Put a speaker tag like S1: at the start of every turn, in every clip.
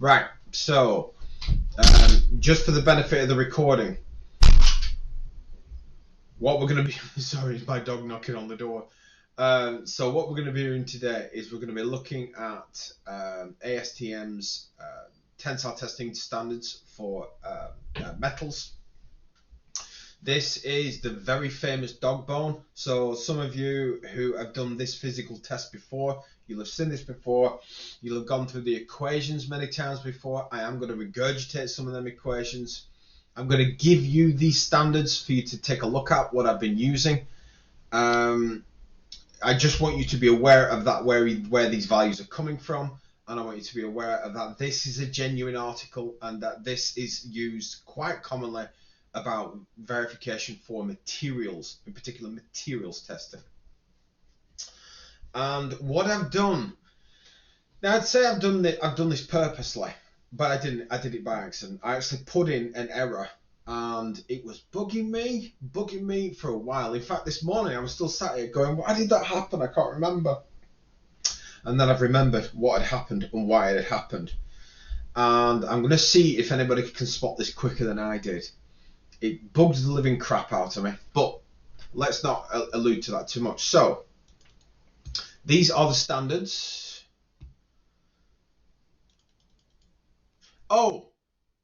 S1: Right, so just for the benefit of the recording, what we're going to be sorry, it's my dog knocking on the door. So what we're going to be doing today is we're going to be looking at ASTM's tensile testing standards for metals. This is the very famous Dogbone. So some of you who have done this physical test before, you'll have seen this before. You'll have gone through the equations many times before. I am going to regurgitate some of them equations. I'm going to give you these standards for you to take a look at what I've been using. I just want you to be aware of that, where these values are coming from, and I want you to be aware of that this is a genuine article and that this is used quite commonly about verification for materials, in particular materials testing. And what I've done, now I'd say I've done this purposely, but I didn't. I did it by accident. I actually put in an error, and it was bugging me for a while. In fact, this morning I was still sat here going, why did that happen? I can't remember. And then I've remembered what had happened and why it had happened. And I'm going to see if anybody can spot this quicker than I did. It bugged the living crap out of me, but let's not allude to that too much. So, these are the standards. Oh,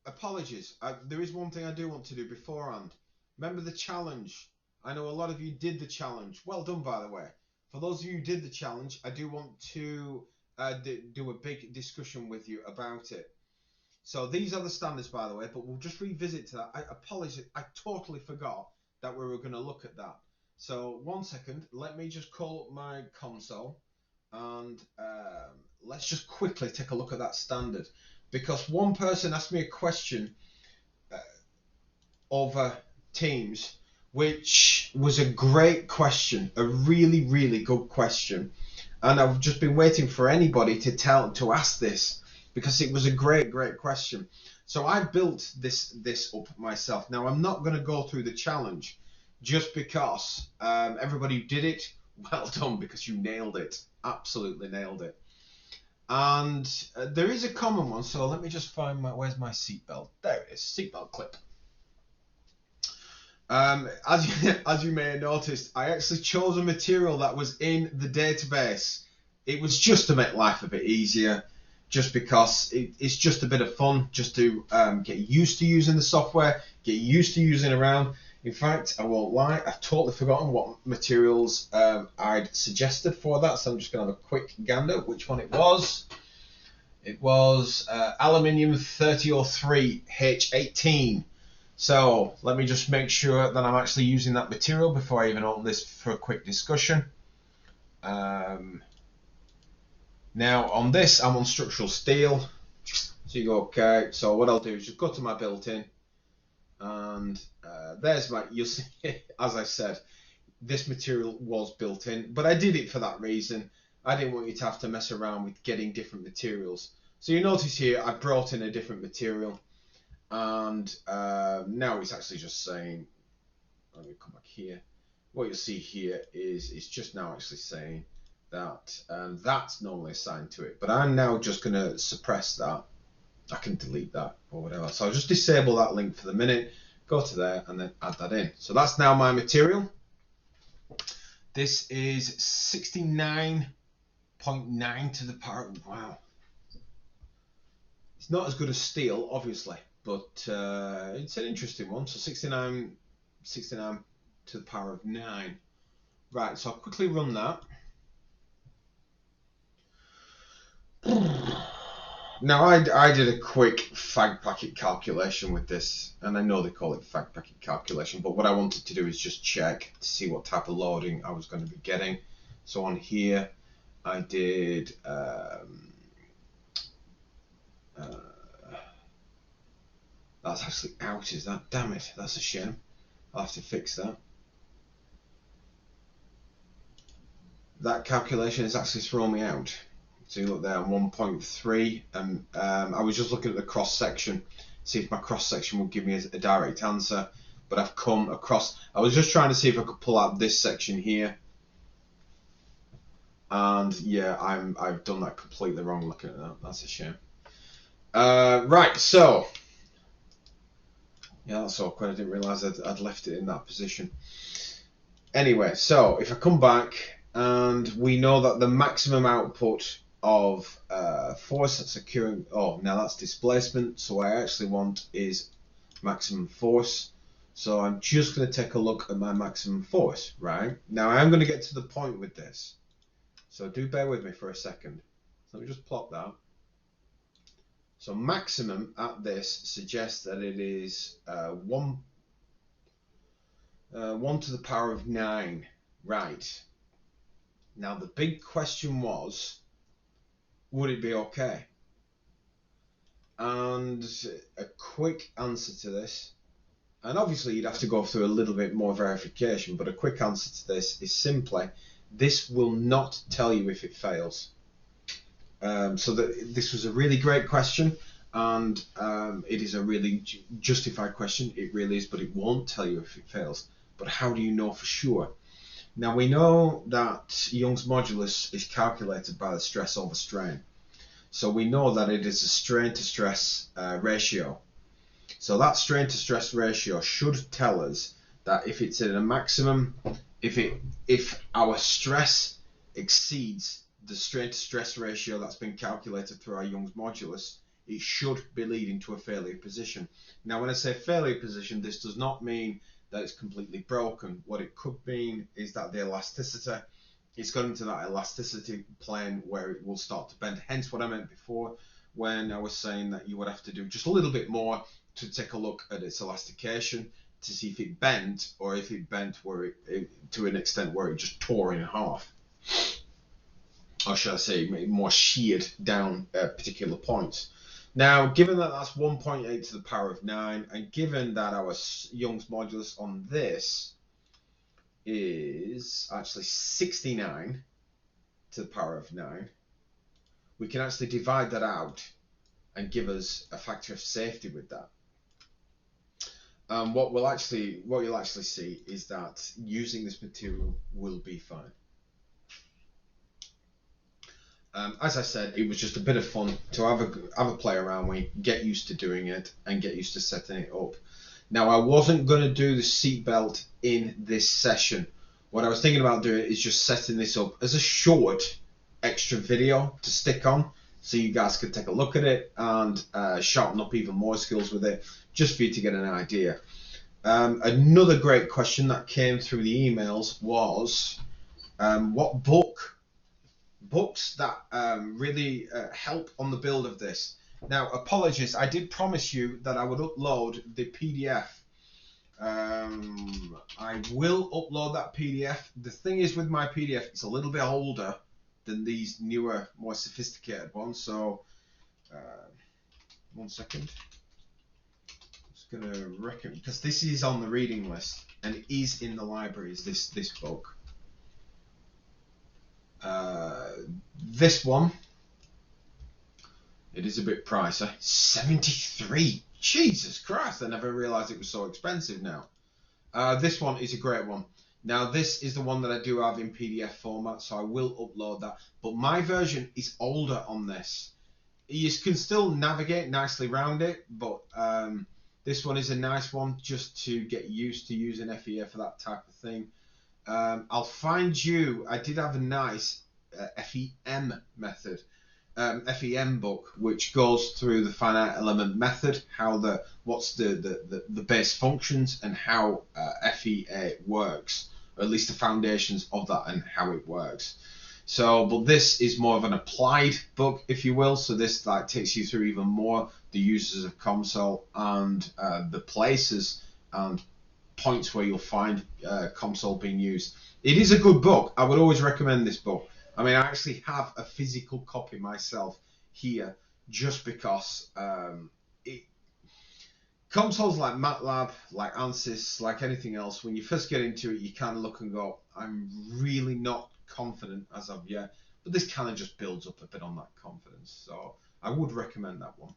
S1: apologies. There is one thing I do want to do beforehand. Remember the challenge. I know a lot of you did the challenge. Well done, by the way. For those of you who did the challenge, I do want to do a big discussion with you about it. So these are the standards, by the way, but we'll just revisit to that. I apologize. I totally forgot that we were going to look at that. So 1 second. Let me just call up my Comsol and let's just quickly take a look at that standard. Because one person asked me a question over Teams, which was a great question, a really, really good question. And I've just been waiting for anybody to ask this, because it was a great question. So I built this up myself. Now I'm not going to go through the challenge, just because everybody who did it, well done, because you nailed it, absolutely nailed it. And there is a common one, so let me just find where's my seatbelt? There it is, seatbelt clip. As you may have noticed, I actually chose a material that was in the database. It was just to make life a bit easier, just because it's just a bit of fun, just to get used to using the software, get used to using it around. In fact, I won't lie, I've totally forgotten what materials I'd suggested for that, so I'm just going to have a quick gander which one it was. It was aluminium 3003 H18. So let me just make sure that I'm actually using that material before I even open this for a quick discussion. Now on this, I'm on structural steel. So you go, okay, so what I'll do is just go to my built-in, and there's my, you'll see, as I said, this material was built in, but I did it for that reason. I didn't want you to have to mess around with getting different materials. So you notice here, I brought in a different material, and now it's actually just saying, let me come back here. What you'll see here is it's just now actually saying that that's normally assigned to it, but I'm now just going to suppress that. I can delete that or whatever. So I'll just disable that link for the minute, go to there, and then add that in. So that's now my material. This is 69.9 to the power. Wow. It's not as good as steel, obviously, but it's an interesting one. So 69 to the power of 9. Right, so I'll quickly run that. Now I did a quick fag packet calculation with this, and I know they call it fag packet calculation, but what I wanted to do is just check to see what type of loading I was going to be getting. So on here I did that's actually out, is that? Damn it, that's a shame. I'll have to fix that. That calculation has actually thrown me out. So you look there on 1.3, and I was just looking at the cross section, see if my cross section would give me a direct answer, but I've come across, I was just trying to see if I could pull out this section here, and yeah, I've done that completely wrong looking at that. That's a shame. Right, so yeah, that's awkward. I didn't realise I'd left it in that position. Anyway, so if I come back and we know that the maximum output of force that's occurring, oh, now that's displacement, so what I actually want is maximum force. So I'm just going to take a look at my maximum force, right? Now I am going to get to the point with this, so do bear with me for a second. So let me just plot that. So maximum at this suggests that it is 1 to the power of 9. Right. Now the big question was, would it be okay? And a quick answer to this, and obviously you'd have to go through a little bit more verification, but a quick answer to this is simply, this will not tell you if it fails. So this was a really great question, and it is a really justified question. It really is, but it won't tell you if it fails. But how do you know for sure? Now we know that Young's modulus is calculated by the stress over strain. So we know that it is a strain to stress ratio. So that strain to stress ratio should tell us that if it's at a maximum, if our stress exceeds the strain to stress ratio that's been calculated through our Young's modulus, it should be leading to a failure position. Now when I say failure position, this does not mean that it's completely broken. What it could mean is that the elasticity, it's got into that elasticity plane where it will start to bend. Hence what I meant before when I was saying that you would have to do just a little bit more to take a look at its elastication to see if it bent, or if it bent where it to an extent where it just tore in half, or should I say more sheared down at particular points. Now, given that that's 1.8 to the power of 9, and given that our Young's modulus on this is actually 69 to the power of 9, we can actually divide that out and give us a factor of safety with that. What you'll actually see is that using this material will be fine. As I said, it was just a bit of fun to have a play around with, get used to doing it, and get used to setting it up. Now, I wasn't going to do the seatbelt in this session. What I was thinking about doing is just setting this up as a short extra video to stick on, so you guys could take a look at it and sharpen up even more skills with it, just for you to get an idea. Another great question that came through the emails was, what books that really help on the build of this. Now, apologies, I did promise you that I would upload the PDF. I will upload that PDF. The thing is with my PDF, it's a little bit older than these newer, more sophisticated ones. So, 1 second. I'm just gonna recommend, because this is on the reading list and it is in the libraries. This book. This one, it is a bit pricey. 73. Jesus Christ! I never realised it was so expensive now. This one is a great one. Now, this is the one that I do have in PDF format, so I will upload that. But my version is older on this. You can still navigate nicely around it, but this one is a nice one just to get used to using FEA for that type of thing. I'll find you, I did have a nice FEM method, FEM book, which goes through the finite element method, how what's the base functions and how FEA works, or at least the foundations of that and how it works. So, but this is more of an applied book, if you will. So this like takes you through even more the uses of Comsol and the places and points where you'll find Comsol being used. It is a good book. I would always recommend this book. I mean, I actually have a physical copy myself here, just because Comsol's like MATLAB, like ANSYS, like anything else. When you first get into it, you kind of look and go, I'm really not confident as of yet. But this kind of just builds up a bit on that confidence. So I would recommend that one.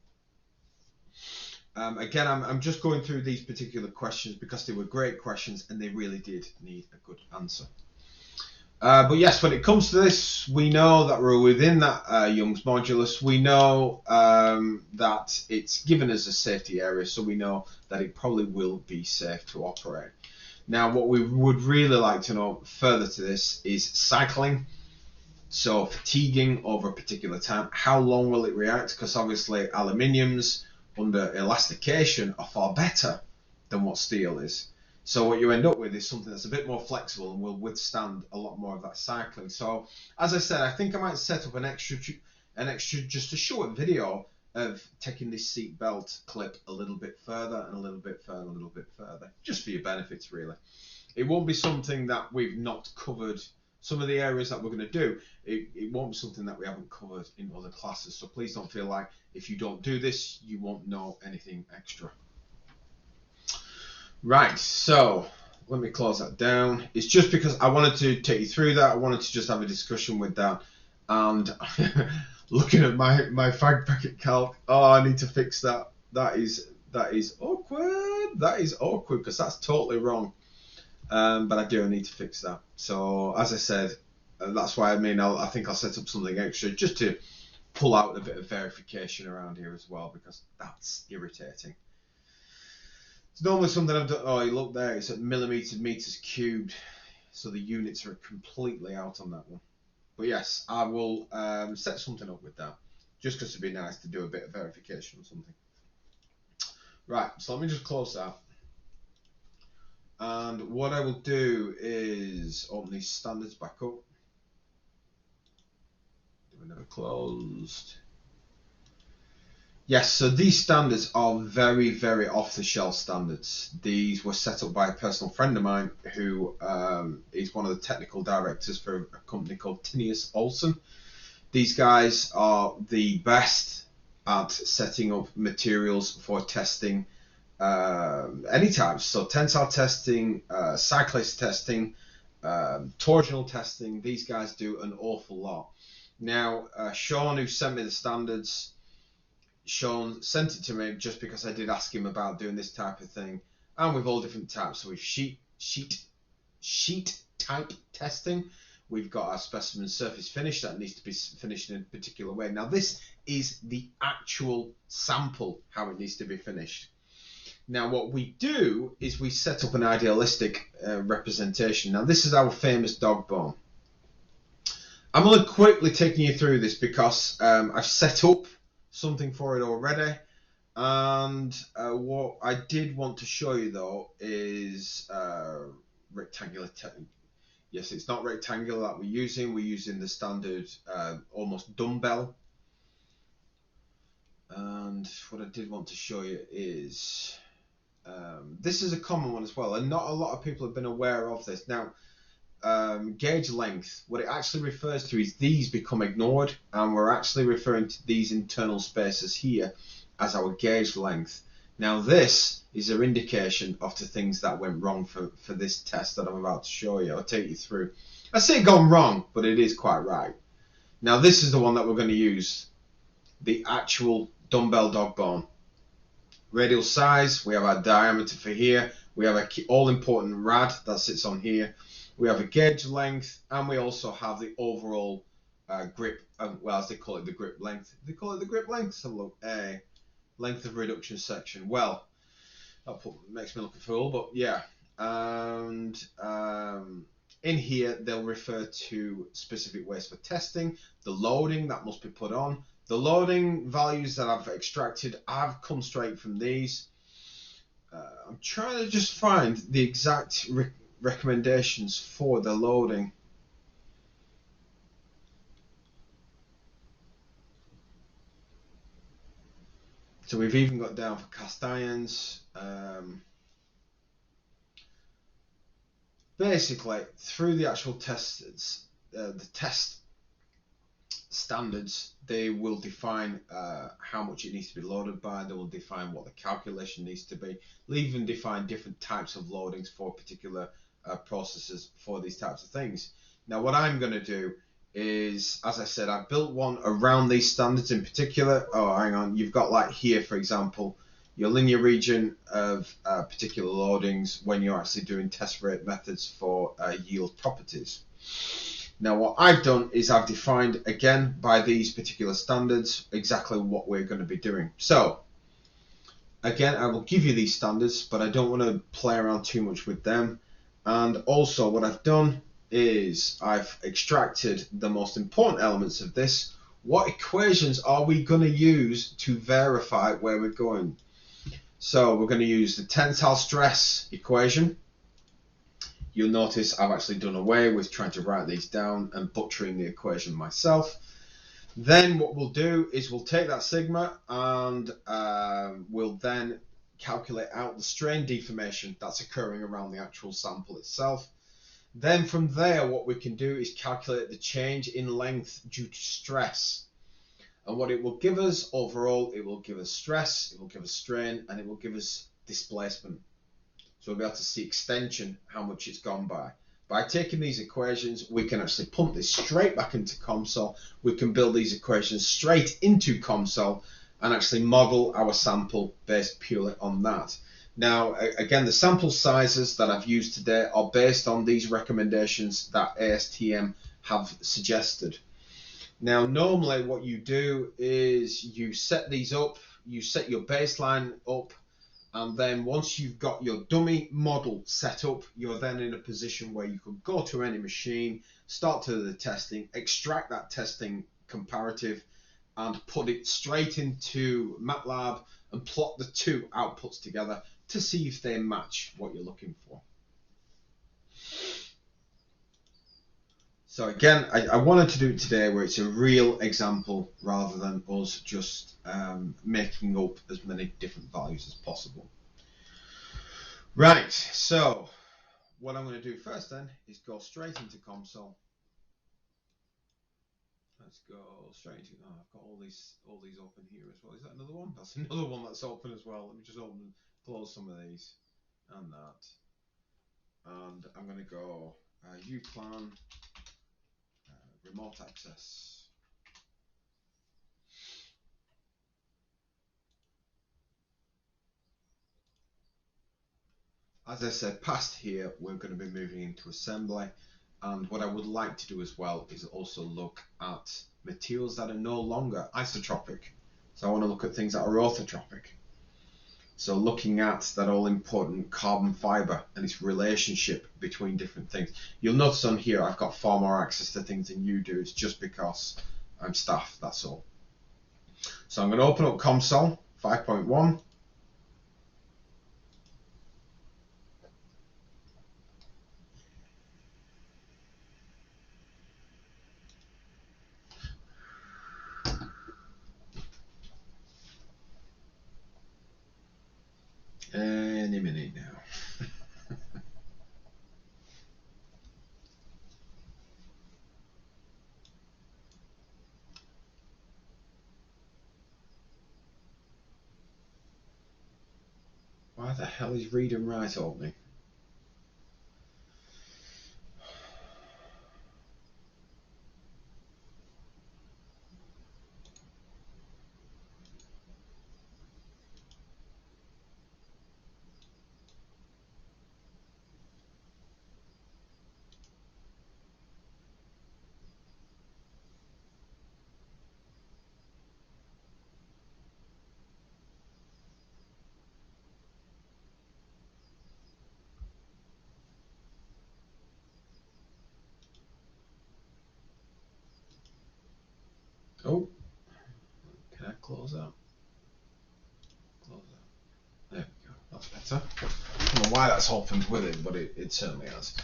S1: Again, I'm just going through these particular questions because they were great questions and they really did need a good answer. But yes, when it comes to this, we know that we're within that Young's modulus. We know that it's given as a safety area, so we know that it probably will be safe to operate. Now, what we would really like to know further to this is cycling. So fatiguing over a particular time, how long will it react? Because obviously aluminiums under elastication are far better than what steel is. So what you end up with is something that's a bit more flexible and will withstand a lot more of that cycling. So as I said, I think I might set up an extra just a short video of taking this seat belt clip a little bit further and a little bit further and a little bit further, just for your benefits really. It won't be something that we've not covered. Some of the areas that we're going to do, it won't be something that we haven't covered in other classes. So please don't feel like if you don't do this, you won't know anything extra. Right, so let me close that down. It's just because I wanted to take you through that. I wanted to just have a discussion with that. And looking at my fag bracket calc, oh, I need to fix that. That is awkward. That is awkward because that's totally wrong. But I do need to fix that. So as I said, that's why I think I'll set up something extra just to pull out a bit of verification around here as well, because that's irritating. It's normally something I've done. Oh, look there, it's at meters cubed, so the units are completely out on that one. But yes, I will set something up with that, just because it'd be nice to do a bit of verification or something. Right, so let me just close that. And what I will do is open these standards back up. They were never closed. Yes, so these standards are very, very off-the-shelf standards. These were set up by a personal friend of mine who is one of the technical directors for a company called Tinius Olsen. These guys are the best at setting up materials for testing any types. So tensile testing, cyclist testing, torsional testing. These guys do an awful lot. Now, Sean, who sent me the standards, Sean sent it to me just because I did ask him about doing this type of thing, and with all different types. So we've sheet type testing. We've got our specimen surface finish that needs to be finished in a particular way. Now this is the actual sample, how it needs to be finished. Now what we do is we set up an idealistic representation. Now this is our famous dog bone. I'm going to quickly taking you through this because I've set up something for it already, and what I did want to show you though is rectangular technique. Yes, it's not rectangular that we're using the standard almost dumbbell. And what I did want to show you is this is a common one as well, and not a lot of people have been aware of this. Now gauge length, what it actually refers to is these become ignored, and we're actually referring to these internal spaces here as our gauge length. Now this is an indication of the things that went wrong for this test that I'm about to show you. I'll take you through. I say gone wrong, but it is quite right. Now this is the one that we're going to use, the actual dumbbell dog bone. Radial size, we have our diameter for here, we have a all important rad that sits on here. We have a gauge length, and we also have the overall grip, well, as they call it, the grip length. They call it the grip length. So look, a length of reduction section. Well, that makes me look a fool, but yeah. And in here, they'll refer to specific ways for testing, the loading that must be put on. The loading values that I've extracted, I've come straight from these. I'm trying to just find the exact recommendations for the loading. So we've even got down for cast irons. Basically, through the actual tests, the test standards, they will define how much it needs to be loaded by. They will define what the calculation needs to be. They'll even define different types of loadings for particular processes for these types of things. Now what I'm going to do is, as I said, I built one around these standards in particular. Oh, hang on, you've got like here, for example, your linear region of particular loadings when you're actually doing test rate methods for yield properties. Now what I've done is I've defined, again, by these particular standards, exactly what we're going to be doing. So again, I will give you these standards, but I don't want to play around too much with them. And also what I've done is I've extracted the most important elements of this. What equations are we going to use to verify where we're going? So we're going to use the tensile stress equation. You'll notice I've actually done away with trying to write these down and butchering the equation myself. Then what we'll do is we'll take that sigma and we'll then calculate out the strain deformation that's occurring around the actual sample itself. Then from there, what we can do is calculate the change in length due to stress. And what it will give us overall, it will give us stress, it will give us strain, and it will give us displacement. So we'll be able to see extension, how much it's gone by. By taking these equations, we can actually pump this straight back into Comsol. We can build these equations straight into Comsol and actually model our sample based purely on that. Now, again, the sample sizes that I've used today are based on these recommendations that ASTM have suggested. Now, normally what you do is you set these up, you set your baseline up, and then once you've got your dummy model set up, you're then in a position where you could go to any machine, start to do the testing, extract that testing comparative, and put it straight into MATLAB and plot the two outputs together to see if they match what you're looking for. So again, I wanted to do it today where it's a real example rather than us just making up as many different values as possible. Right, so what I'm going to do first then is go straight into Comsol. Let's go straight into, oh, I've got all these open here as well. Is that another one? That's another one that's open as well. Let me just open and close some of these and that. And I'm going to go UPlan, remote access. As I said, past here, we're going to be moving into assembly. And what I would like to do as well is also look at materials that are no longer isotropic. So I want to look at things that are orthotropic. So looking at that all important carbon fiber and its relationship between different things. You'll notice on here I've got far more access to things than you do. It's just because I'm staff, that's all. So I'm going to open up Comsol 5.1. Any minute now. Why the hell is read and write opening? Oh, can I close that? Close that. There we go. That's better. I don't know why that's opened with it, but it certainly has.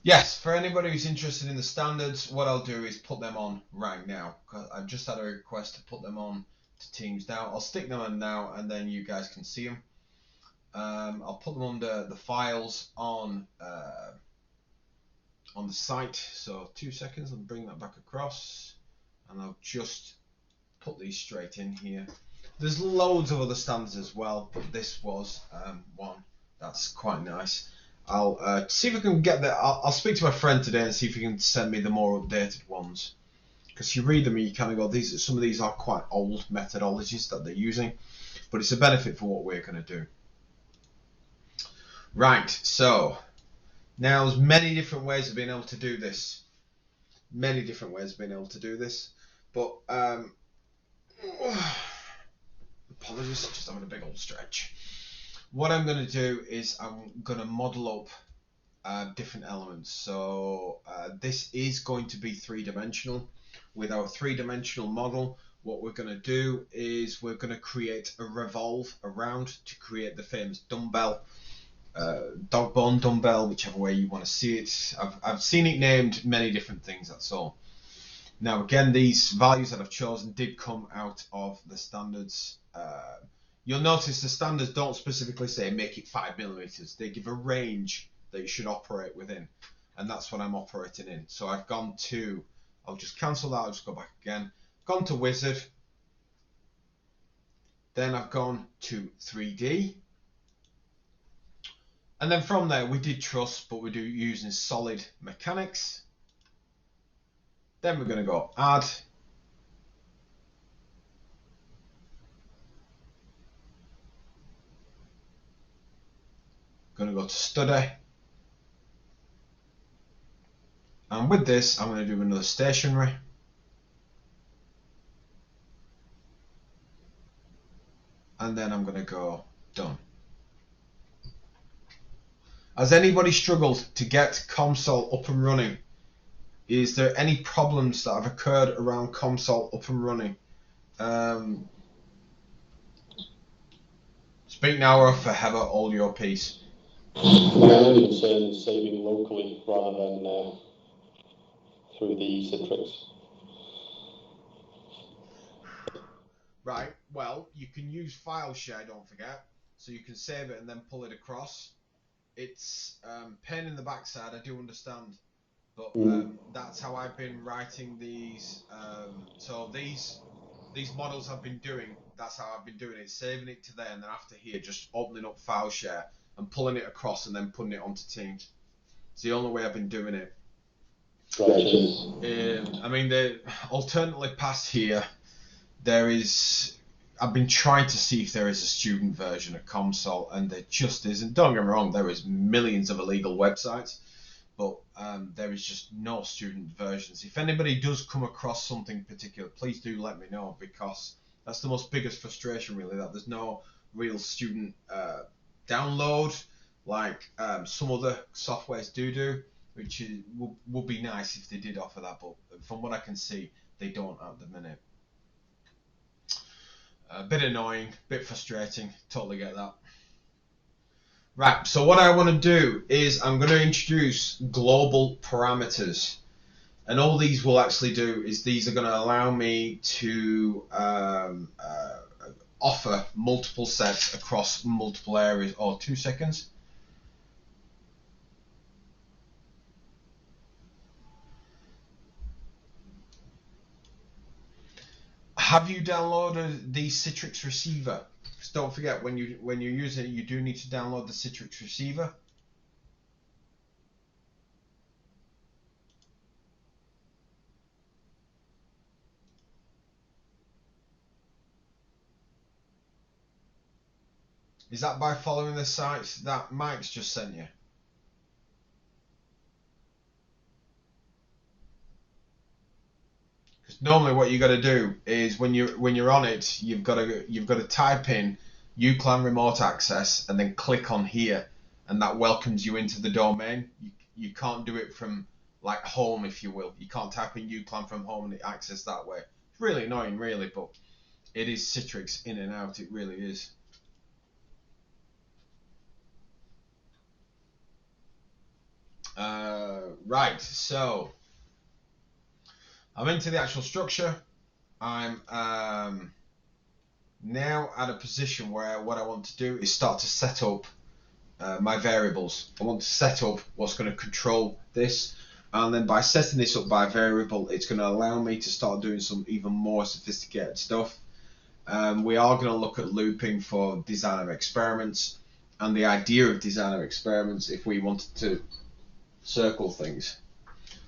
S1: Yes, for anybody who's interested in the standards, what I'll do is put them on right now. I've just had a request to put them on to Teams now. I'll stick them on now and then you guys can see them. I'll put them under the files on the site. So 2 seconds, I'll bring that back across and I'll just put these straight in here. There's loads of other standards as well, but this was one that's quite nice. I'll see if I can get that. I'll speak to my friend today and see if he can send me the more updated ones. Because you read them and you kind of go, some of these are quite old methodologies that they're using, but it's a benefit for what we're going to do. Right, so now there's many different ways of being able to do this. Many different ways of being able to do this, but apologies, just having a big old stretch. What I'm going to do is I'm going to model up different elements. So this is going to be three-dimensional. With our three-dimensional model, what we're going to do is we're going to create a revolve around to create the famous dumbbell, Dogbone dumbbell, whichever way you want to see it. I've seen it named many different things, that's all. Now again, these values that I've chosen did come out of the standards. You'll notice the standards don't specifically say make it 5mm. They give a range that you should operate within, and that's what I'm operating in. So I've gone to, I'll just cancel that, I'll just go back again. Gone to Wizard, then I've gone to 3D, and then from there we did truss, but we're using solid mechanics. Then we're going to go add, going to go to study, and with this I'm going to do another stationary, and then I'm going to go done. Has anybody struggled to get Comsol up and running? Is there any problems that have occurred around Comsol up and running? Speak now or forever hold your peace.
S2: My only concern is saving locally rather than through the Citrix.
S1: Right, well, you can use file share, don't forget. So you can save it and then pull it across. It's pain in the backside, I do understand. But that's how I've been writing these. So these models I've been doing, that's how I've been doing it. Saving it to there, and then after here, just opening up file share and pulling it across and then putting it onto Teams. It's the only way I've been doing it. I mean, alternately past here, there is. I've been trying to see if there is a student version of Comsol, and there just isn't. Don't get me wrong, there is millions of illegal websites, but there is just no student versions. If anybody does come across something particular, please do let me know, because that's the most biggest frustration, really, that there's no real student download like some other softwares do, which would be nice if they did offer that, but from what I can see, they don't at the minute. A bit annoying, bit frustrating, totally get that. Right, so what I want to do is I'm going to introduce global parameters, and all these will actually do is these are going to allow me to offer multiple sets across multiple areas. Oh, 2 seconds. Have you downloaded the Citrix receiver? Because don't forget, when you're using it, you do need to download the Citrix receiver. Is that by following the sites that Mike's just sent you? Because normally what you got to do is when you're on it, you've got to type in uClan remote access and then click on here, and that welcomes you into the domain. You can't do it from like home, if you will. You can't type in uClan from home and access that way. It's really annoying, really, but it is Citrix in and out. It really is. Right, so I'm into the actual structure. I'm now at a position where what I want to do is start to set up my variables. I want to set up what's going to control this, and then by setting this up by variable, it's going to allow me to start doing some even more sophisticated stuff. We are going to look at looping for design of experiments. and the idea of designer experiments if we wanted to circle things.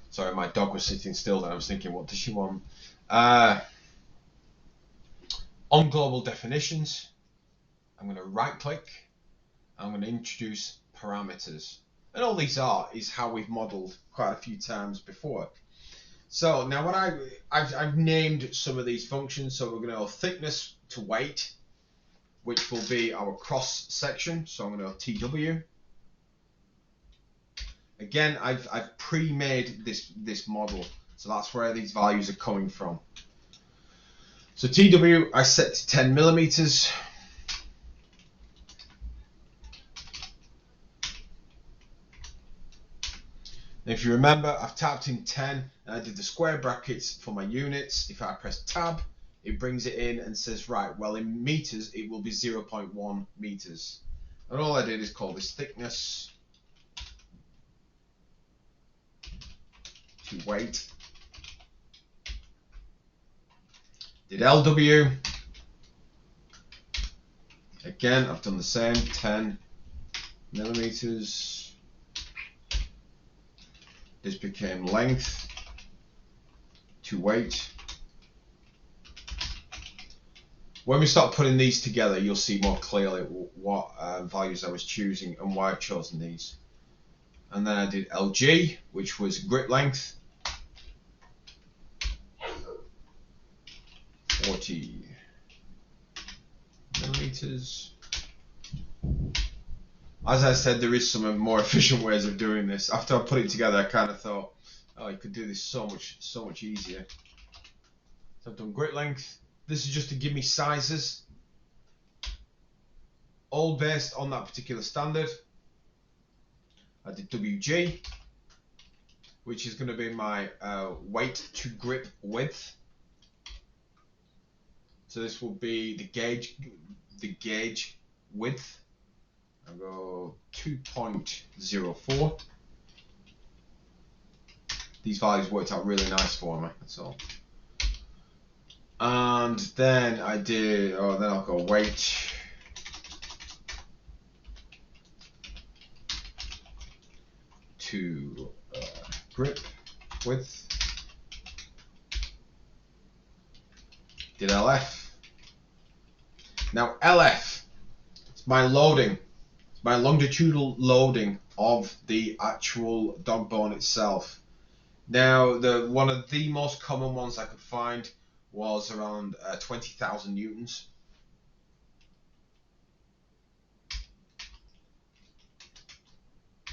S1: Sorry, my dog was sitting still and I was thinking, what does she want? On global definitions, I'm going to right click. I'm going to introduce parameters. And all these is how we've modeled quite a few times before. So now what I've named some of these functions. So we're going to go thickness to weight, which will be our cross section. So I'm going to go TW. Again, I've pre-made this model, so that's where these values are coming from. So TW I set to 10 millimeters. And if you remember, I've typed in 10 and I did the square brackets for my units. If I press tab, it brings it in and says, right, well in meters it will be 0.1 meters. And all I did is call this thickness to weight. Did LW. Again, I've done the same, 10 millimeters. This became length to weight. When we start putting these together, you'll see more clearly what values I was choosing and why I've chosen these. And then I did LG, which was grip length, 40 millimeters. As I said, there is some more efficient ways of doing this. After I put it together, I kind of thought, oh, you could do this so much easier. So I've done grip length. This is just to give me sizes, all based on that particular standard. I did WG, which is going to be my weight to grip width. So this will be the gauge width. I'll go 2.04. These values worked out really nice for me, that's all. And then I did, then I'll go weight to grip width. Did LF. Now LF, it's my loading. My longitudinal loading of the actual dog bone itself. Now, one of the most common ones I could find was around 20,000 newtons.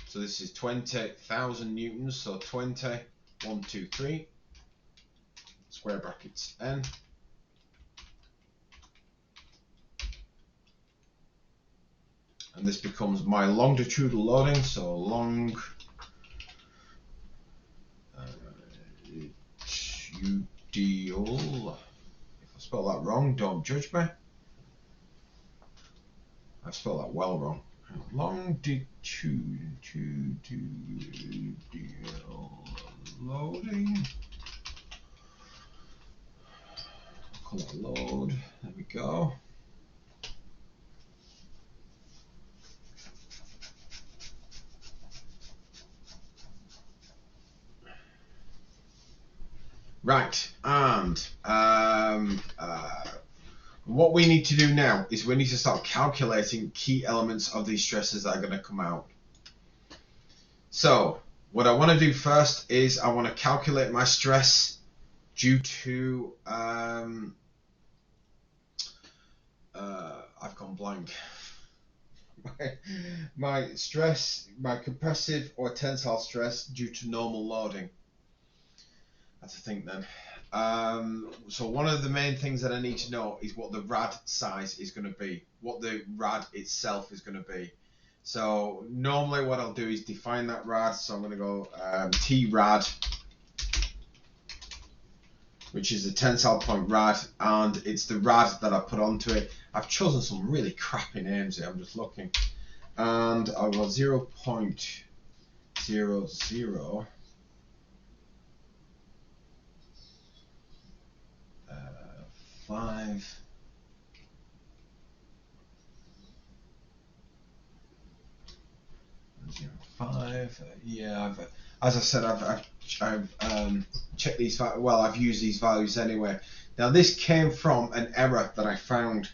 S1: So this is 20,000 newtons. So 20, 1, 2, 3, square brackets n. And this becomes my longitudinal loading, so long longitudinal. If I spell that wrong, don't judge me. I spelled that well wrong. Longitudinal loading. I'll call that load. There we go. Right, and what we need to do now is we need to start calculating key elements of these stresses that are going to come out. So what I want to do first is I want to calculate my stress due to I've gone blank. my stress, my compressive or tensile stress due to normal loading. I have to think then. So one of the main things that I need to know is what the rad size is going to be, what the rad itself is going to be. So normally what I'll do is define that rad. So I'm going to go T rad, which is the tensile point rad, and it's the rad that I put onto it. I've chosen some really crappy names here, I'm just looking. And I'll go 0.00 5 5. Yeah, as I said, I've checked these. Well, I've used these values anyway. Now this came from an error that I found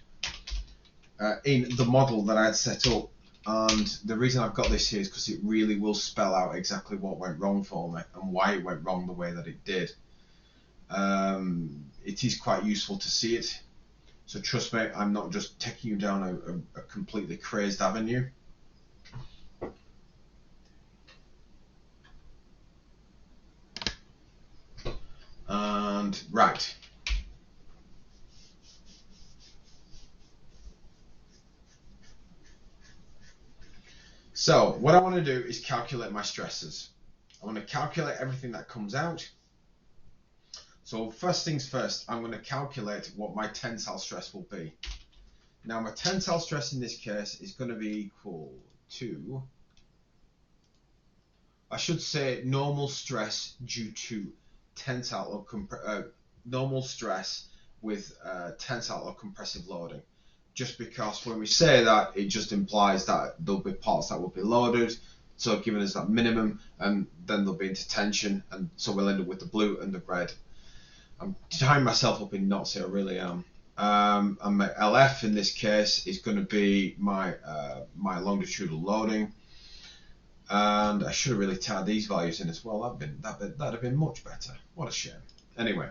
S1: in the model that I had set up, and the reason I've got this here is because it really will spell out exactly what went wrong for me and why it went wrong the way that it did. It is quite useful to see it, so trust me, I'm not just taking you down a completely crazed avenue. And right. So what I want to do is calculate my stresses. I want to calculate everything that comes out. So first things first, I'm going to calculate what my tensile stress will be. Now my tensile stress in this case is going to be equal to, I should say, normal stress due to tensile or normal stress with tensile or compressive loading. Just because when we say that, it just implies that there'll be parts that will be loaded, so giving us that minimum, and then they'll be into tension, and so we'll end up with the blue and the red. I'm tying myself up in knots here, I really am. And my LF in this case is going to be my my longitudinal loading, and I should have really tied these values in as well. That'd have been much better. What a shame. Anyway.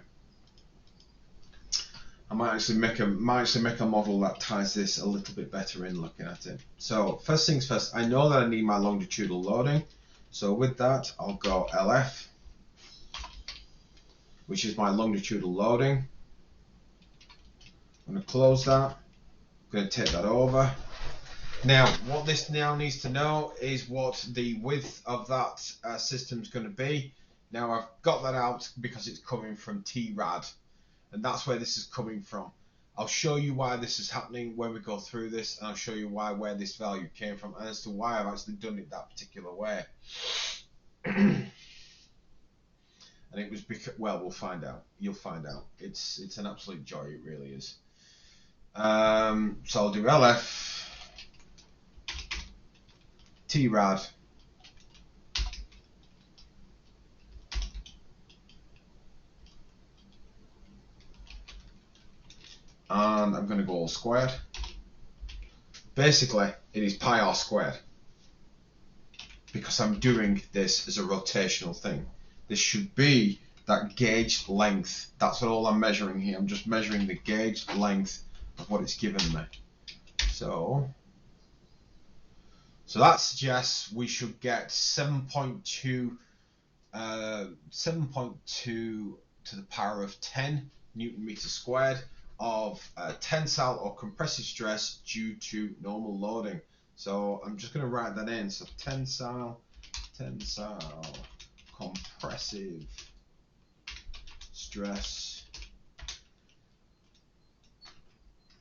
S1: I might actually make a model that ties this a little bit better in looking at it. So first things first, I know that I need my longitudinal loading. So with that, I'll go LF, which is my longitudinal loading. I'm going to close that. I'm going to take that over. Now, what this now needs to know is what the width of that system is going to be. Now, I've got that out because it's coming from TRAD. And that's where this is coming from. I'll show you why this is happening when we go through this, and I'll show you where this value came from, and as to why I've actually done it that particular way. And it was because, well, we'll find out. You'll find out. It's an absolute joy. It really is. So I'll do LF, TRAD, and I'm going to go all squared. Basically, it is pi r squared, because I'm doing this as a rotational thing. This should be that gauge length. That's all I'm measuring here. I'm just measuring the gauge length of what it's given me. So that suggests we should get 7.2 to the power of 10 Newton meter squared of tensile or compressive stress due to normal loading. So I'm just going to write that in. So tensile compressive stress,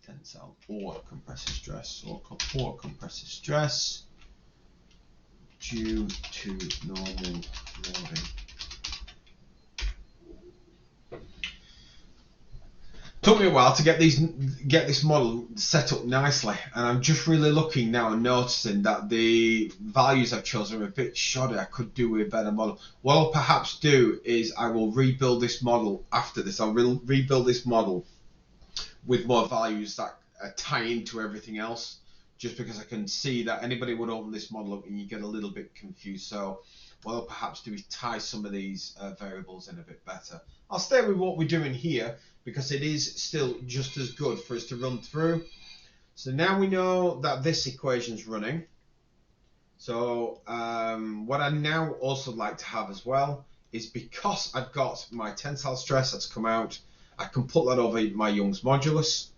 S1: tensile or compressive stress, or compressive stress due to normal loading. Took me a while to get this model set up nicely, and I'm just really looking now and noticing that the values I've chosen are a bit shoddy. I could do with a better model. What I'll perhaps do is I will rebuild this model after this. I'll rebuild this model with more values that tie into everything else, just because I can see that anybody would open this model up and you get a little bit confused. So what I'll perhaps do is tie some of these variables in a bit better. I'll stay with what we're doing here, because it is still just as good for us to run through. So now we know that this equation is running. So what I now also like to have as well is, because I've got my tensile stress that's come out, I can put that over my Young's modulus,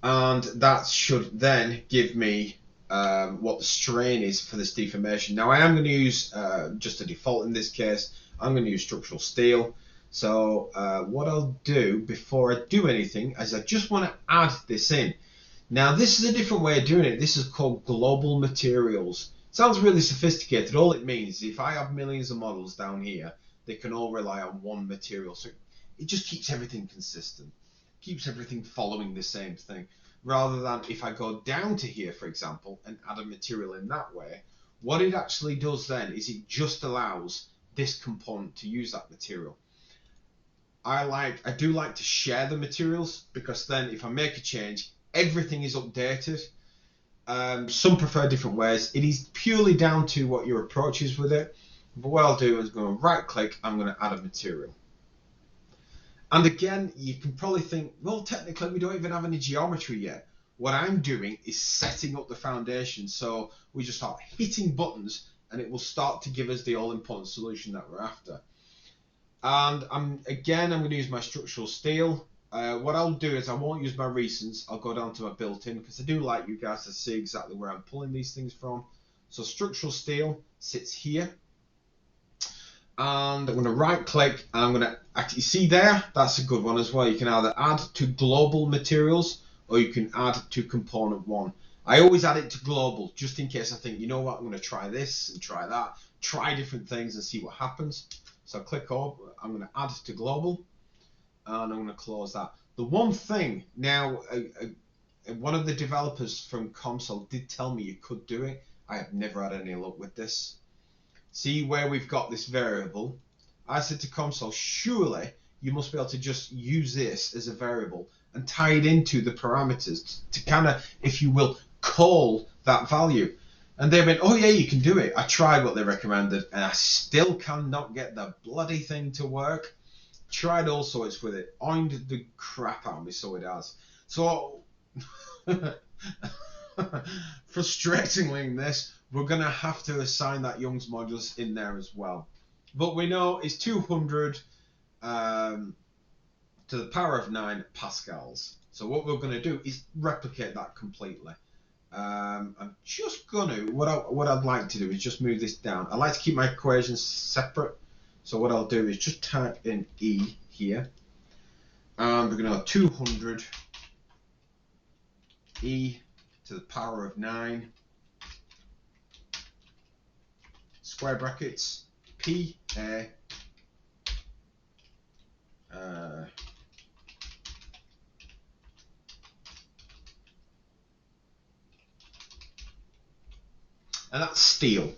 S1: and that should then give me what the strain is for this deformation. Now I am going to use just a default in this case. I'm going to use structural steel. So what I'll do before I do anything is I just want to add this in. Now this is a different way of doing it. This is called global materials. Sounds really sophisticated. All it means is if I have millions of models down here, they can all rely on one material. So it just keeps everything consistent, keeps everything following the same thing. Rather than if I go down to here, for example, and add a material in that way, What it actually does then is it just allows this component to use that material. I do like to share the materials, because then if I make a change, everything is updated. Some prefer different ways. It is purely down to what your approach is with it. But what I'll do is go right click, I'm going to add a material. And again, you can probably think, well, technically we don't even have any geometry yet. What I'm doing is setting up the foundation, so we just start hitting buttons and it will start to give us the all-important solution that we're after. And I'm going to use my structural steel. What I'll do is I won't use my recents. I'll go down to my built-in, because I do like you guys to see exactly where I'm pulling these things from. So structural steel sits here. And I'm going to right click, and I'm going to actually see there, that's a good one as well. You can either add to global materials or you can add to component one. I always add it to global, just in case I think, you know what, I'm going to try this and try that, try different things and see what happens. So I click over, I'm going to add to global, and I'm going to close that. The one thing now, one of the developers from Comsol did tell me you could do it. I have never had any luck with this. See where we've got this variable? I said to Comsol, surely you must be able to just use this as a variable and tie it into the parameters to kind of, if you will, call that value. And they went, oh yeah, you can do it. I tried what they recommended and I still cannot get the bloody thing to work. Tried all sorts with it. Oined the crap out of me, so it has. So, frustratingly in this, we're going to have to assign that Young's modulus in there as well. But we know it's 200 to the power of 9 pascals. So what we're going to do is replicate that completely. I'm just going to, what I'd like to do is just move this down. I like to keep my equations separate. So what I'll do is just type in E here. And we're going to have 200 E to the power of 9. Square brackets, P, A, and that's steel.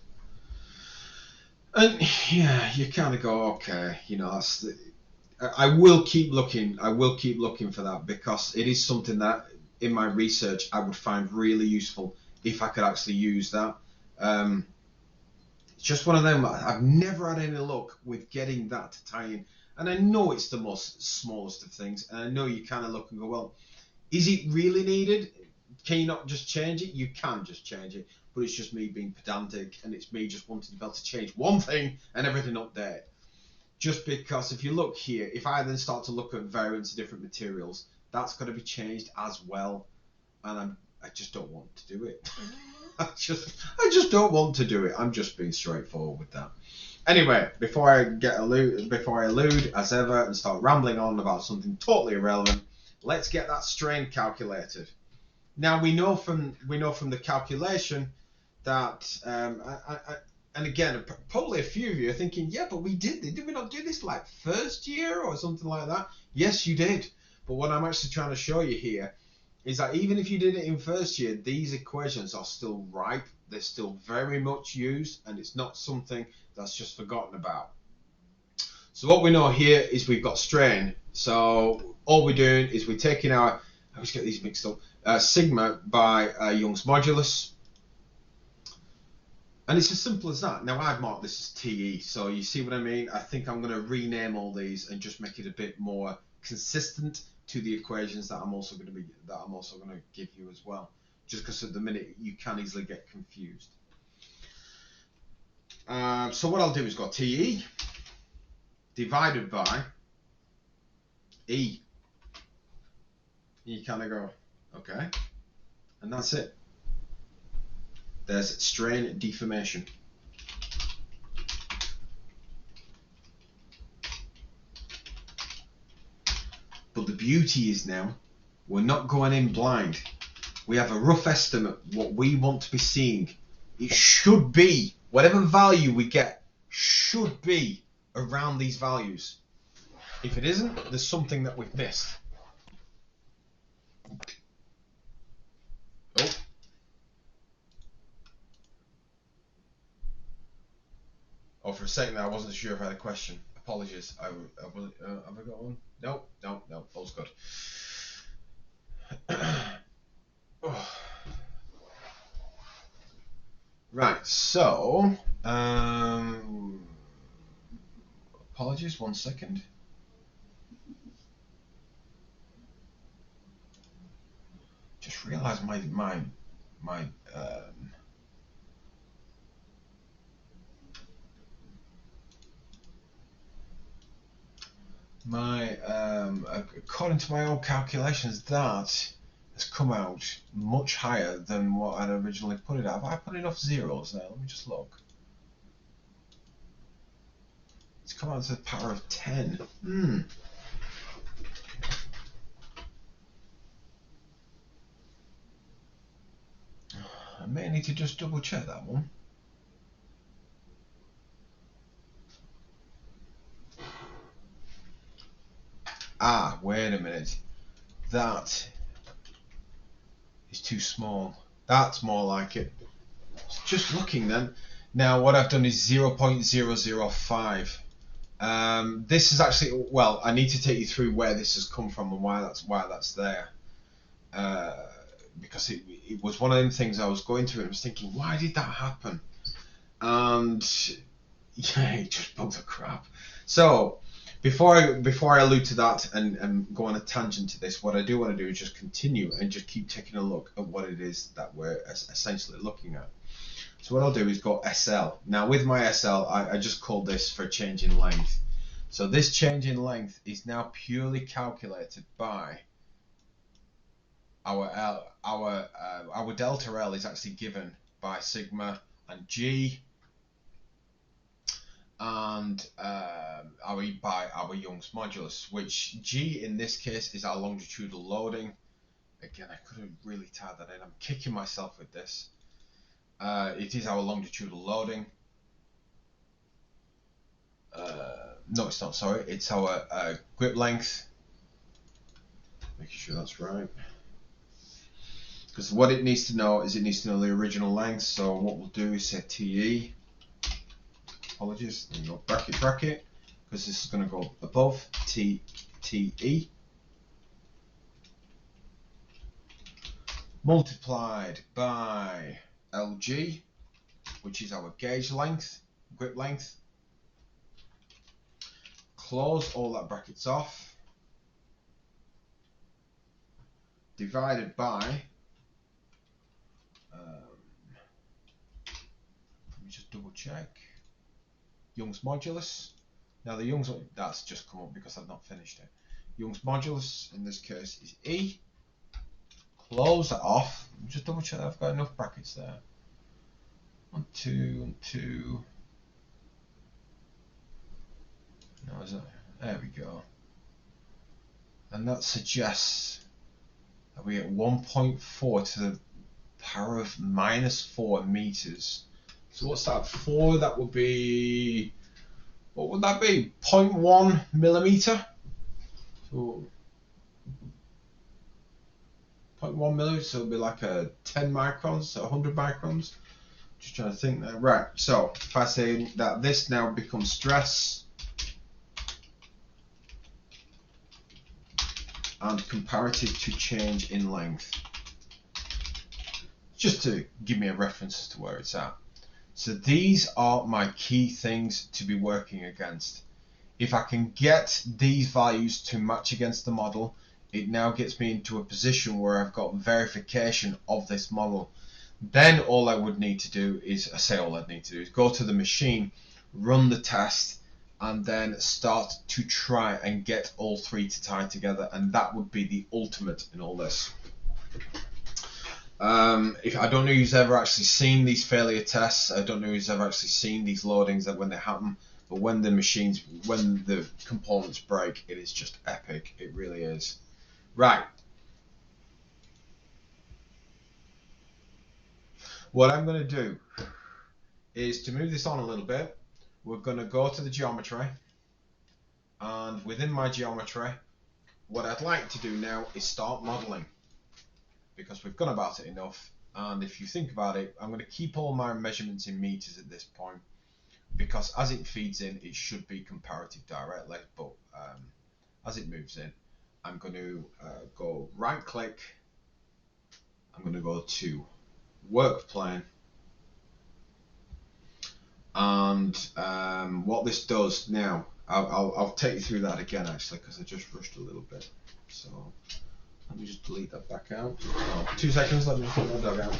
S1: And yeah, you kind of go, okay, you know, that's the, I will keep looking. I will keep looking for that, because it is something that in my research I would find really useful if I could actually use that. It's just one of them. I've never had any luck with getting that to tie in. And I know it's the most smallest of things. And I know you kind of look and go, well, is it really needed? Can you not just change it? You can just change it. But it's just me being pedantic, and it's me just wanting to be able to change one thing and everything up there. Just because if you look here, if I then start to look at variants of different materials, that's got to be changed as well. And I just don't want to do it. I just don't want to do it. I'm just being straightforward with that. Anyway, before I allude as ever and start rambling on about something totally irrelevant, let's get that strain calculated. Now we know from the calculation that and again, probably a few of you are thinking, yeah, but did we not do this like first year or something like that? Yes, you did. But what I'm actually trying to show you here is that even if you did it in first year, these equations are still ripe. They're still very much used, and it's not something that's just forgotten about. So what we know here is we've got strain. So all we're doing is we're taking our, I always get these mixed up, sigma by Young's modulus. And it's as simple as that. Now I've marked this as TE, so you see what I mean? I think I'm going to rename all these and just make it a bit more consistent to the equations that I'm also going to give you as well, just because at the minute you can easily get confused. So what I'll do is go TE divided by E. You kind of go, okay, and that's it. There's strain deformation. But the beauty is now, we're not going in blind. We have a rough estimate what we want to be seeing. It should be, whatever value we get, should be around these values. If it isn't, there's something that we've missed. Oh. or for a second I wasn't sure if I had a question. Apologies. Have I got one? No, all's good. Oh. Right, so apologies, 1 second. Just realised my according to my own calculations, that has come out much higher than what I'd originally put it at. Have I put enough zeros there? Let me just look. It's come out to the power of 10. I may need to just double check that one. Ah, wait a minute. That is too small. That's more like it. Just looking then. Now what I've done is 0.005. This is actually, well, I need to take you through where this has come from and why that's there. Because it was one of them things I was going through and I was thinking, why did that happen? And yeah, it just bugged the crap. So before I allude to that and go on a tangent to this, what I do want to do is just continue and just keep taking a look at what it is that we're essentially looking at. So what I'll do is go SL. Now with my SL, I just called this for change in length. So this change in length is now purely calculated by our delta L is actually given by sigma and G, and by our Young's modulus, which G in this case is our longitudinal loading. Again, I could have really tied that in. I'm kicking myself with this. It is our longitudinal loading. No, it's not. Sorry, it's our grip length. Making sure that's right. Because what it needs to know is it needs to know the original length. So what we'll do is say TE. Apologies. There you go. Bracket. Because this is going to go above TE. Multiplied by LG, which is our gauge length, grip length. Close all that brackets off. Divided by, let me just double check, Young's modulus. Now the Young's, that's just come up because I've not finished it. Young's modulus in this case is E. Close that off. Just double check that I've got enough brackets there. 1, 2, and 2. No, is it? There we go. And that suggests that we get 1.4 to the power of -4 meters. So what's that? 4? That would be, what would that be? 0.1 millimeter. So 0.1 millimeter. So it'll be like a 10 microns, so 100 microns. Just trying to think there. Right. So if I say that this now becomes stress and comparative to change in length, just to give me a reference as to where it's at. So these are my key things to be working against. If I can get these values to match against the model, it now gets me into a position where I've got verification of this model. Then all I would need to do is, go to the machine, run the test, and then start to try and get all three to tie together, and that would be the ultimate in all this. If I don't know who's ever actually seen these failure tests, I don't know who's ever actually seen these loadings that when they happen, but when the components break, it is just epic. It really is. Right. What I'm going to do is to move this on a little bit. We're going to go to the geometry, and within my geometry, what I'd like to do now is start modeling, because we've gone about it enough. And if you think about it, I'm going to keep all my measurements in meters at this point. because as it feeds in, it should be comparative directly, but as it moves in, I'm going to go right click, I'm going to go to work plane, and what this does now, I'll take you through that again actually, because I just rushed a little bit. So let me just delete that back out. Oh, 2 seconds, let me just put my dog out.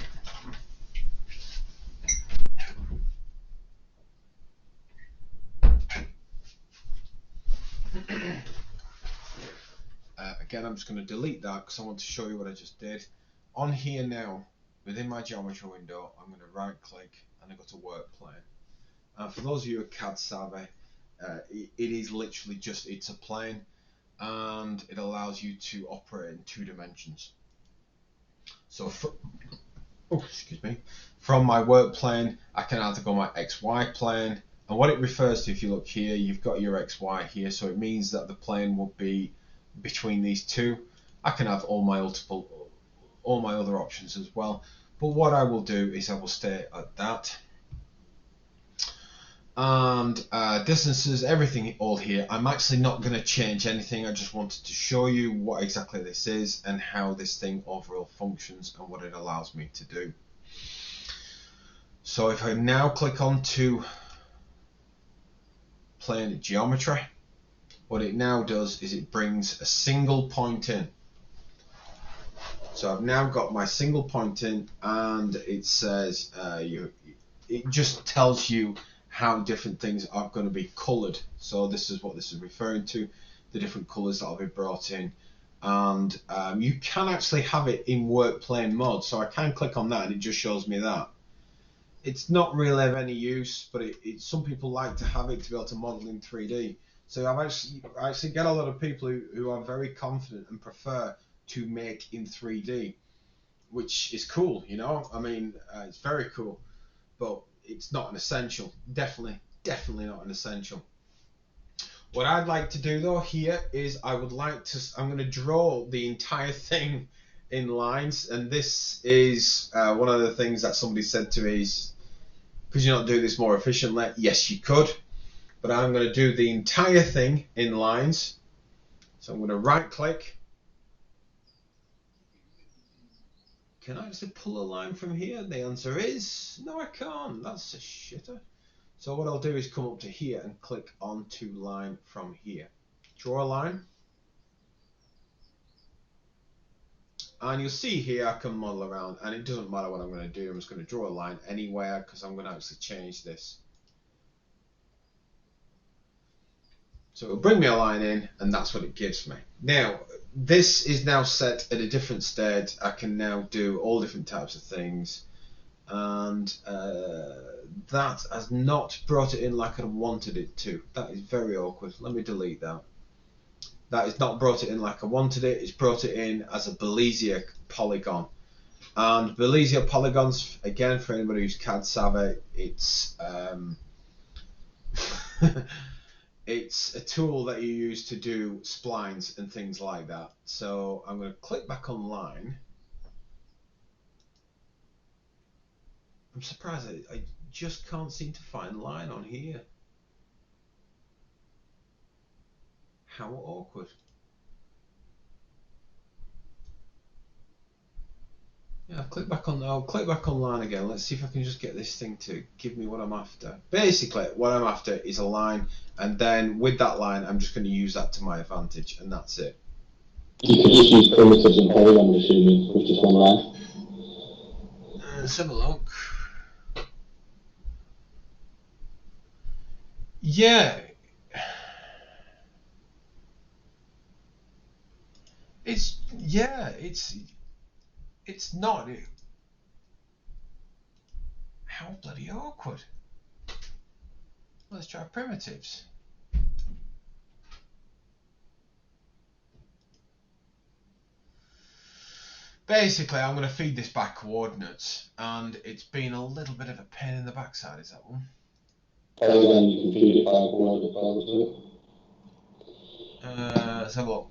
S1: Again, I'm just going to delete that because I want to show you what I just did. On here now, within my geometry window, I'm going to right click and I go to work plane. And for those of you who are CAD savvy, it is literally just, it's a plane, and it allows you to operate in 2 dimensions. So, excuse me, from my work plane, I can either go my XY plane, and what it refers to, if you look here, you've got your XY here, so it means that the plane will be between these 2. I can have all my other options as well, but what I will do is I will stay at that. And distances, everything all here. I'm actually not going to change anything. I just wanted to show you what exactly this is and how this thing overall functions and what it allows me to do. So if I now click on to plane geometry, what it now does is it brings a single point in. So I've now got my single point in, and it says it just tells you how different things are going to be coloured. So this is what this is referring to, the different colours that will be brought in. And you can actually have it in work plane mode, so I can click on that and it just shows me that. It's not really of any use, but some people like to have it to be able to model in 3D. So I actually get a lot of people who are very confident and prefer to make in 3D, which is cool, you know. I mean, it's very cool, but it's not an essential. Definitely not an essential. What I'd like to do though here is I'm going to draw the entire thing in lines, and this is one of the things that somebody said to me is, could you not do this more efficiently? Yes, you could, but I'm going to do the entire thing in lines. So I'm going to right click. Can I actually pull a line from here? The answer is no, I can't. That's a shitter. So what I'll do is come up to here and click onto line from here. Draw a line. And you'll see here I can model around, and it doesn't matter what I'm going to do. I'm just going to draw a line anywhere because I'm going to actually change this. So it'll bring me a line in, and that's what it gives me. Now, this is now set at a different state. I can now do all different types of things, and that has not brought it in like I wanted it to. That is very awkward. Let me delete that. That is not brought it in like I wanted it. It's brought it in as a Bezier polygon. And Bezier polygons, again, for anybody who's CAD savvy, it's it's a tool that you use to do splines and things like that. So I'm going to click back on line. I'm surprised I just can't seem to find line on here. How awkward. Yeah, I'll click back on line again. Let's see if I can just get this thing to give me what I'm after. Basically, what I'm after is a line, and then with that line, I'm just going to use that to my advantage, and that's it.
S2: You can just use primitives and polygon, I'm assuming, with just one line.
S1: Let's have a look. Yeah. It's not. How bloody awkward. Let's try primitives. Basically, I'm going to feed this by coordinates, and it's been a little bit of a pain in the backside, is that one?
S2: Polygon, you can feed it by coordinate files to it.
S1: Let's have a look.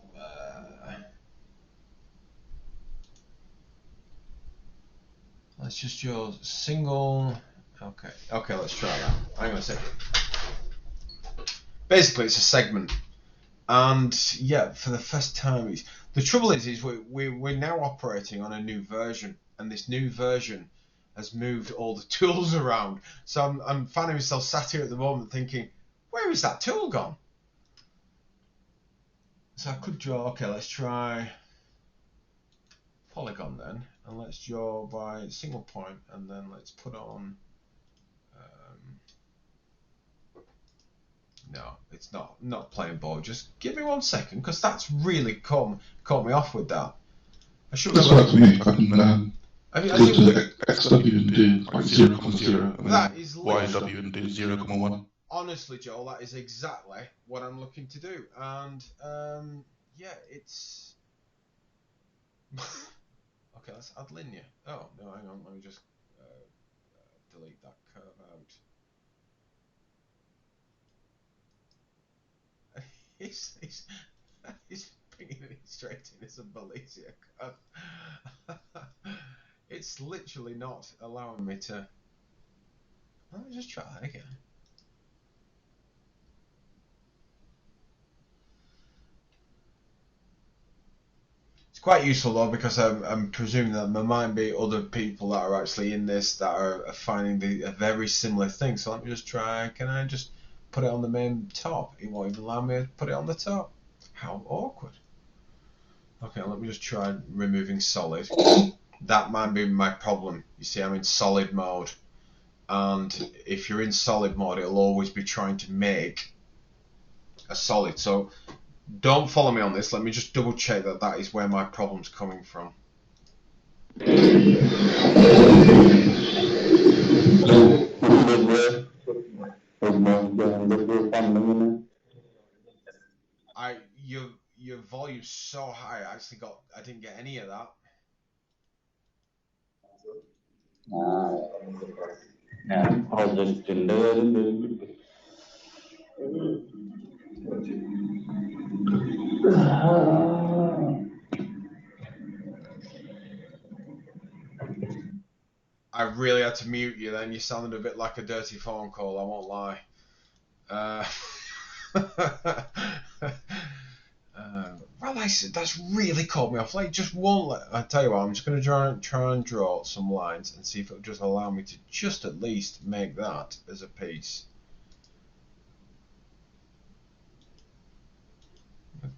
S1: Let's just use single Okay, let's try that. Hang on a second. Basically, it's a segment, and yeah, for the first time, the trouble is we're now operating on a new version, and this new version has moved all the tools around. So I'm finding myself sat here at the moment thinking, where is that tool gone? So I could draw. Okay, let's try polygon then, and let's draw by single point, and then let's put on. No, it's not playing ball. Just give me 1 second, because that's really caught me off with that. I should
S3: That's
S1: remember.
S3: right for me. I can go to the XW and do like 0,0, and
S1: that
S3: then
S1: is
S3: YW and do 0,1.
S1: Honestly, Joel, that is exactly what I'm looking to do, and yeah, it's okay. Let's add linear. Oh no, hang on. Let me just delete that curve out. He's bringing it straight in as a Belize curve. It's literally not allowing me to. Let me just try that again. It's quite useful though, because I'm presuming that there might be other people that are actually in this that are finding a very similar thing. So let me just try. Can I just put it on the main top? It won't even allow me to put it on the top. How awkward. Okay, let me just try removing solid. That might be my problem. You see, I'm in solid mode, and if you're in solid mode, it'll always be trying to make a solid. So don't follow me on this. Let me just double check that is where my problem's coming from. Your volume's so high. I didn't get any of that. I really had to mute you then. You sounded a bit like a dirty phone call, I won't lie. Well, that's really caught me off. Like, just won't let. I tell you what, I'm just going to try and draw some lines and see if it'll just allow me to just at least make that as a piece.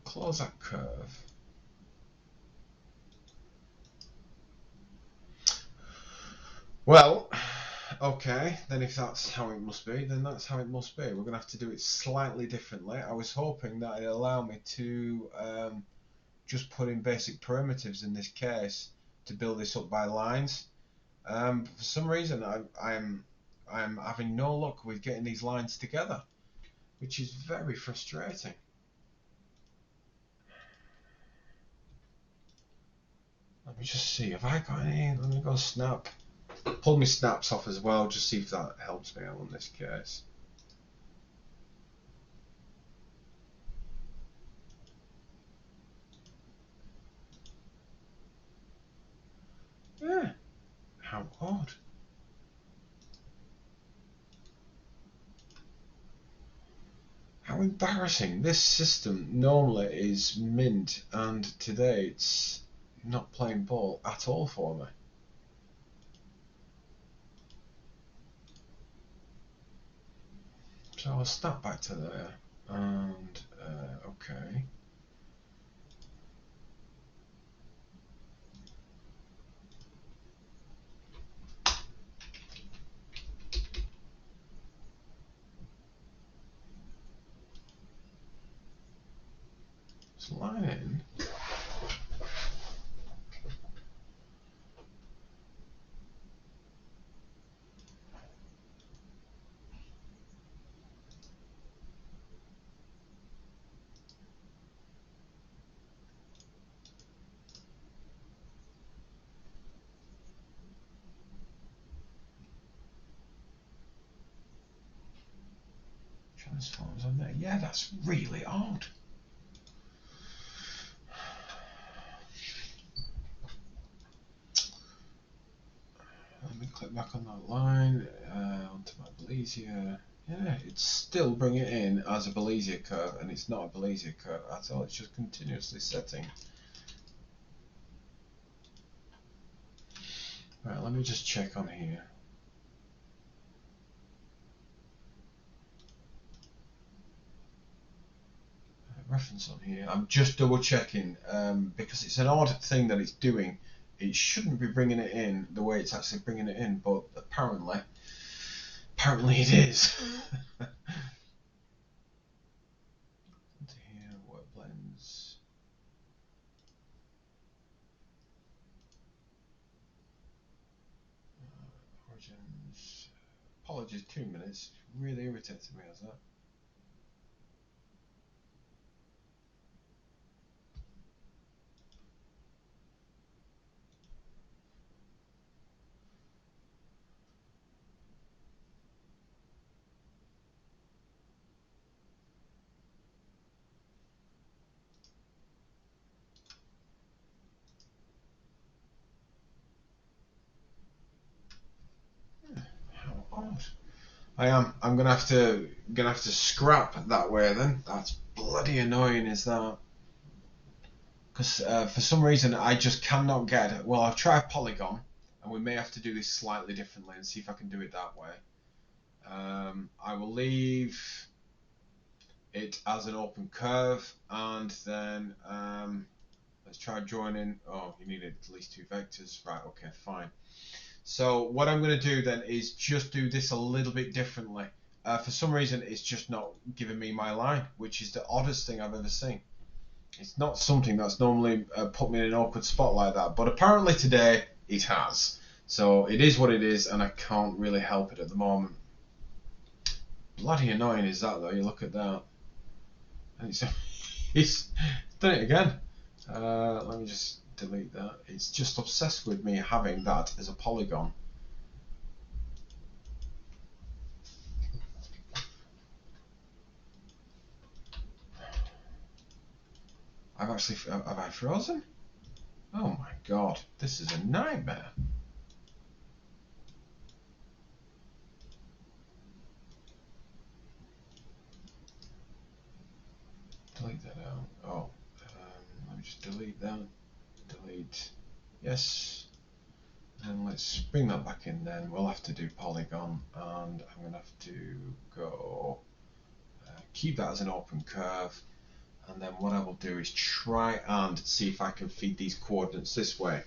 S1: Close that curve. Well, okay, then if that's how it must be, then that's how it must be. We're going to have to do it slightly differently. I was hoping that it'd allow me to just put in basic primitives in this case to build this up by lines. For some reason, I'm having no luck with getting these lines together, which is very frustrating. Let me just see if I got any. Let me go snap. Pull my snaps off as well, just see if that helps me out in this case. Yeah, how odd. How embarrassing. This system normally is mint, and today it's not playing ball at all for me. So I'll snap back to there, and okay. Let's line in. Transforms on there. Yeah, that's really odd. Let me click back on that line, onto my Bezier. Yeah, it's still bringing it in as a Bezier curve, and it's not a Bezier curve at all, it's just continuously setting. Right, let me just check on here. Reference on here. I'm just double checking because it's an odd thing that it's doing. It shouldn't be bringing it in the way it's actually bringing it in, but apparently it is. Into here, word blends. Origins. Apologies, 2 minutes. Really irritated me as that. How odd. I'm gonna have to scrap that way then. That's bloody annoying, is that? Because for some reason I just cannot get it. Well, I've tried Polygon, and we may have to do this slightly differently and see if I can do it that way. I will leave it as an open curve, and then let's try joining. Oh, you need at least 2 vectors. Right, okay, fine. So what I'm going to do then is just do this a little bit differently. For some reason, it's just not giving me my line, which is the oddest thing I've ever seen. It's not something that's normally put me in an awkward spot like that, but apparently today it has. So it is what it is, and I can't really help it at the moment. Bloody annoying is that, though. You look at that, and it's done it again. Let me just delete that. It's just obsessed with me having that as a polygon. Have I frozen? Oh my god, this is a nightmare. Delete that out. Oh, let me just delete that. Delete. Yes. And let's bring that back in then. We'll have to do polygon, and I'm going to have to go keep that as an open curve. And then what I will do is try and see if I can feed these coordinates this way.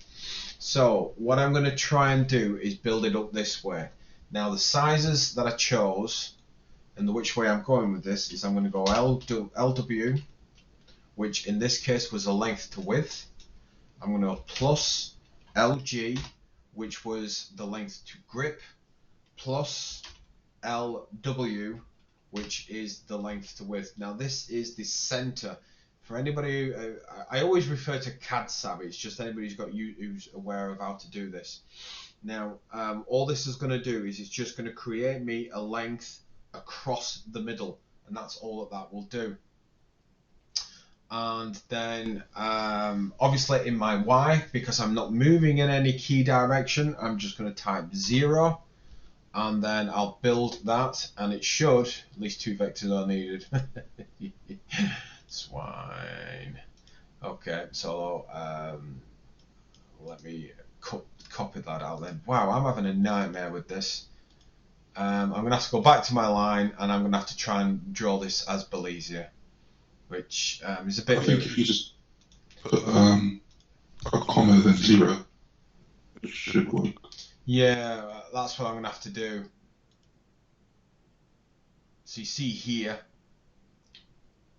S1: So what I'm going to try and do is build it up this way. Now the sizes that I chose and which way I'm going with this is I'm going to go LW, which in this case was a length to width. I'm going to go plus LG, which was the length to grip, plus LW, which is the length to width. Now this is the center. For anybody, I always refer to CAD savvy. It's just anybody who's aware of how to do this. Now, all this is going to do is it's just going to create me a length across the middle, and that's all that will do. And then, obviously in my Y, because I'm not moving in any key direction, I'm just going to type 0. And then I'll build that, and it should, at least 2 vectors are needed. Swine. Okay, so let me copy that out then. Wow, I'm having a nightmare with this. I'm going to have to go back to my line, and I'm going to have to try and draw this as Bezier, which is a bit...
S3: I think if you just put a comma then 0, it should work.
S1: Yeah, that's what I'm going to have to do. So you see here,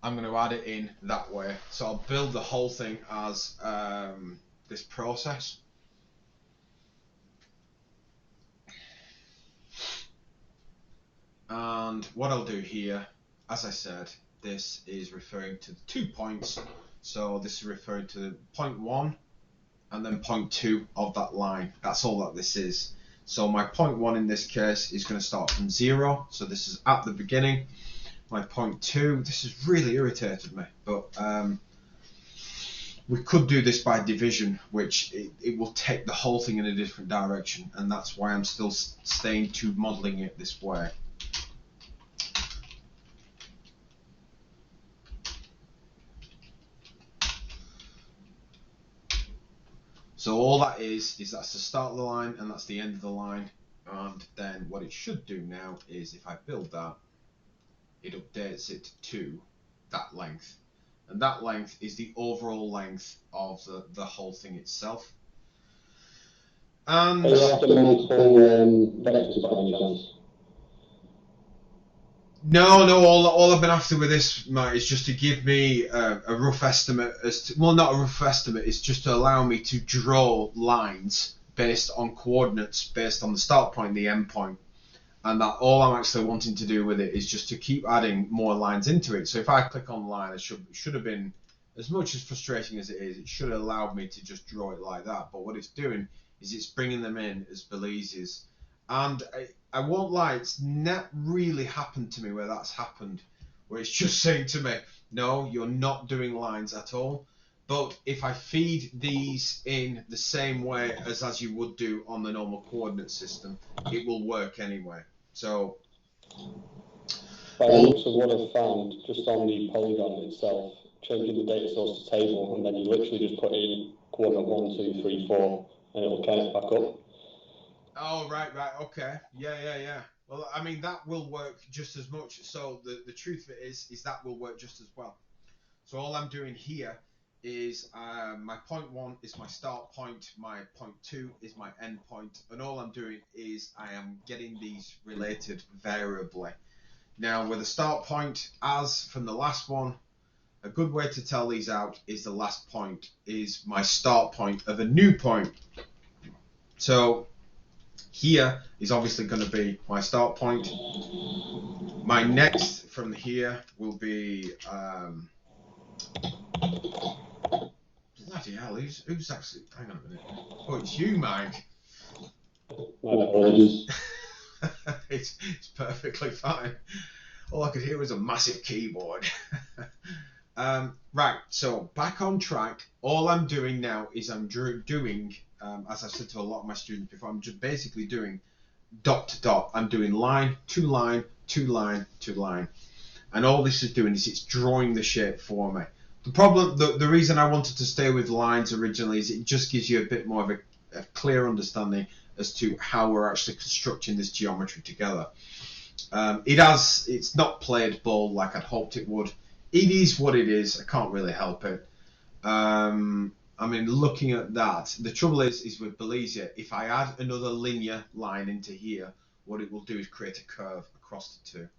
S1: I'm going to add it in that way. So I'll build the whole thing as this process. And what I'll do here, as I said, this is referring to the 2 points. So this is referring to point 1 and then point 2 of that line. That's all that this is. So my point 1 in this case is going to start from 0. So this is at the beginning. My point 2, this has really irritated me, but We could do this by division, which it will take the whole thing in a different direction, and that's why I'm still staying to modelling it this way. So all that is that's the start of the line and that's the end of the line. And then what it should do now is if I build that, it updates it to that length. And that length is the overall length of the whole thing itself. And
S2: are you after multiple vectors by any chance?
S1: No, all I've been after with this, Matt, is just to give me a rough estimate as to, well, not a rough estimate, it's just to allow me to draw lines based on coordinates, based on the start point, the end point. And that all I'm actually wanting to do with it is just to keep adding more lines into it. So if I click on line, it should have been, as much as frustrating as it is, it should have allowed me to just draw it like that. But what it's doing is it's bringing them in as Belize's. And I won't lie, it's not really happened to me where that's happened, where it's just saying to me, no, you're not doing lines at all. But if I feed these in the same way as you would do on the normal coordinate system, it will work anyway. So,
S2: By the looks of what I've found, just on the polygon itself, changing the data source to table, and then you literally just put in coordinate 1, 2, 3, 4, and it'll count back up.
S1: oh, right, okay. Yeah. Well, I mean, that will work just as much. So the truth of it is that will work just as well. So all I'm doing here is my point 1 is my start point, my point 2 is my end point, and all I'm doing is I am getting these related variably. Now with a start point, as from the last one, a good way to tell these out is the last point is my start point of a new point. So here is obviously going to be my start point. My next from here will be bloody hell, who's actually, hang on a minute. Oh, it's you, Mike.
S2: My apologies.
S1: It's perfectly fine. All I could hear was a massive keyboard. Right, so back on track. All I'm doing now is I'm doing, as I've said to a lot of my students before, I'm just basically doing dot to dot. I'm doing line to line to line to line. And all this is doing is it's drawing the shape for me. The problem, the reason I wanted to stay with lines originally is it just gives you a bit more of a clear understanding as to how we're actually constructing this geometry together. It's not played ball like I'd hoped it would. It is what it is. I can't really help it. I mean, looking at that, the trouble is with Belize, if I add another linear line into here, what it will do is create a curve across the two.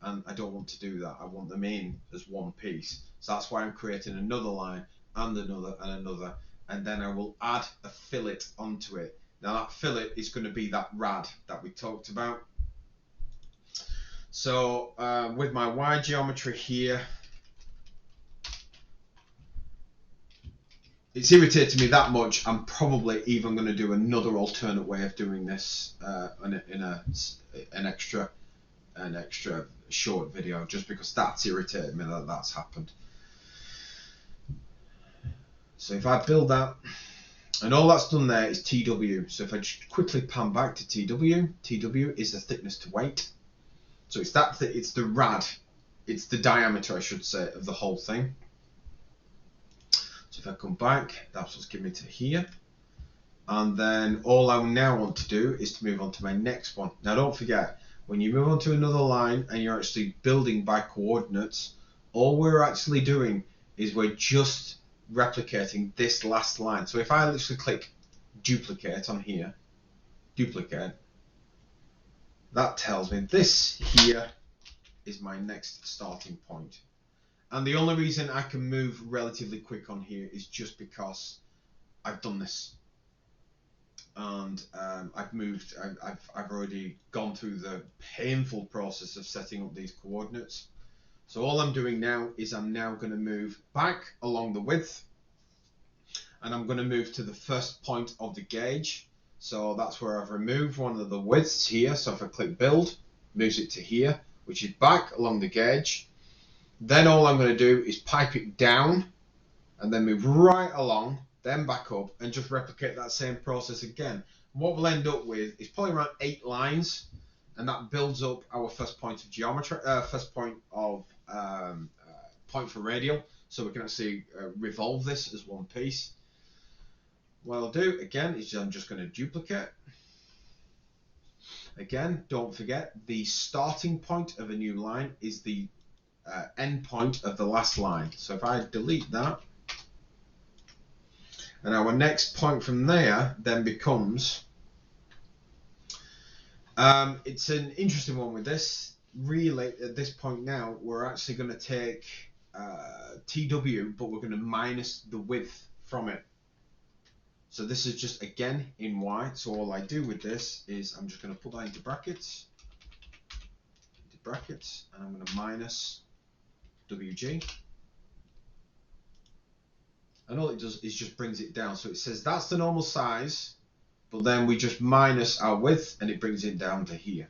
S1: And I don't want to do that. I want them in as one piece. So that's why I'm creating another line and another and another. And then I will add a fillet onto it. Now that fillet is going to be that rad that we talked about. So with my Y geometry here, it's irritated me that much. I'm probably even going to do another alternate way of doing this in an extra short video, just because that's irritated me that that's happened. So if I build that, and all that's done there is TW. So if I just quickly pan back to TW is the thickness to weight. So it's it's the rad, it's the diameter, I should say, of the whole thing. So if I come back, that's what's giving me to here. And then all I now want to do is to move on to my next one. Now don't forget, when you move on to another line and you're actually building by coordinates, all we're actually doing is we're just replicating this last line. So if I literally click duplicate on here, duplicate, that tells me this here is my next starting point. And the only reason I can move relatively quick on here is just because I've done this. And I've already gone through the painful process of setting up these coordinates. So all I'm doing now is I'm now going to move back along the width, and I'm going to move to the first point of the gauge. So that's where I've removed one of the widths here. So if I click build, moves it to here, which is back along the gauge. Then all I'm going to do is pipe it down and then move right along, then back up, and just replicate that same process again. What we'll end up with is probably around 8 lines, and that builds up our first point of geometry, first point of point for radial, so we can actually revolve this as one piece. What I'll do again is I'm just going to duplicate. Again, don't forget the starting point of a new line is the end point of the last line. So if I delete that, and our next point from there then becomes, it's an interesting one with this. Really, at this point now, we're actually going to take TW, but we're going to minus the width from it. So this is just, again, in white. So all I do with this is I'm just going to put that into brackets, and I'm going to minus WG. And all it does is just brings it down. So it says that's the normal size, but then we just minus our width, and it brings it down to here.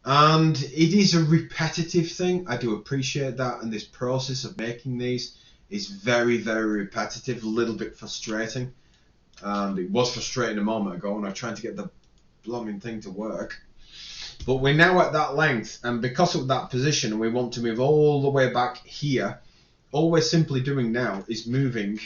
S1: And it is a repetitive thing. I do appreciate that, and this process of making these is very, very repetitive, a little bit frustrating. And it was frustrating a moment ago when I was trying to get the blooming thing to work. But we're now at that length, and because of that position, we want to move all the way back here. All we're simply doing now is moving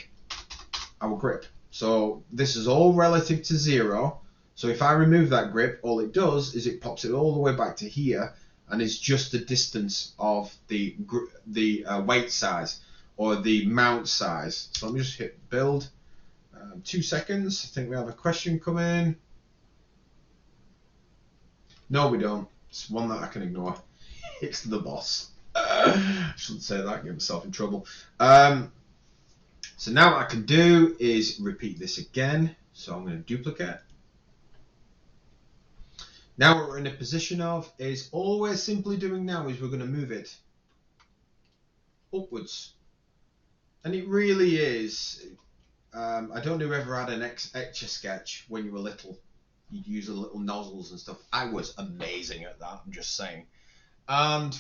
S1: our grip. So this is all relative to 0. So if I remove that grip, all it does is it pops it all the way back to here, and it's just the distance of the weight size or the mount size. So let me just hit build. 2 seconds. I think we have a question come in. No, we don't. It's one that I can ignore. It's the boss. I shouldn't say that, get myself in trouble. So now what I can do is repeat this again. So I'm going to duplicate. Now what we're in a position of is all we're simply doing now is we're going to move it upwards. And it really is, I don't know who ever had an Etch-a-Sketch when you were little. You'd use the little nozzles and stuff. I was amazing at that, I'm just saying. And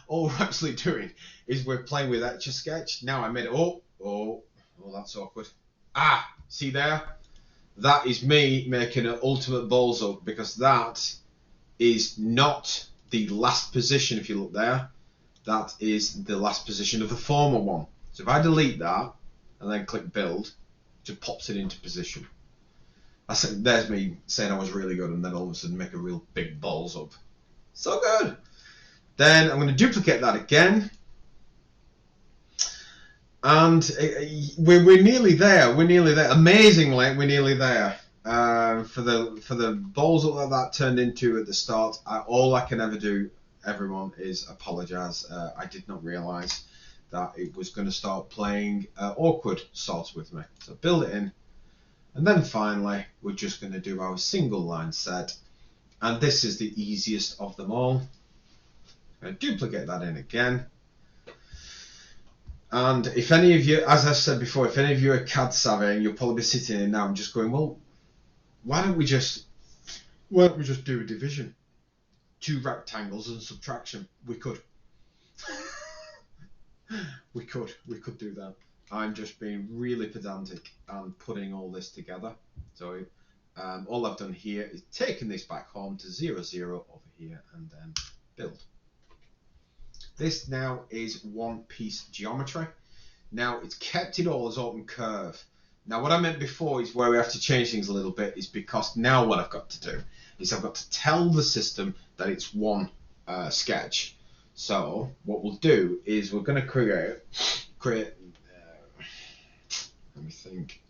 S1: all we're actually doing is we're playing with Etch-a-Sketch. Now I made it, oh, that's awkward. Ah, see there? That is me making an ultimate balls up, because that is not the last position. If you look there, that is the last position of the former one. So if I delete that and then click build, it just pops it into position. There's me saying I was really good, and then all of a sudden make a real big balls up. So good. Then I'm going to duplicate that again. And we're nearly there. We're nearly there. Amazingly, we're nearly there. For the balls up that turned into at the start, all I can ever do, everyone, is apologise. I did not realise that it was going to start playing awkward sorts with me. So build it in, and then finally we're just going to do our single line set, and this is the easiest of them all. I'm going to duplicate that in again. And if any of you, as I've said before, if any of you are CAD savvy, and you'll probably be sitting here now and just going, well, why don't we just do a division? 2 rectangles and subtraction. We could. we could do that. I'm just being really pedantic and putting all this together. So all I've done here is taken this back home to 0, 0 over here, and then build. This now is one piece geometry. Now it's kept it all as open curve. Now what I meant before is where we have to change things a little bit, is because now what I've got to do is I've got to tell the system that it's one sketch. So what we'll do is we're going to create let me think.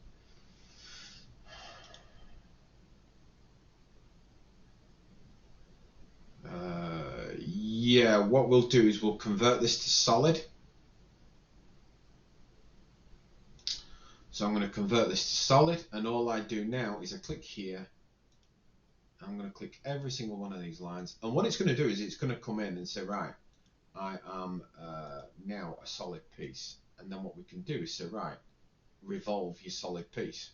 S1: Yeah, what we'll do is we'll convert this to solid. So I'm going to convert this to solid, and all I do now is I click here. I'm going to click every single one of these lines, and what it's going to do is it's going to come in and say, right, I am now a solid piece. And then what we can do is say, right, revolve your solid piece.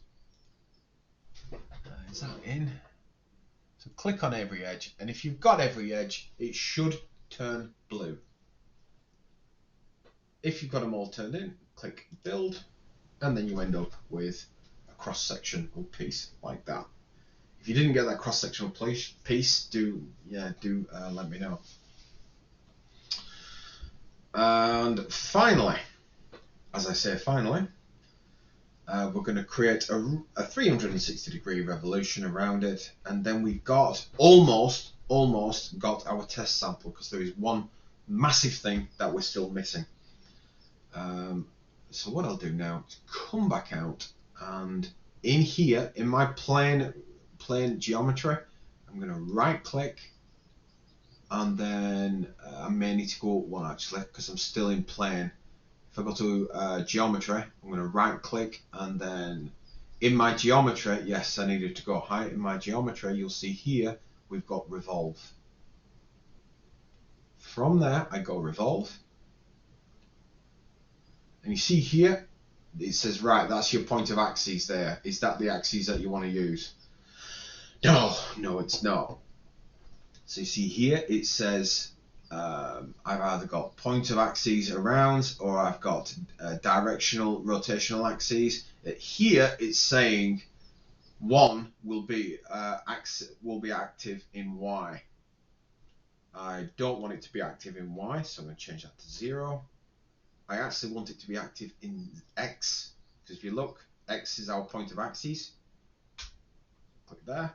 S1: Is that in? So click on every edge, and if you've got every edge, it should turn blue. if you've got them all turned in, click build, and then you end up with a cross-sectional piece like that. If you didn't get that cross-sectional piece, do let me know. And finally, as I say, finally, we're going to create a 360-degree revolution around it, and then we've got almost got our test sample, because there is one massive thing that we're still missing. So what I'll do now is come back out, and in here, in my plane geometry, I'm going to right click, and then I may need to go one actually, because I'm still in plane. If I go to geometry, I'm going to right click, and then in my geometry, yes, I needed to go high. In my geometry, you'll see here we've got revolve. From there, I go revolve, and you see here it says, right, that's your point of axes there. Is that the axes that you want to use? No, it's not. So you see here it says I've either got point of axes around, or I've got directional rotational axes. Here it's saying one will be active in Y. I don't want it to be active in Y, so I'm going to change that to 0. I actually want it to be active in X, because if you look, X is our point of axis. Click there.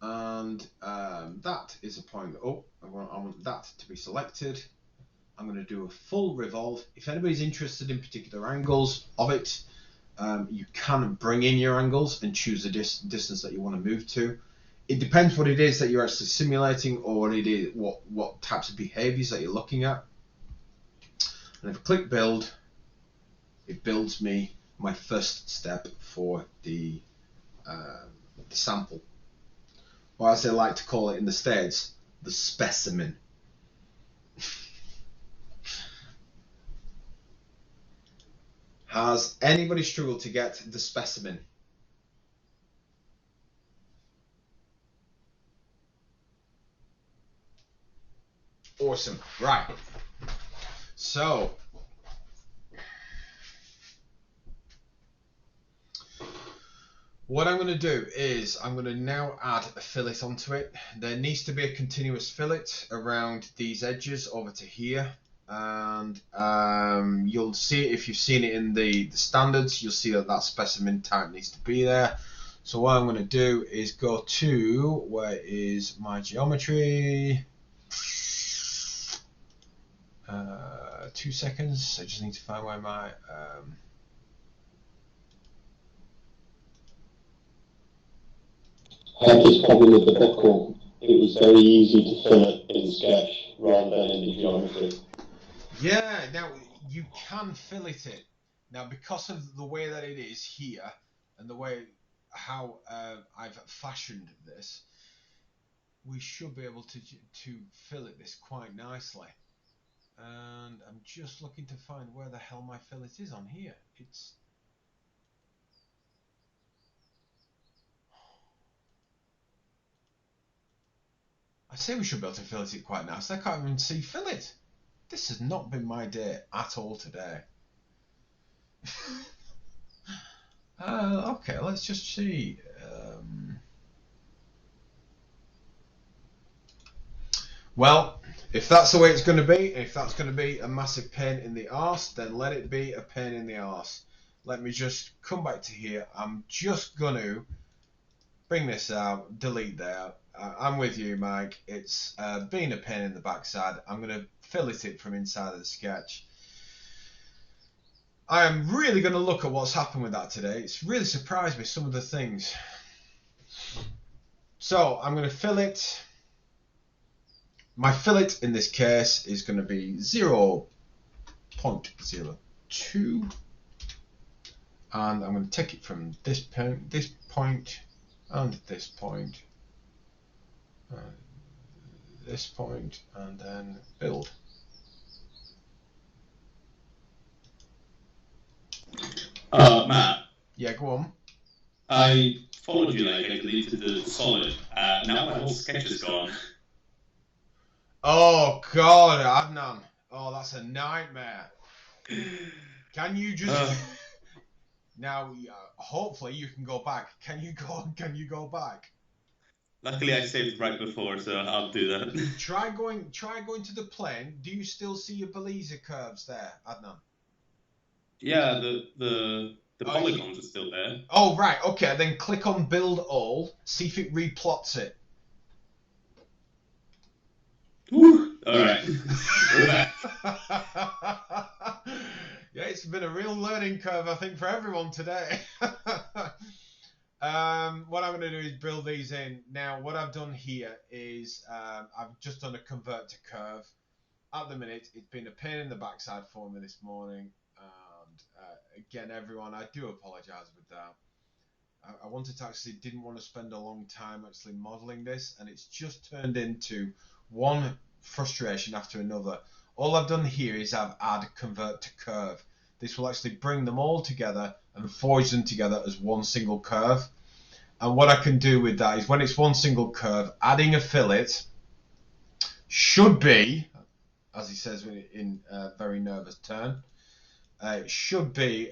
S1: And that is a point. Oh, I want that to be selected. I'm going to do a full revolve. If anybody's interested in particular angles of it, you can bring in your angles and choose the distance that you want to move to. It depends what it is that you're actually simulating, or what it is, what types of behaviors that you're looking at. And if I click build, it builds me my first step for the sample, or as they like to call it in the States, the specimen. Has anybody struggled to get the specimen? Awesome. Right. So what I'm going to do is I'm going to now add a fillet onto it. There needs to be a continuous fillet around these edges over to here, and you'll see it if you've seen it in the standards. You'll see that specimen type needs to be there. So what I'm going to do is go to, where is my geometry? 2 seconds. I just need to find where my
S2: I had this problem with the buckle. It was very easy to fill it in Sketch rather than in the geometry.
S1: Yeah, now you can fillet it. Now, because of the way that it is here, and the way how I've fashioned this, we should be able to fillet this quite nicely. And I'm just looking to find where the hell my fillet is on here. It's I say we should be able to fillet it quite nicely. I can't even see fillet. This has not been my day at all today. Okay, let's just see. Well, if that's the way it's going to be, if that's going to be a massive pain in the arse, then let it be a pain in the arse. Let me just come back to here. I'm just going to bring this out, delete there. I'm with you, Mike. It's been a pain in the backside. I'm going to fillet it from inside of the sketch. I am really going to look at what's happened with that today. It's really surprised me, some of the things. So I'm going to fillet. My fillet in this case is going to be 0.02, and I'm going to take it from this point, and this point, and then build.
S4: Matt.
S1: Yeah, go on.
S4: I followed you like I deleted the solid. Now my whole sketch is gone.
S1: Oh God, Adnan. Oh, that's a nightmare. Can you just now? Hopefully, you can go back. Can you go? Can you go back?
S4: Luckily, I saved right before, so I'll do that.
S1: Try going. Try going to the plane. Do you still see your Belize curves there, Adnan?
S4: Yeah, the
S1: Oh,
S4: polygons are still there.
S1: Oh, right. Okay. Then click on Build All. See if it replots it.
S4: Whew. All right.
S1: Yeah, it's been a real learning curve, I think, for everyone today. What I'm going to do is build these in. Now, what I've done here is I've just done a convert to curve. At the minute, it's been a pain in the backside for me this morning. And again, everyone, I do apologise with that. I wanted to didn't want to spend a long time actually modelling this, and it's just turned into one frustration after another. All I've done here is I've add convert to curve. This will actually bring them all together and forge them together as one single curve. And what I can do with that is when it's one single curve, adding a fillet should be, as he says in a very nervous turn, it should be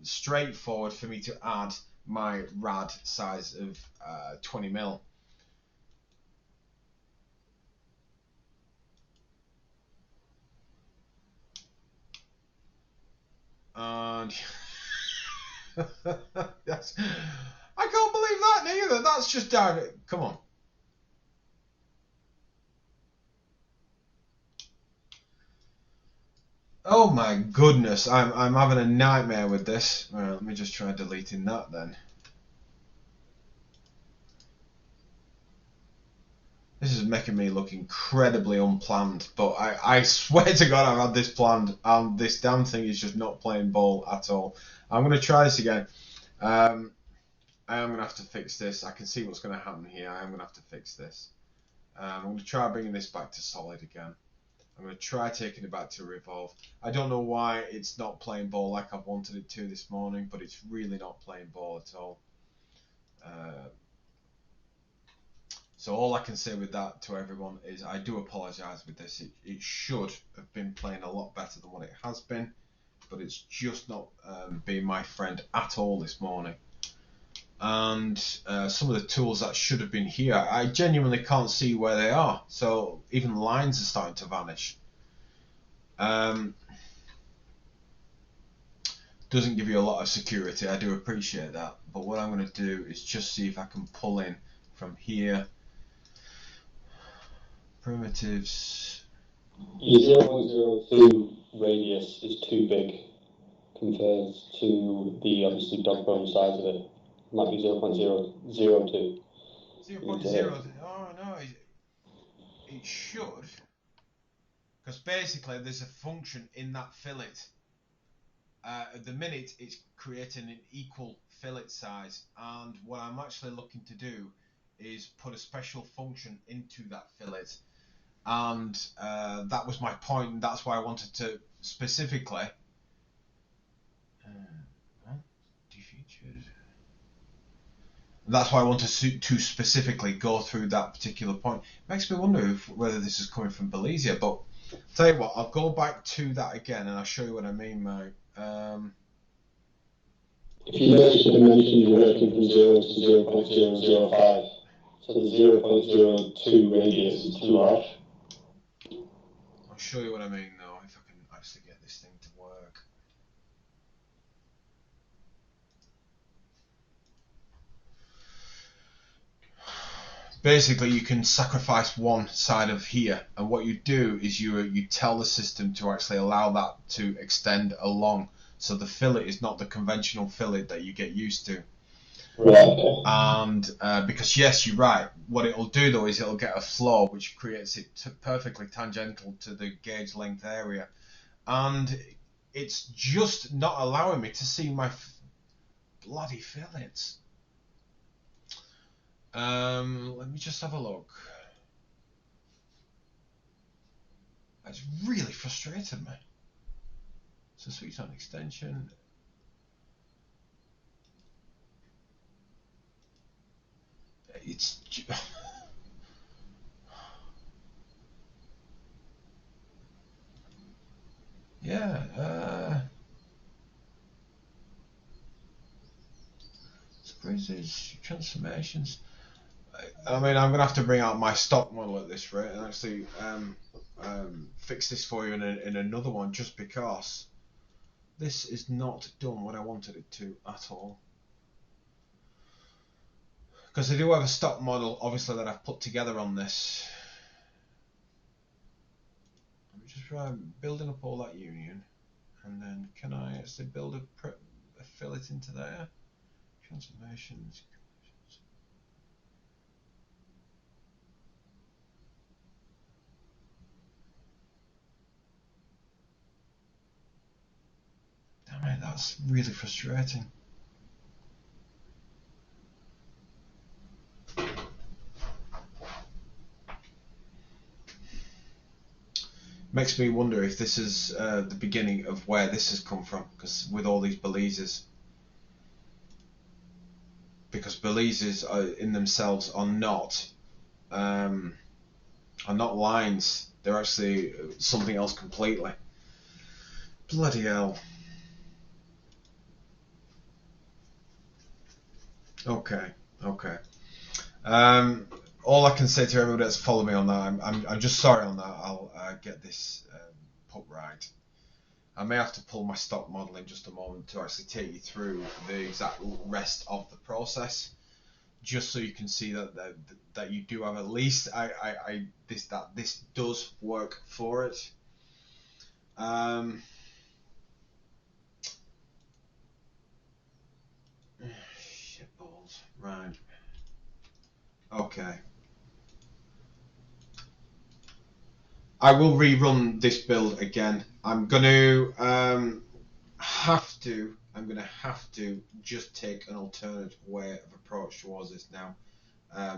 S1: straightforward for me to add my rad size of 20 mil. And that's, I can't believe that neither. That's just direct. Come on. Oh my goodness, I'm having a nightmare with this. Right, let me just try deleting that then. This is making me look incredibly unplanned, but I swear to God I've had this planned, and this damn thing is just not playing ball at all. I'm going to try this again. I am going to have to fix this. I can see what's going to happen here. I am going to have to fix this. I'm going to try bringing this back to solid again. I'm going to try taking it back to revolve. I don't know why it's not playing ball like I wanted it to this morning, but it's really not playing ball at all. So all I can say with that to everyone is I do apologise with this. It should have been playing a lot better than what it has been, but it's just not been my friend at all this morning. And some of the tools that should have been here, I genuinely can't see where they are. So even lines are starting to vanish. Doesn't give you a lot of security. I do appreciate that. But what I'm going to do is just see if I can pull in from here. Primitives.
S2: Your 0.02 radius is too big compared to the obviously Dogbone size of it. It might be 0.002.
S1: 0.0. Oh no, it should. Because basically there's a function in that fillet. At the minute it's creating an equal fillet size, and what I'm actually looking to do is put a special function into that fillet. And that was my point, and that's why I wanted to specifically defeatured. That's why I wanted to specifically go through that particular point. It makes me wonder whether this is coming from Belize, but tell you what, I'll go back to that again and I'll show you what I mean, mate.
S2: If you notice the dimensions, you're working from 0 to 0.005. So the 0.02 radius is too large.
S1: I'll show you what I mean though, if I can actually get this thing to work. Basically, you can sacrifice one side of here, and what you do is you tell the system to actually allow that to extend along, so the fillet is not the conventional fillet that you get used to.
S2: Right.
S1: And because yes, you're right. What it'll do though is it'll get a flow which creates it perfectly tangential to the gauge length area, and it's just not allowing me to see my bloody fillets. Let me just have a look. It's really frustrated me. So switch on extension. It's lenses, transformations. I mean, I'm going to have to bring out my stock model at this rate and actually fix this for you in another one, just because this is not done what I wanted it to at all. Because I do have a stock model, obviously, that I've put together on this. I'm just building up all that union, and then can I actually build a fillet into there? Transformations. Damn it, that's really frustrating. Makes me wonder if this is the beginning of where this has come from, because with all these Belize's. Because Belize's in themselves are not lines. They're actually something else completely. Bloody hell. Okay. All I can say to everybody that's followed me on that, I'm just sorry on that. I'll get this put right. I may have to pull my stock model in just a moment to actually take you through the exact rest of the process, just so you can see that you do have at least this does work for it. Shit balls. Right. Okay. I will rerun this build again. I'm gonna have to just take an alternate way of approach towards this now.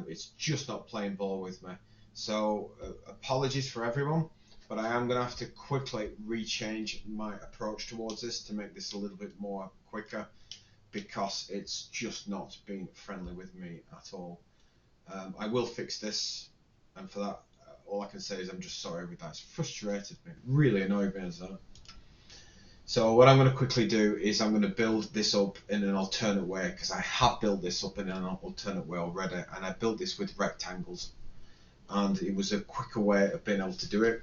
S1: It's just not playing ball with me. So apologies for everyone, but I am gonna have to quickly rechange my approach towards this to make this a little bit more quicker, because it's just not been friendly with me at all. I will fix this, and for that, all I can say is I'm just sorry with that. It's frustrated me, really annoyed me as that. So what I'm going to quickly do is I'm going to build this up in an alternate way, because I have built this up in an alternate way already, and I built this with rectangles, and it was a quicker way of being able to do it.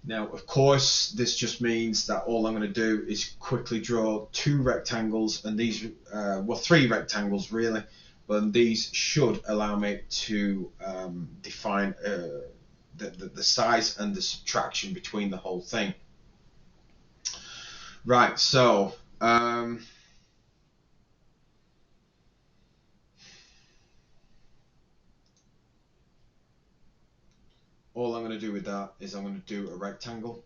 S1: Now, of course, this just means that all I'm going to do is quickly draw 2 rectangles, and these, well, 3 rectangles really, but these should allow me to define the size and the subtraction between the whole thing. Right, so all I'm going to do with that is I'm going to do a rectangle,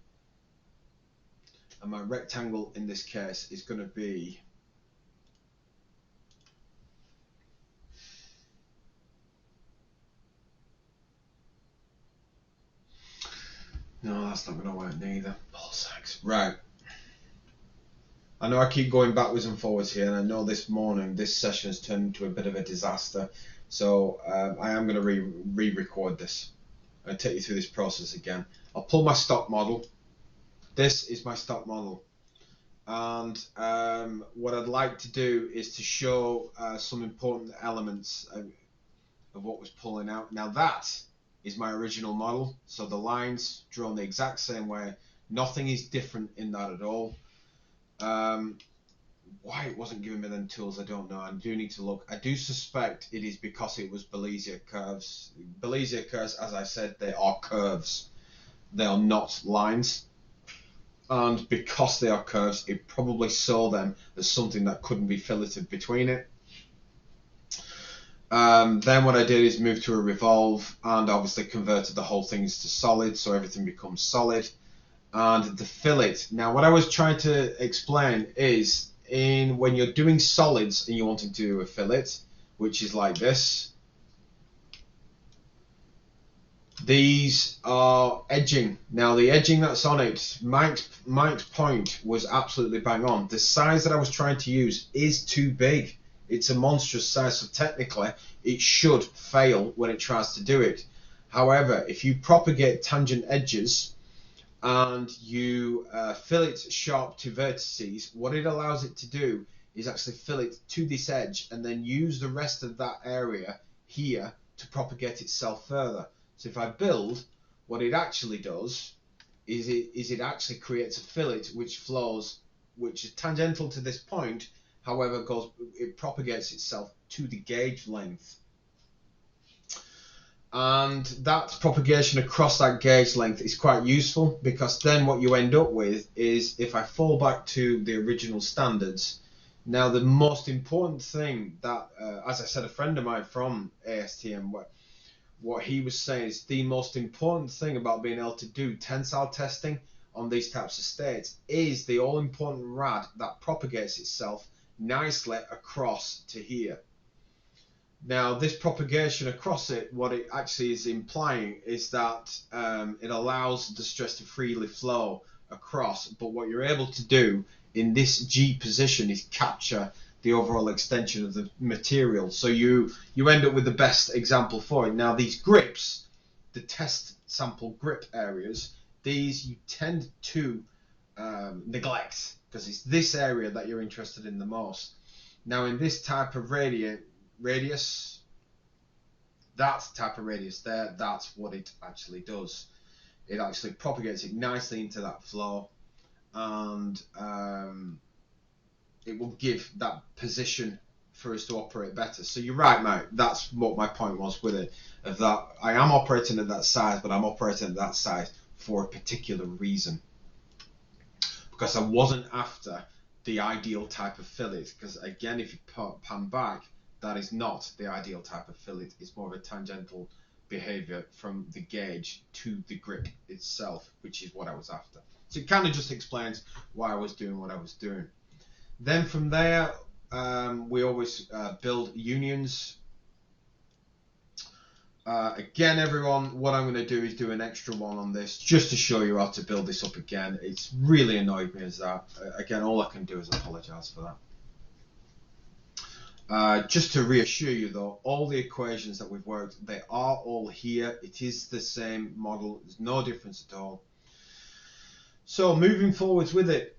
S1: and my rectangle in this case is going to be no, that's not going to work neither. Ball sacks. Right. I know I keep going backwards and forwards here, and I know this morning this session has turned into a bit of a disaster, so I am going to re-record this and take you through this process again. I'll pull my stock model. This is my stock model, and what I'd like to do is to show some important elements of what was pulling out. Now that is my original model, so the lines drawn the exact same way, nothing is different in that at all. Why it wasn't giving me them tools, I don't know. I do need to look. I do suspect it is because it was Bezier curves. Bezier curves, as I said, they are curves. They are not lines. And because they are curves, it probably saw them as something that couldn't be filleted between it. Then what I did is move to a revolve, and obviously converted the whole things to solid, so everything becomes solid. And the fillet. Now, what I was trying to explain is, when you're doing solids and you want to do a fillet, which is like this, these are edging. Now, the edging that's on it, Mike's point was absolutely bang on. The size that I was trying to use is too big. It's a monstrous size, so technically it should fail when it tries to do it. However, if you propagate tangent edges and you fillet sharp to vertices, what it allows it to do is actually fill it to this edge and then use the rest of that area here to propagate itself further. So if I build, what it actually does is it actually creates a fillet which flows, which is tangential to this point, however it propagates itself to the gauge length. And that propagation across that gauge length is quite useful, because then what you end up with is, if I fall back to the original standards, now the most important thing that, as I said, a friend of mine from ASTM, what he was saying is the most important thing about being able to do tensile testing on these types of states is the all-important rad that propagates itself nicely across to here. Now, this propagation across it, what it actually is implying is that it allows the stress to freely flow across, but what you're able to do in this G position is capture the overall extension of the material. So you end up with the best example for it. Now, these grips, the test sample grip areas, these you tend to neglect, because it's this area that you're interested in the most. Now, in this type of radius, that type of radius there, that's what it actually does. It actually propagates it nicely into that flow, and it will give that position for us to operate better. So you're right, mate. That's what my point was with it, of that I am operating at that size, but I'm operating at that size for a particular reason, because I wasn't after the ideal type of fillet. Because again, if you pan back, that is not the ideal type of fillet. It's more of a tangential behavior from the gauge to the grip itself, which is what I was after. So it kind of just explains why I was doing what I was doing. Then from there, we always build unions. Again, everyone, what I'm going to do is do an extra one on this, just to show you how to build this up again. It's really annoyed me as that. Again, all I can do is apologize for that. Just to reassure you though, all the equations that we've worked, they are all here. It is the same model. There's no difference at all. So moving forwards with it,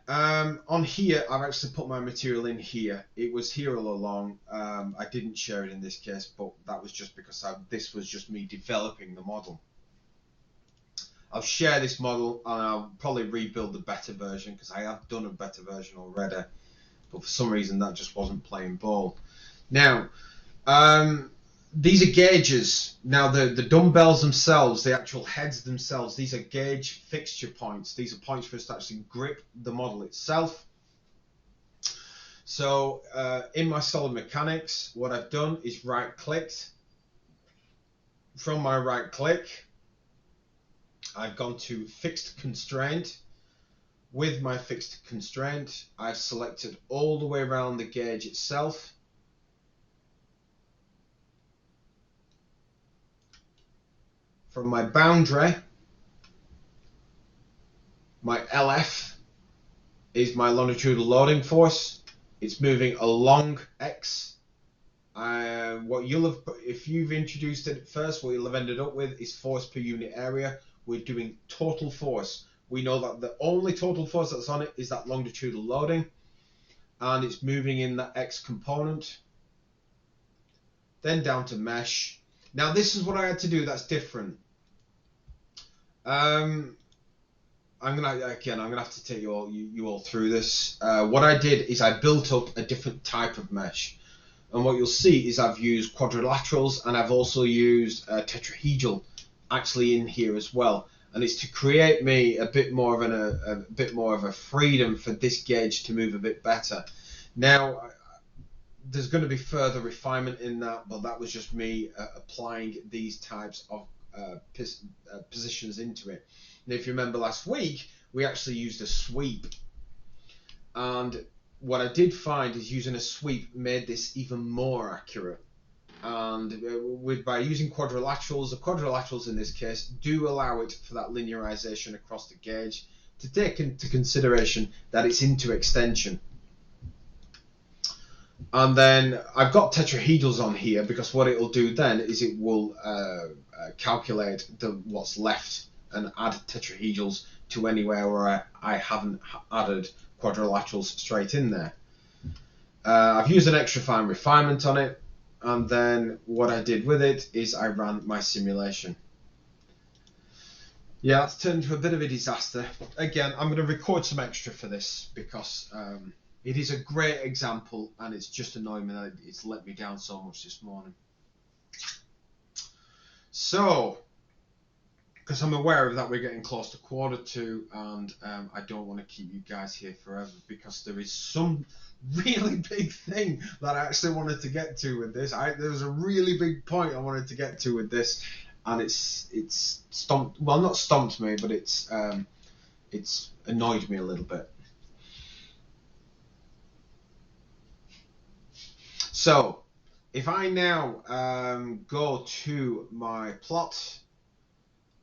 S1: on here, I've actually put my material in here. It was here all along. I didn't share it in this case, but that was just because this was just me developing the model. I'll share this model and I'll probably rebuild the better version, because I have done a better version already, but for some reason that just wasn't playing ball. Now, these are gauges. Now the dumbbells themselves, the actual heads themselves, these are gauge fixture points. These are points for us to actually grip the model itself. So in my solid mechanics, what I've done is right clicked. From my right click, I've gone to fixed constraint. With my fixed constraint, I've selected all the way around the gauge itself. From my boundary, my LF is my longitudinal loading force. It's moving along X. What you'll have, if you've introduced it first, what you'll have ended up with is force per unit area. We're doing total force. We know that the only total force that's on it is that longitudinal loading, and it's moving in that X component. Then down to mesh. Now this is what I had to do that's different. I'm gonna have to take you all through this. What I did is I built up a different type of mesh, and what you'll see is I've used quadrilaterals, and I've also used tetrahedral actually in here as well, and it's to create me a bit more of a freedom for this gauge to move a bit better. Now, there's going to be further refinement in that, but that was just me applying these types of positions into it. And if you remember last week, we actually used a sweep, and what I did find is using a sweep made this even more accurate. And by using quadrilaterals, the quadrilaterals in this case do allow it for that linearization across the gauge, to take into consideration that it's into extension. And then I've got tetrahedrals on here, because what it will do then is it will calculate what's left and add tetrahedrals to anywhere where I haven't added quadrilaterals straight in there. I've used an extra fine refinement on it, and then what I did with it is I ran my simulation. Yeah, that's turned into a bit of a disaster. Again, I'm going to record some extra for this because it is a great example, and it's just annoying me that it's let me down so much this morning. So, because I'm aware of that, we're getting close to 1:45, and I don't want to keep you guys here forever because there is some really big thing that I actually wanted to get to with this. There was a really big point I wanted to get to with this, and it's stomped. Well, not stomped me, but it's annoyed me a little bit. So, if I now go to my plot.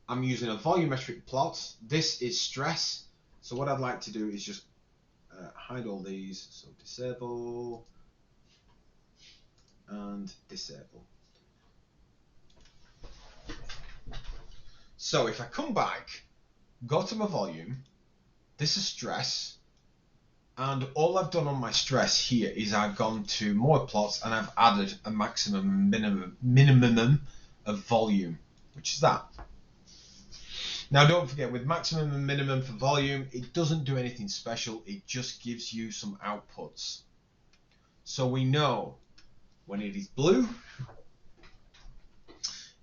S1: I'm using a volumetric plot. This is stress. So what I'd like to do is just hide all these. So disable and disable. So if I come back, go to my volume, this is stress. And all I've done on my stress here is I've gone to more plots and I've added a maximum and minimum of volume, which is that. Now don't forget, with maximum and minimum for volume, it doesn't do anything special, it just gives you some outputs. So we know when it is blue,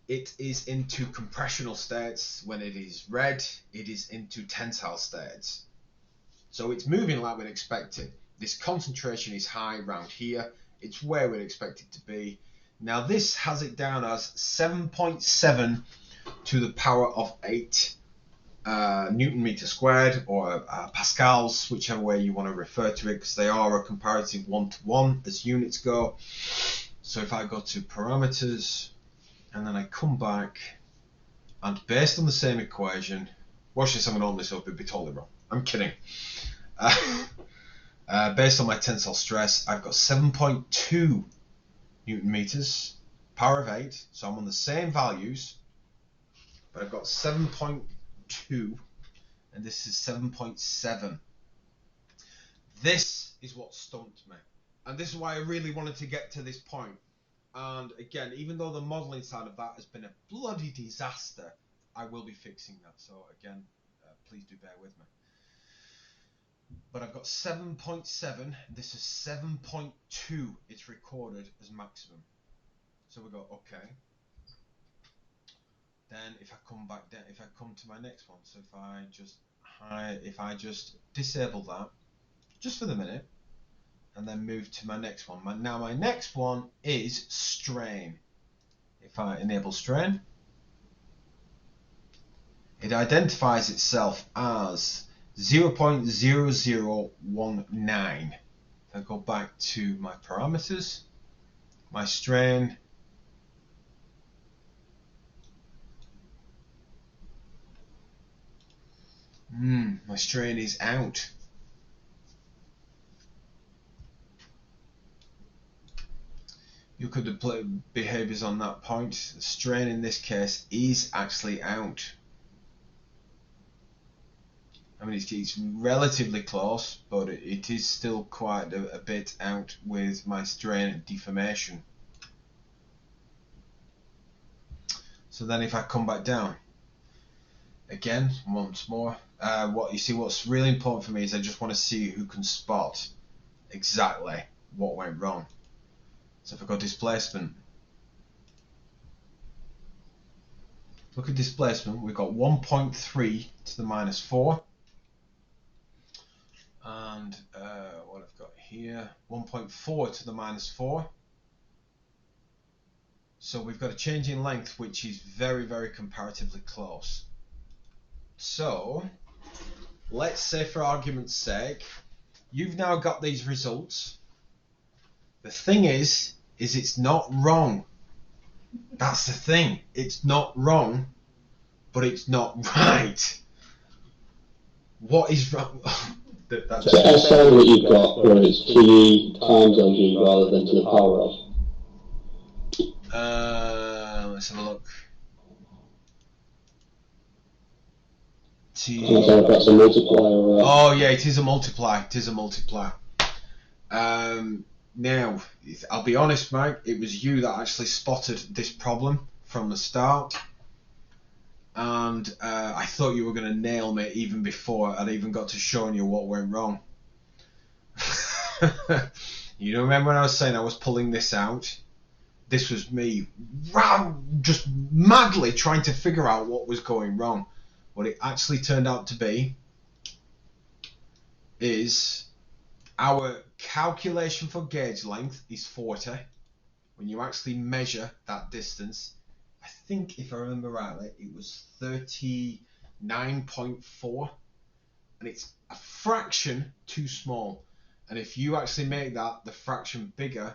S1: it is into compressional states. When it is red, it is into tensile states. So it's moving like we'd expect it. This concentration is high around here. It's where we'd expect it to be. Now this has it down as 7.7 to the power of 8 Newton meter squared, or pascals, whichever way you want to refer to it, because they are a comparative 1-to-1 as units go. So if I go to parameters and then I come back, and based on the same equation, watch this, I'm going to open this up, it'd be totally wrong. I'm kidding. Based on my tensile stress, I've got 7.2 Newton meters, power of 8, so I'm on the same values, but I've got 7.2 and this is 7.7. This is what stumped me, and this is why I really wanted to get to this point. And again, even though the modeling side of that has been a bloody disaster, I will be fixing that. So again, please do bear with me. But I've got 7.7, this is 7.2, it's recorded as maximum. So we go, okay. Then if I come back down, if I come to my next one, so if I just disable that, just for the minute, and then move to my next one. Now my next one is strain. If I enable strain, it identifies itself as 0.0019. If I go back to my parameters, my strain, my strain is out. You could have played behaviors on that point. The strain in this case is actually out. I mean, it's relatively close, but it is still quite a bit out with my strain deformation. So then if I come back down, again, once more, what's really important for me is I just want to see who can spot exactly what went wrong. So if I go displacement, look at displacement, we've got 1.3 to the minus 4. And what I've got here, 1.4 to the minus 4. So we've got a change in length which is very, very comparatively close. So let's say, for argument's sake, you've now got these results. The thing is it's not wrong. That's the thing. It's not wrong, but it's not right. What is wrong?
S2: So SL that you've got where it's TE times LG rather than to the power of.
S1: Let's have a look.
S2: So that's a multiplier.
S1: Oh yeah, it is a multiplier. It is a multiplier. Now, I'll be honest, Mike, it was you that actually spotted this problem from the start. And I thought you were going to nail me even before I'd even got to showing you what went wrong. You remember when I was saying I was pulling this out? This was me just madly trying to figure out what was going wrong. What it actually turned out to be is our calculation for gauge length is 40. When you actually measure that distance, I think if I remember rightly, it was 39.4, and it's a fraction too small. And if you actually make that the fraction bigger,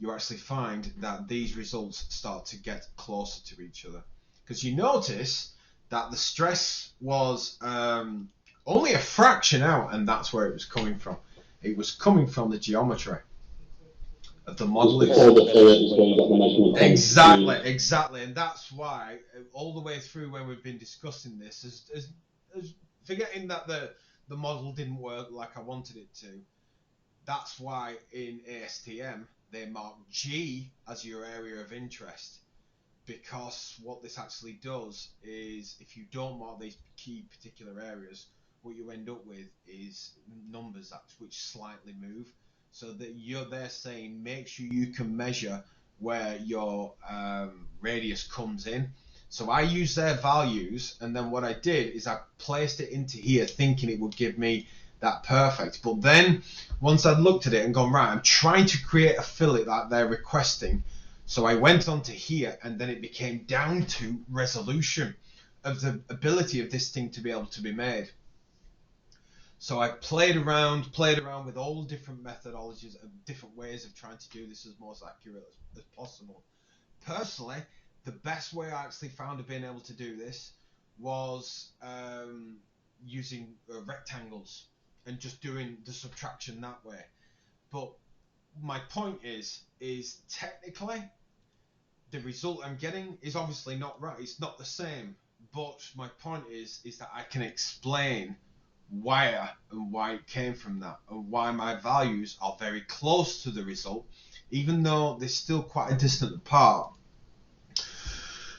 S1: you actually find that these results start to get closer to each other. Because you notice that the stress was only a fraction out, and that's where it was coming from. It was coming from the geometry of the model. Exactly, and that's why all the way through when we've been discussing this, as forgetting that the model didn't work like I wanted it to. That's why in ASTM they mark G as your area of interest, because what this actually does is if you don't mark these key particular areas, what you end up with is numbers which slightly move, so that they're saying make sure you can measure where your radius comes in. So I used their values, and then what I did is I placed it into here thinking it would give me that perfect. But then once I'd looked at it and gone, right, I'm trying to create a fillet that they're requesting, so I went on to here, and then it became down to resolution of the ability of this thing to be able to be made. So I played around with all different methodologies and different ways of trying to do this as most accurate as possible. Personally, the best way I actually found of being able to do this was using rectangles and just doing the subtraction that way. But my point is technically the result I'm getting is obviously not right. It's not the same. But my point is that I can explain where and why it came from that, and why my values are very close to the result, even though they're still quite a distant apart.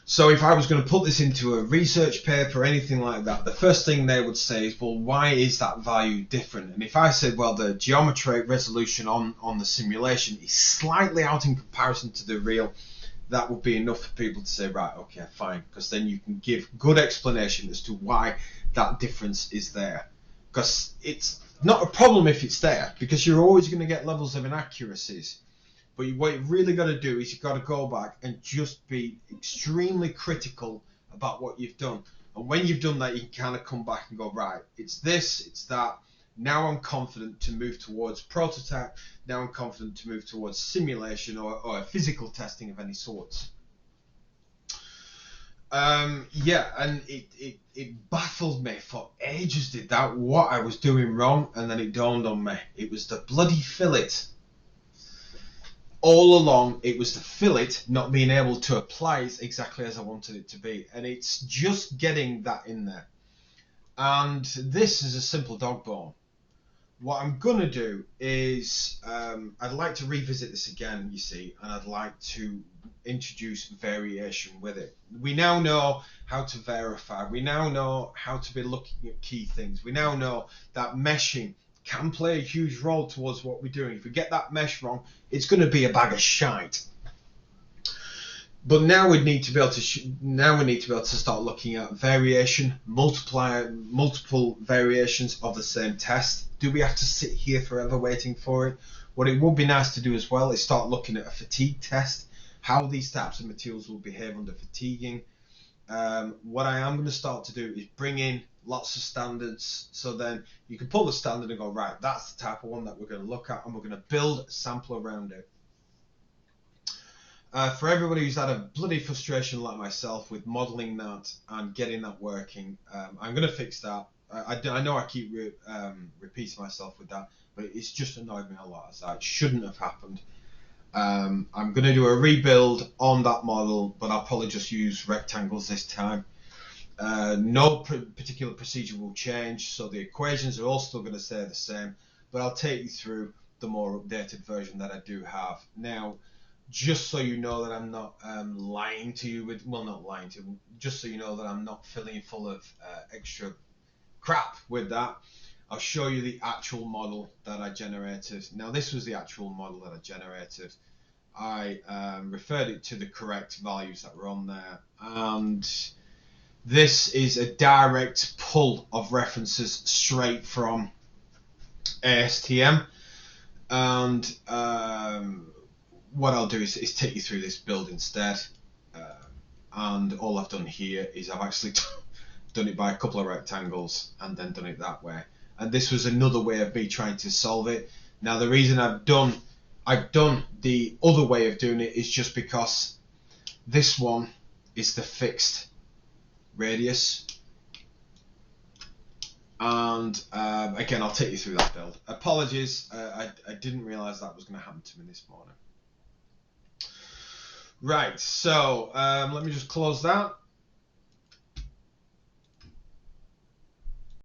S1: So if I was going to put this into a research paper or anything like that, the first thing they would say is, well, why is that value different? And if I said, well, the geometry resolution on the simulation is slightly out in comparison to the real, that would be enough for people to say, right, okay, fine, because then you can give good explanation as to why that difference is there. Because it's not a problem if it's there, because you're always going to get levels of inaccuracies. But what you've really got to do is you've got to go back and just be extremely critical about what you've done. And when you've done that, you can kind of come back and go, right, it's this, it's that. Now I'm confident to move towards prototype. Now I'm confident to move towards simulation or physical testing of any sorts. Yeah, and it baffled me for ages, did that, what I was doing wrong, and then it dawned on me. It was the bloody fillet. All along, it was the fillet not being able to apply it exactly as I wanted it to be. And it's just getting that in there. And this is a simple dog bone. What I'm going to do is, I'd like to revisit this again, you see, and I'd like to introduce variation with it. We now know how to verify. We now know how to be looking at key things. We now know that meshing can play a huge role towards what we're doing. If we get that mesh wrong, it's going to be a bag of shite. But now we need to be able to start looking at variation, multiple variations of the same test. Do we have to sit here forever waiting for it? What it would be nice to do as well is start looking at a fatigue test, how these types of materials will behave under fatiguing. What I am going to start to do is bring in lots of standards, so then you can pull the standard and go, right, that's the type of one that we're going to look at, and we're going to build a sample around it. For everybody who's had a bloody frustration like myself with modelling that and getting that working, I'm going to fix that. I know I keep repeating myself with that, but it's just annoyed me a lot. So it shouldn't have happened. I'm going to do a rebuild on that model, but I'll probably just use rectangles this time. No particular procedure will change, so the equations are all still going to stay the same, but I'll take you through the more updated version that I do have. Now, just so you know that I'm not lying to you with, well, not lying to you, just so you know that I'm not filling you full of extra crap with that, I'll show you the actual model that I generated. Now, this was the actual model that I generated. I referred it to the correct values that were on there, and this is a direct pull of references straight from ASTM. And what I'll do is take you through this build instead. And all I've done here is I've actually done it by a couple of rectangles and then done it that way. And this was another way of me trying to solve it. Now, the reason I've done the other way of doing it is just because this one is the fixed radius. And again, I'll take you through that build. Apologies, I didn't realize that was going to happen to me this morning. Right, so let me just close that.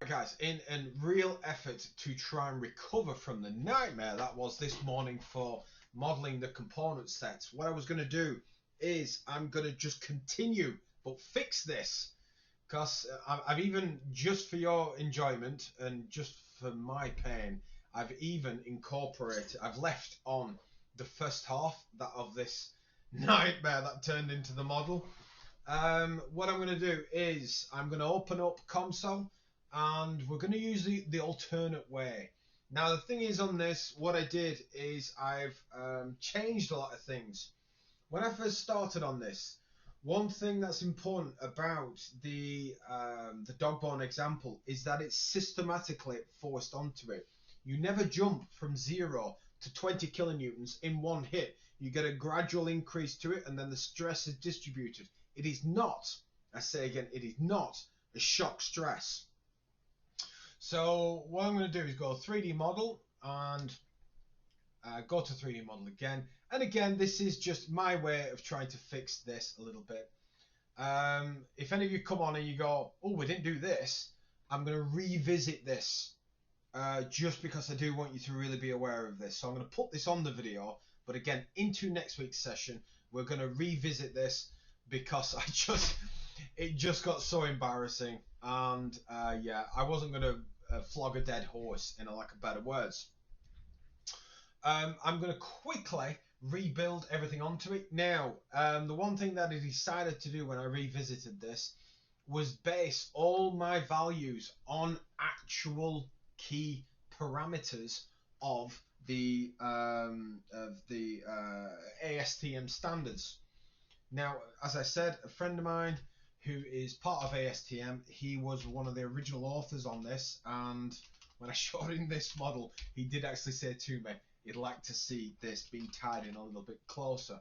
S1: Guys, in a real effort to try and recover from the nightmare that was this morning for modeling the component sets, what I was going to do is I'm going to just continue but fix this, because I've even, just for your enjoyment and just for my pain, I've even incorporated, I've left on the first half of this nightmare that turned into the model. What I'm going to do is I'm going to open up Comsol, and we're going to use the alternate way. Now, the thing is on this, what I did is I've changed a lot of things. When I first started on this, one thing that's important about the Dogbone example is that it's systematically forced onto it. You never jump from 0 to 20 kilonewtons in one hit. You get a gradual increase to it, and then the stress is distributed. It is not, I say again, it is not a shock stress. So what I'm going to do is go 3D model and go to 3D model again. And again, this is just my way of trying to fix this a little bit. If any of you come on and you go, oh, we didn't do this, I'm going to revisit this just because I do want you to really be aware of this. So I'm going to put this on the video, but again, into next week's session, we're going to revisit this because it just got so embarrassing. And yeah, I wasn't going to flog a dead horse, in a lack of better words. I'm going to quickly rebuild everything onto it. Now, the one thing that I decided to do when I revisited this was base all my values on actual key parameters of the ASTM standards. Now, as I said, a friend of mine who is part of ASTM, he was one of the original authors on this, and when I showed him this model, he did actually say to me he'd like to see this being tied in a little bit closer.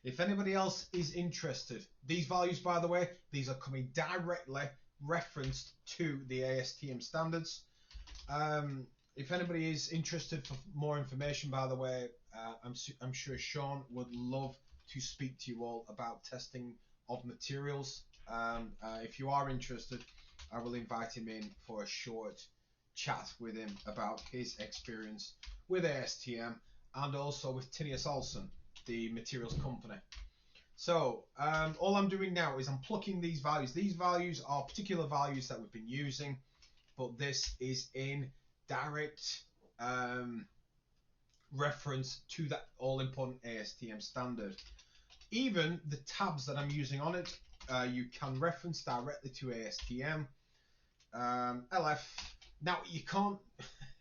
S1: If anybody else is interested, these values, by the way, these are coming directly referenced to the ASTM standards. If anybody is interested for more information, by the way, I'm sure Sean would love to speak to you all about testing of materials. If you are interested, I will invite him in for a short chat with him about his experience with ASTM and also with Tinius Olsen, the materials company. So all I'm doing now is I'm plucking these values. These values are particular values that we've been using, but this is in direct reference to that all-important ASTM standard. Even the tabs that I'm using on it, you can reference directly to ASTM. LF. Now, you can't...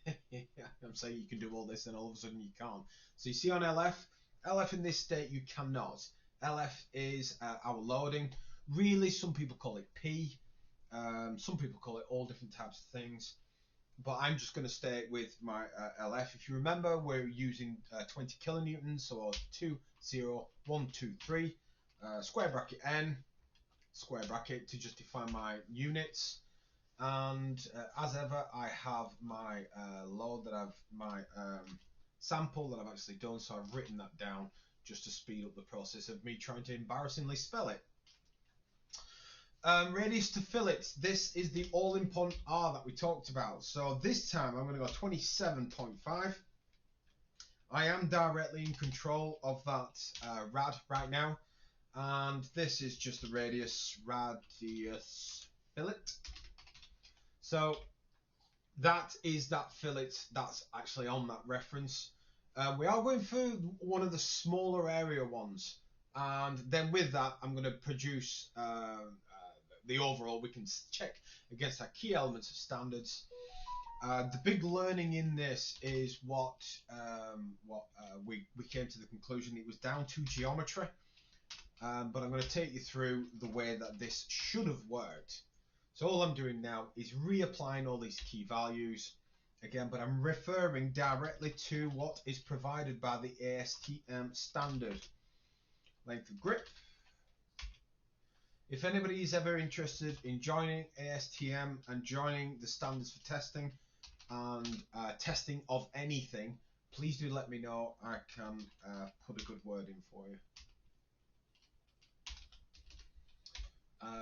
S1: I'm saying you can do all this and all of a sudden you can't. So you see on LF in this state you cannot. LF is our loading. Really, some people call it P. Some people call it all different types of things. But I'm just going to stay with my LF. If you remember, we're using 20 kilonewtons, so 2, 0, 1, 2, 3, square bracket N, square bracket to just define my units. And as ever, I have my load that I've, my sample that I've actually done, so I've written that down just to speed up the process of me trying to embarrassingly spell it. Radius to fillets, this is the all-important R that we talked about. So this time I'm going to go 27.5. I am directly in control of that rad right now, and this is just the radius fillet. So that is that fillet that's actually on that reference. We are going for one of the smaller area ones, and then with that I'm going to produce the overall. We can check against our key elements of standards. The big learning in this is what we came to the conclusion it was down to geometry, but I'm going to take you through the way that this should have worked. So all I'm doing now is reapplying all these key values again, but I'm referring directly to what is provided by the ASTM standard. Length of grip. If anybody is ever interested in joining ASTM and joining the standards for testing and testing of anything, please do let me know. I can put a good word in for you.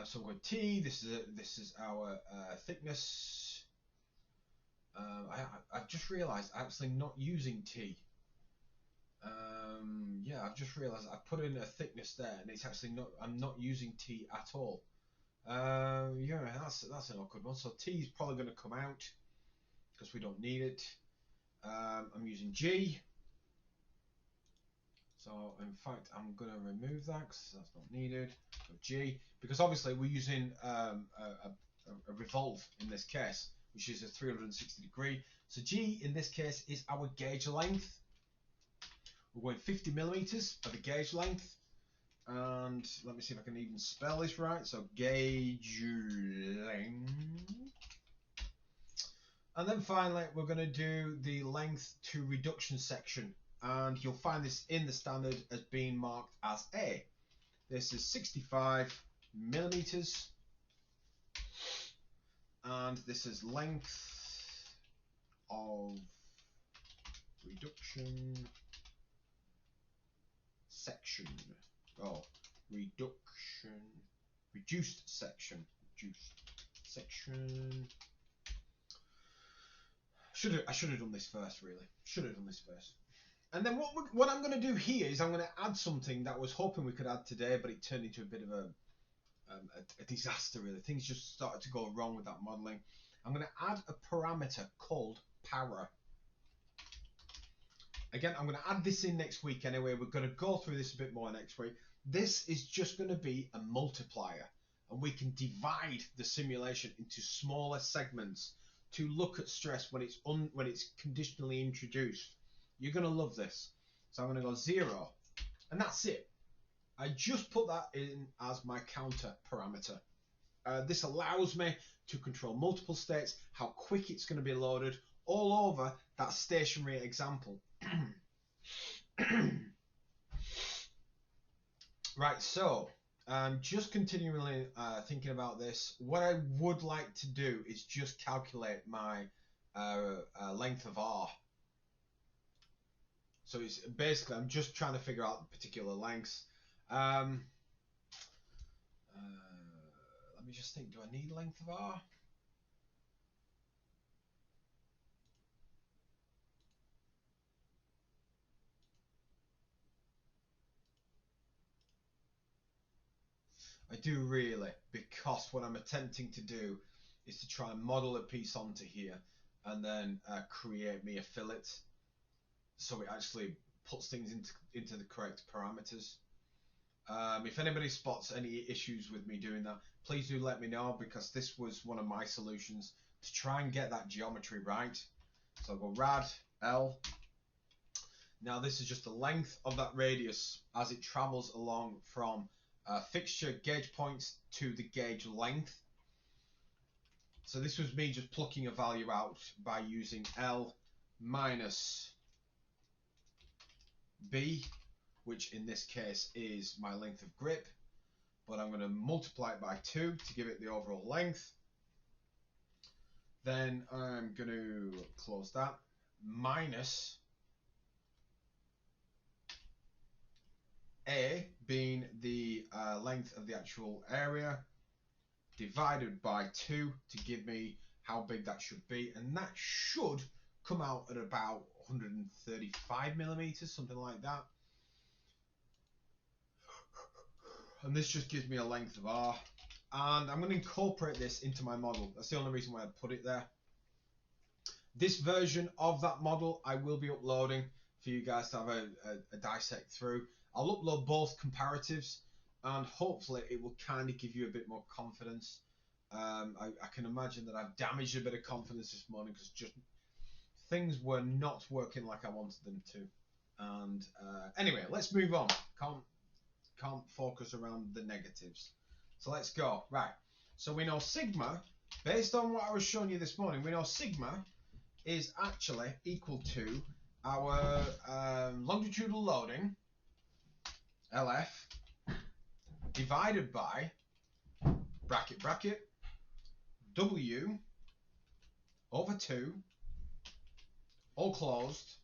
S1: So we're going T. This is our thickness. I've just realised I'm actually not using T. Yeah, I've just realised I put in a thickness there, and it's actually not. I'm not using T at all. Yeah, that's an awkward one. So T is probably going to come out because we don't need it. I'm using G. So in fact, I'm going to remove that because that's not needed. So G, because obviously we're using a revolve in this case, which is a 360 degree. So G in this case is our gauge length. We're going 50 millimeters of the gauge length. And let me see if I can even spell this right. So gauge length. And then finally, we're going to do the length to reduction section. And you'll find this in the standard as being marked as A. This is 65 millimeters. And this is length of reduction section. Oh, reduction, reduced section, reduced section. I should have done this first, really. Should have done this first. And then what I'm going to do here is I'm going to add something that I was hoping we could add today, but it turned into a bit of a disaster, really. Things just started to go wrong with that modelling. I'm going to add a parameter called para. Again, I'm going to add this in next week anyway. We're going to go through this a bit more next week. This is just going to be a multiplier, and we can divide the simulation into smaller segments to look at stress when it's conditionally introduced. You're going to love this. So I'm going to go 0, and that's it. I just put that in as my counter parameter. This allows me to control multiple states, how quick it's going to be loaded, all over that stationary example. Right, so just continually thinking about this, what I would like to do is just calculate my length of R. So it's basically, I'm just trying to figure out particular lengths. Let me just think, do I need length of R? I do really, because what I'm attempting to do is to try and model a piece onto here and then create me a fillet, so it actually puts things into the correct parameters. If anybody spots any issues with me doing that, please do let me know, because this was one of my solutions to try and get that geometry right. So I'll go rad L. Now this is just the length of that radius as it travels along from fixture gauge points to the gauge length. So this was me just plucking a value out by using L minus B, which in this case is my length of grip, but I'm going to multiply it by 2 to give it the overall length. Then I'm going to close that, minus A being the length of the actual area, divided by 2 to give me how big that should be, and that should come out at about 135 millimeters, something like that. And this just gives me a length of R. And I'm going to incorporate this into my model. That's the only reason why I put it there. This version of that model I will be uploading for you guys to have a dissect through. I'll upload both comparatives, and hopefully it will kind of give you a bit more confidence. I can imagine that I've damaged a bit of confidence this morning because just things were not working like I wanted them to. And anyway, let's move on. Can't focus around the negatives. So let's go. Right. So we know sigma, based on what I was showing you this morning, we know sigma is actually equal to our longitudinal loading, LF, divided by bracket bracket W over 2, all closed,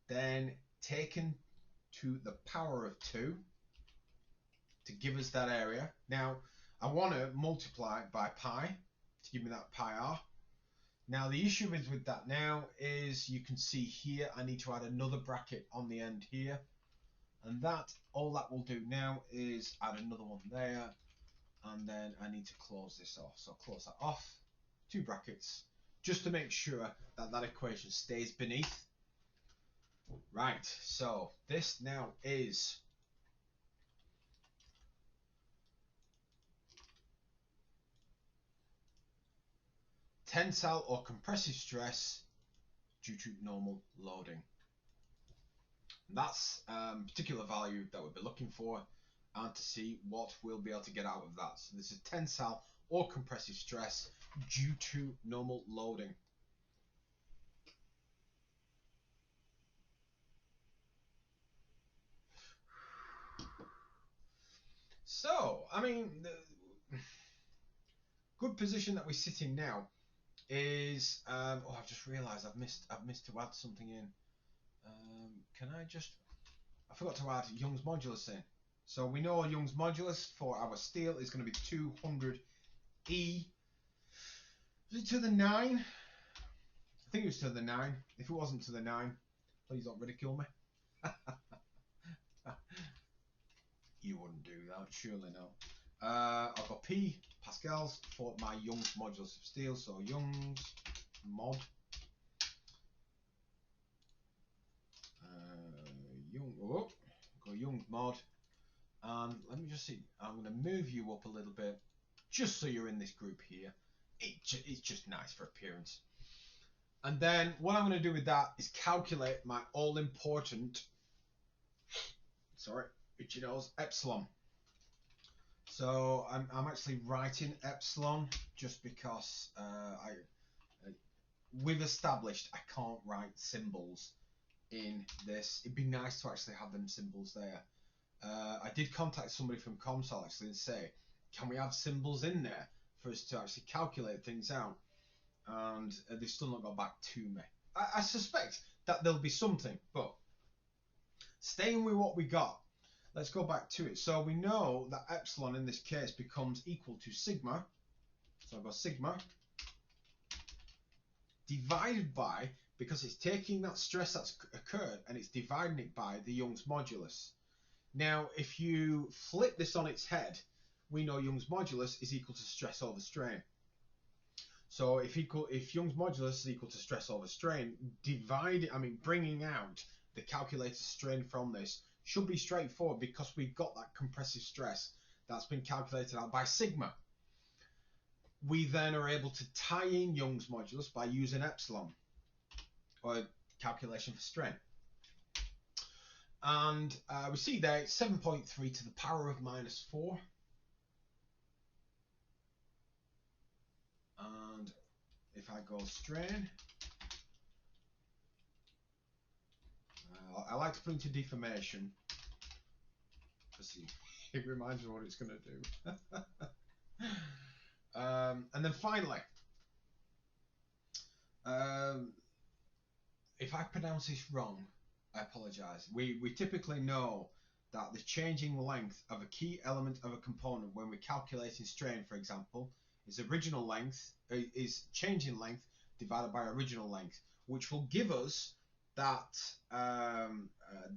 S1: then taken to the power of 2 to give us that area. Now, I want to multiply by pi to give me that pi r. Now, the issue is with that now is you can see here I need to add another bracket on the end here. And that, all that will do now is add another one there. And then I need to close this off. So close that off, 2 brackets, just to make sure that that equation stays beneath. Right, so this now is tensile or compressive stress due to normal loading. And that's a particular value that we'll be looking for, and to see what we'll be able to get out of that. So this is tensile or compressive stress due to normal loading. So, I mean, the good position that we sit in now is, oh, I've just realised I've missed to add something in. I forgot to add Young's modulus in. So we know Young's modulus for our steel is going to be 200E. Is it to the 9? I think it was to the 9. If it wasn't to the 9, please don't ridicule me. You wouldn't do that, surely no. I've got P pascals for my Young's modulus of steel, so Young's mod. Young's mod. And let me just see, I'm going to move you up a little bit, just so you're in this group here. It's just nice for appearance. And then what I'm going to do with that is calculate my all-important, itchy nose, epsilon. So I'm actually writing epsilon just because we've established I can't write symbols in this. It'd be nice to actually have them symbols there. I did contact somebody from Comsol actually and say, can we have symbols in there for us to actually calculate things out? And they've still not got back to me. I suspect that there'll be something, but staying with what we got, let's go back to it. So we know that epsilon in this case becomes equal to sigma. So I've got sigma divided by, because it's taking that stress that's occurred and it's dividing it by the Young's modulus. Now, if you flip this on its head, we know Young's modulus is equal to stress over strain. So if Young's modulus is equal to stress over strain, bringing out the calculated strain from this should be straightforward because we've got that compressive stress that's been calculated out by sigma. We then are able to tie in Young's modulus by using epsilon, or calculation for strain. And we see there it's 7.3 to the power of -4. And if I go strain, I like to put into deformation because it reminds me what it's going to do. And then finally, if I pronounce this wrong, I apologise. We typically know that the changing length of a key element of a component when we're calculating strain, for example, is changing length divided by original length. which will give us that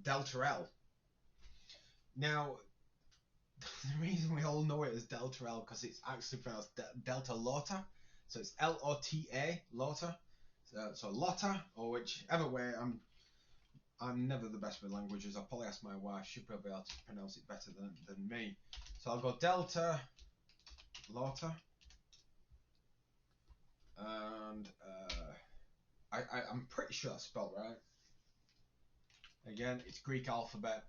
S1: delta L. Now, the reason we all know it as delta L because it's actually pronounced delta Lota, so it's Lota, Lota. So Lota, or whichever way. I'm never the best with languages. I'll probably ask my wife. She'll probably be able to pronounce it better than me. So I'll go delta Lota, and I'm pretty sure that's spelled right. Again, it's Greek alphabet.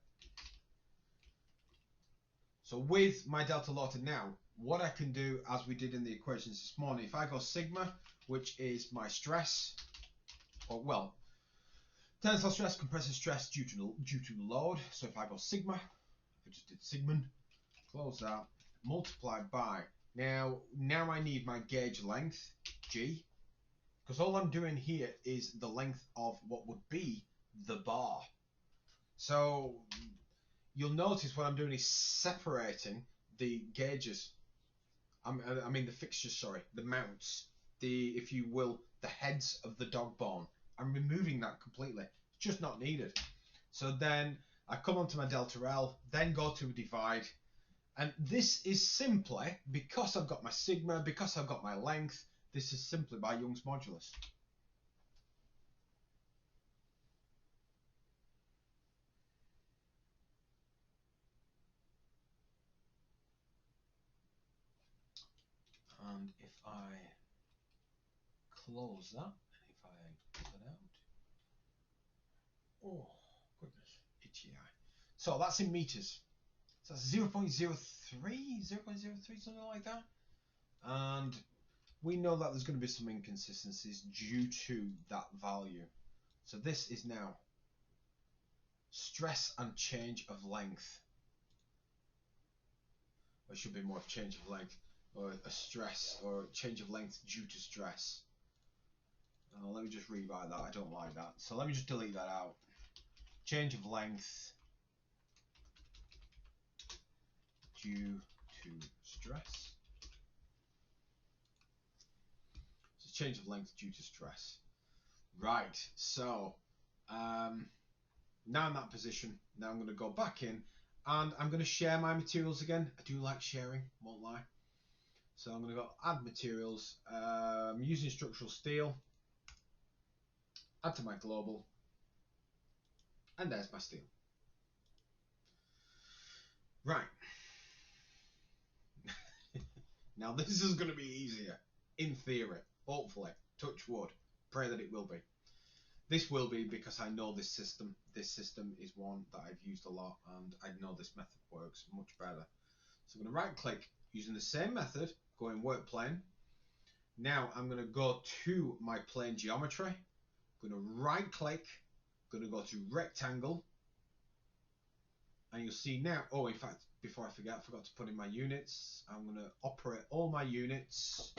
S1: So with my delta Lota now, what I can do, as we did in the equations this morning, if I go sigma, which is my stress, or well, tensile stress, compressive stress due to load. So if I go sigma, I just did sigma, close that, multiply by, now I need my gauge length, G, because all I'm doing here is the length of what would be the bar. So you'll notice what I'm doing is separating the gauges. I mean the fixtures, sorry, the mounts, if you will, the heads of the Dogbone. I'm removing that completely. It's just not needed. So then I come onto my delta L, then go to divide. And this is simply, because I've got my sigma, because I've got my length, this is simply by Young's modulus. And if I close that, if I put that out, oh goodness, itchy eye. So that's in meters. So that's 0.03, something like that. And we know that there's going to be some inconsistencies due to that value. So this is now stress and change of length. Or it should be more of change of length, or a stress, or change of length due to stress. Let me just rewrite that, I don't like that. So let me just delete that out. Change of length due to stress. So change of length due to stress. Right, so now in that position, now I'm going to go back in and I'm going to share my materials again. I do like sharing, won't lie. So I'm going to go add materials. I'm using structural steel. Add to my global. And there's my steel. Right. Now this is going to be easier, in theory, hopefully, touch wood, pray that it will be. This will be because I know this system. This system is one that I've used a lot and I know this method works much better. So I'm going to right click using the same method, go in work plane. Now I'm going to go to my plane geometry, I'm going to right click, going to go to rectangle, and you'll see now, oh in fact before I forget, I forgot to put in my units. I'm going to operate all my units.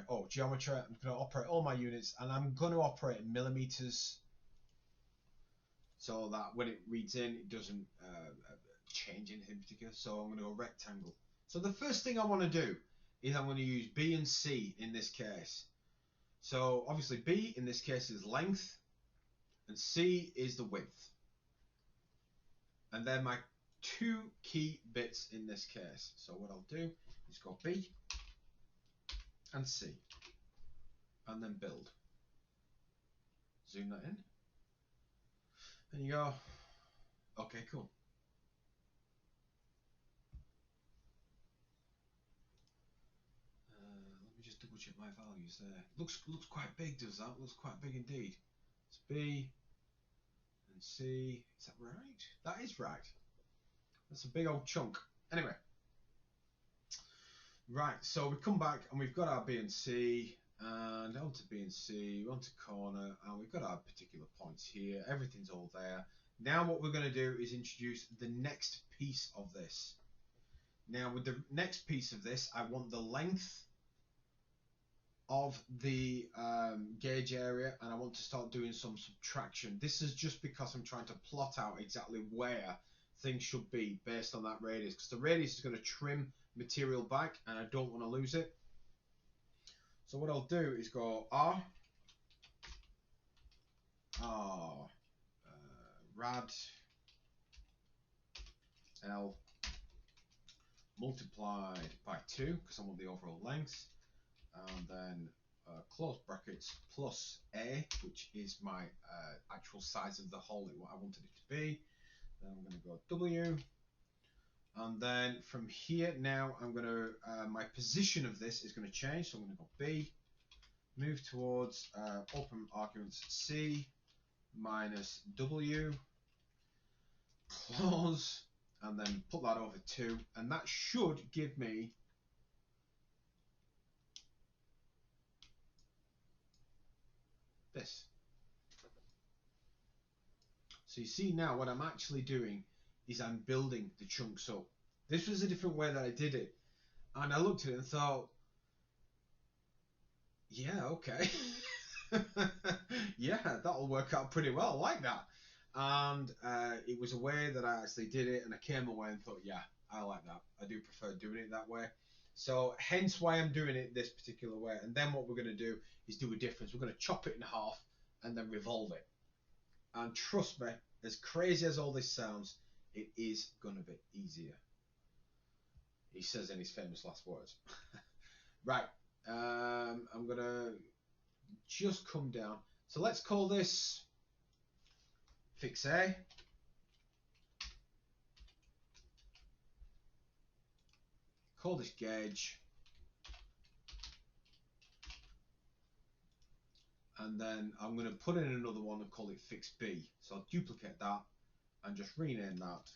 S1: Oh, geometry, I'm going to operate all my units and I'm going to operate in millimeters so that when it reads in it doesn't change anything in particular. So I'm going to go rectangle. So the first thing I want to do is I'm going to use B and C in this case. So obviously B in this case is length and C is the width. And they're my two key bits in this case. So what I'll do is go B and C and then build. Zoom that in. And you go, okay, cool. Let me just double check my values there. Looks quite big, does that? Looks quite big indeed. It's B and C. Is that right? That is right. That's a big old chunk. Anyway. Right, so we come back and we've got our B and C, and onto B and C, onto corner, and we've got our particular points here. Everything's all there. Now what we're going to do is introduce the next piece of this. Now with the next piece of this, I want the length of the gauge area, and I want to start doing some subtraction. This is just because I'm trying to plot out exactly where things should be based on that radius, because the radius is going to trim material back and I don't want to lose it. So what I'll do is go R, rad L multiplied by 2 because I want the overall length, and then close brackets plus A, which is my actual size of the hole, what I wanted it to be. Then I'm going to go W, and then from here now I'm going to my position of this is going to change, so I'm going to go B, move towards open arguments C minus W, close, and then put that over 2, and that should give me this. So you see now what I'm actually doing is I'm building the chunks up. This was a different way that I did it, and I looked at it and thought, yeah, okay. Yeah, that'll work out pretty well, I like that. And it was a way that I actually did it, and I came away and thought, yeah, I like that. I do prefer doing it that way. So hence why I'm doing it this particular way. And then what we're going to do is do a difference. We're going to chop it in half and then revolve it. And trust me, as crazy as all this sounds, it is going to be easier. He says in his famous last words. Right, I'm going to just come down. So let's call this fix A. Call this gauge. And then I'm going to put in another one and call it fix B. So I'll duplicate that and just rename that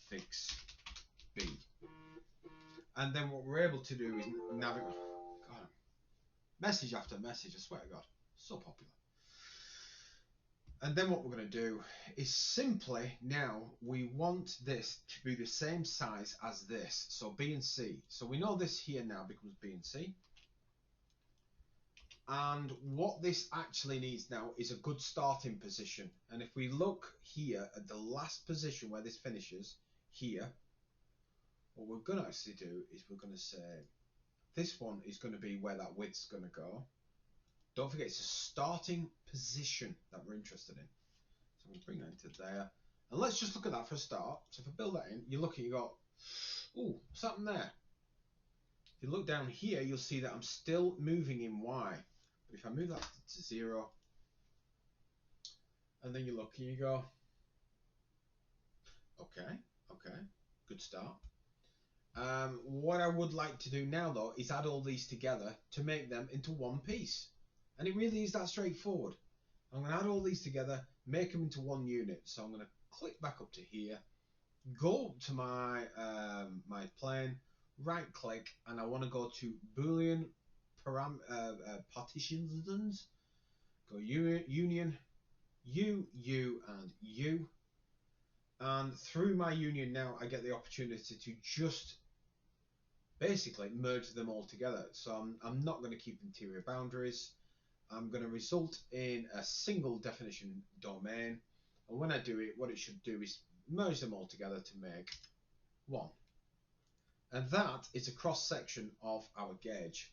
S1: fix B. And then what we're able to do is navigate. God, message after message, I swear to God, so popular. And then what we're going to do is simply now we want this to be the same size as this. So B and C. So we know this here now becomes B and C. And what this actually needs now is a good starting position. And if we look here at the last position where this finishes, here, what we're going to actually do is we're going to say this one is going to be where that width's going to go. Don't forget, it's a starting position that we're interested in. So I'm going to bring that into there. And let's just look at that for a start. So if I build that in, you look at it, you go, ooh, what's happened there? If you look down here, you'll see that I'm still moving in Y. But if I move that to 0, and then you look and you go, okay, good start. What I would like to do now, though, is add all these together to make them into one piece. And it really is that straightforward. I'm going to add all these together, make them into one unit. So I'm going to click back up to here, go to my my plane, right click, and I want to go to Boolean partitions. Go union, U, and U. And through my union now, I get the opportunity to just basically merge them all together. So I'm not going to keep interior boundaries. I'm going to result in a single definition domain. And when I do it, what it should do is merge them all together to make one. And that is a cross section of our gauge.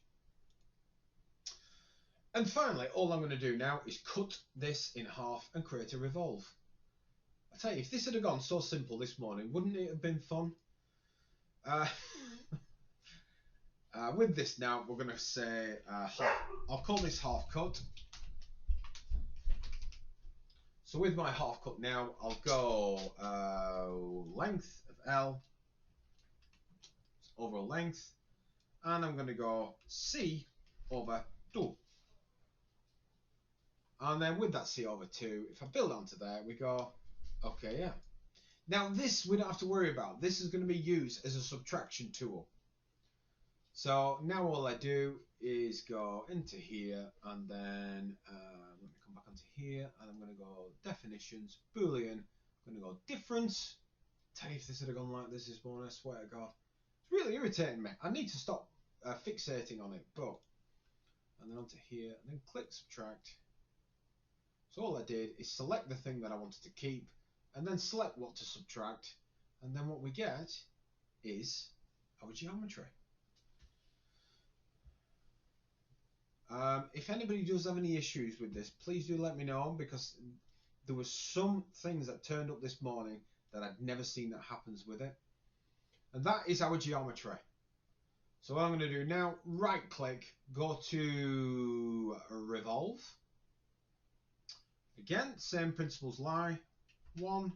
S1: And finally, all I'm going to do now is cut this in half and create a revolve. I tell you, if this had gone so simple this morning, wouldn't it have been fun? With this now, we're going to say, I'll call this half cut. So with my half cut now, I'll go length of L, overall length, and I'm going to go C over 2. And then with that C over 2, if I build onto there, we go, okay, yeah. Now this we don't have to worry about. This is going to be used as a subtraction tool. So now all I do is go into here, and then let me come back onto here, and I'm going to go definitions, Boolean, I'm going to go difference. Tell you, if this had gone like this morning, I swear to God. It's really irritating me. I need to stop fixating on it, but, and then onto here, and then click subtract. So all I did is select the thing that I wanted to keep, and then select what to subtract, and then what we get is our geometry. If anybody does have any issues with this, please do let me know, because there were some things that turned up this morning that I'd never seen that happens with it. And that is our geometry. So what I'm going to do now, right click, go to revolve. Again, same principles lie. 1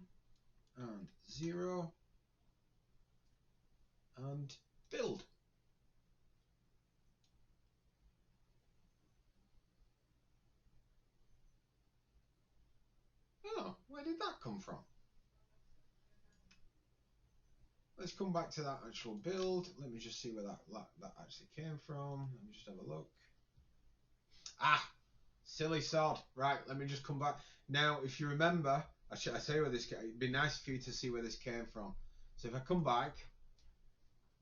S1: and 0 and build. Oh, where did that come from? Let's come back to that actual build. Let me just see where that actually came from. Let me just have a look. Ah, silly sod. Right, let me just come back. Now, if you remember, I say where this came. It'd be nice for you to see where this came from. So if I come back,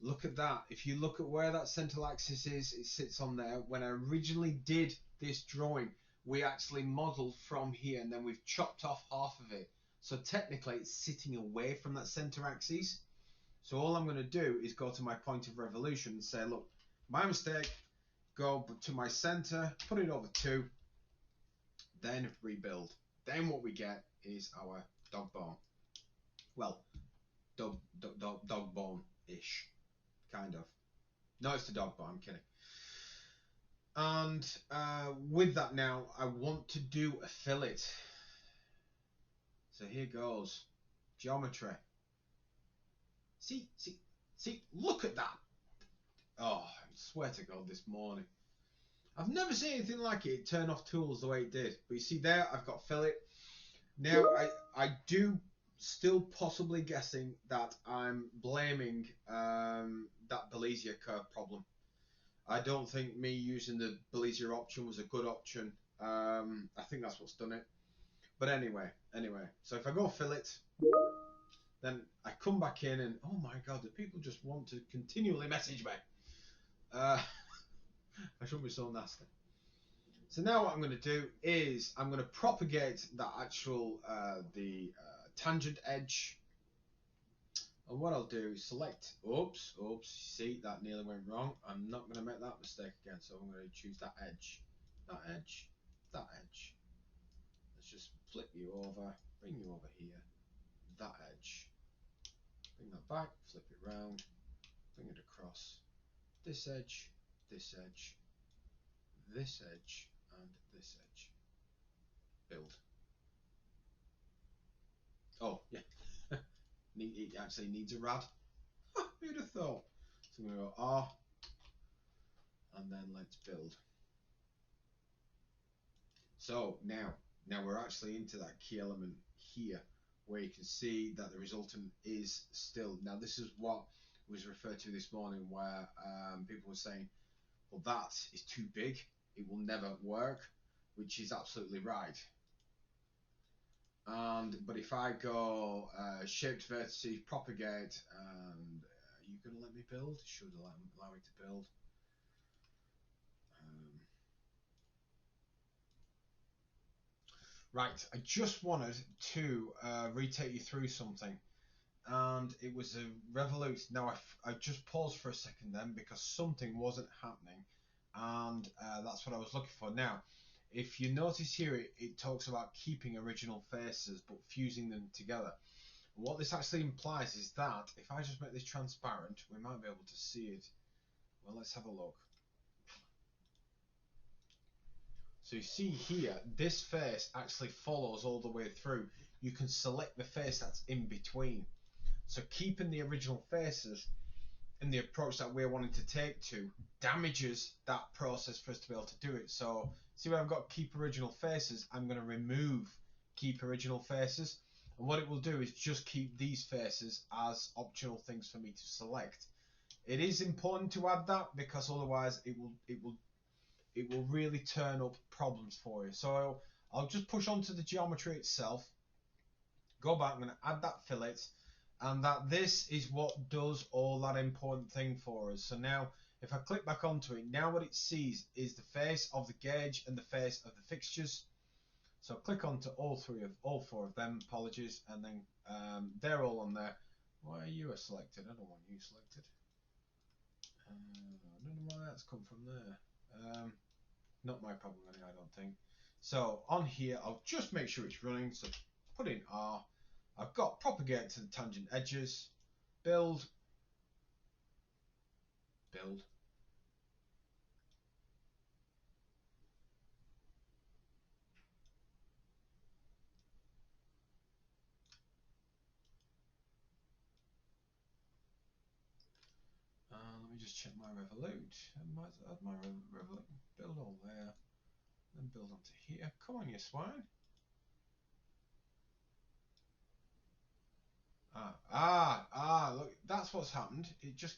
S1: look at that. If you look at where that central axis is, it sits on there. When I originally did this drawing, we actually modelled from here, and then we've chopped off half of it. So technically, it's sitting away from that centre axis. So all I'm going to do is go to my point of revolution and say, look, my mistake, go to my centre, put it over 2, then rebuild. Then what we get is our Dogbone. Well, Dogbone-ish, kind of. No, it's the Dogbone, I'm kidding. And with that now, I want to do a fillet. So here goes. Geometry. See, look at that. Oh, I swear to God, this morning. I've never seen anything like it turn off tools the way it did. But you see there, I've got fillet. Now, I do still possibly guessing that I'm blaming that Bezier curve problem. I don't think me using the Bezier option was a good option. I think that's what's done it. But anyway. So if I go fillet, then I come back in and, oh my God, the people just want to continually message me. I shouldn't be so nasty. So now what I'm going to do is I'm going to propagate that actual tangent edge, and what I'll do is select, oops, see, that nearly went wrong. I'm not going to make that mistake again, so I'm going to choose that edge. Let's just flip you over, bring you over here, that edge, bring that back, flip it round, bring it across, this edge, this edge, this edge, and this edge. Build. Oh, yeah. It actually needs a rad. Who'd have thought? So I'm going to go R, and then let's build. So now we're actually into that key element here, where you can see that the resultant is still. Now this is what was referred to this morning, where people were saying, well, that is too big, it will never work, which is absolutely right. But if I go shaped vertices, propagate, and are you going to let me build? Should allow me to build. Right, I just wanted to retake you through something, and it was a revolution. Now I just paused for a second then because something wasn't happening, and that's what I was looking for. Now, if you notice here, it talks about keeping original faces but fusing them together. What this actually implies is that if I just make this transparent, we might be able to see it. Well, let's have a look. So you see here, this face actually follows all the way through. You can select the face that's in between. So keeping the original faces and the approach that we're wanting to take to damages that process for us to be able to do it. So see where I've got keep original faces, I'm going to remove keep original faces. And what it will do is just keep these faces as optional things for me to select. It is important to add that because otherwise it will really turn up problems for you. So I'll just push onto the geometry itself, go back, I'm going to add that fillet, and that this is what does all that important thing for us. So now if I click back onto it, now what it sees is the face of the gauge and the face of the fixtures. So click onto all four of them, apologies, and then they're all on there. Why are you selected? I don't want you selected. I don't know why that's come from there. Not my problem anyway, I don't think. So on here, I'll just make sure it's running. So put in R. I've got propagate to the tangent edges, build. Let me just check my Revolute. My Revolute build all there. Then build onto here. Come on, you swine. Look, that's what's happened. It just,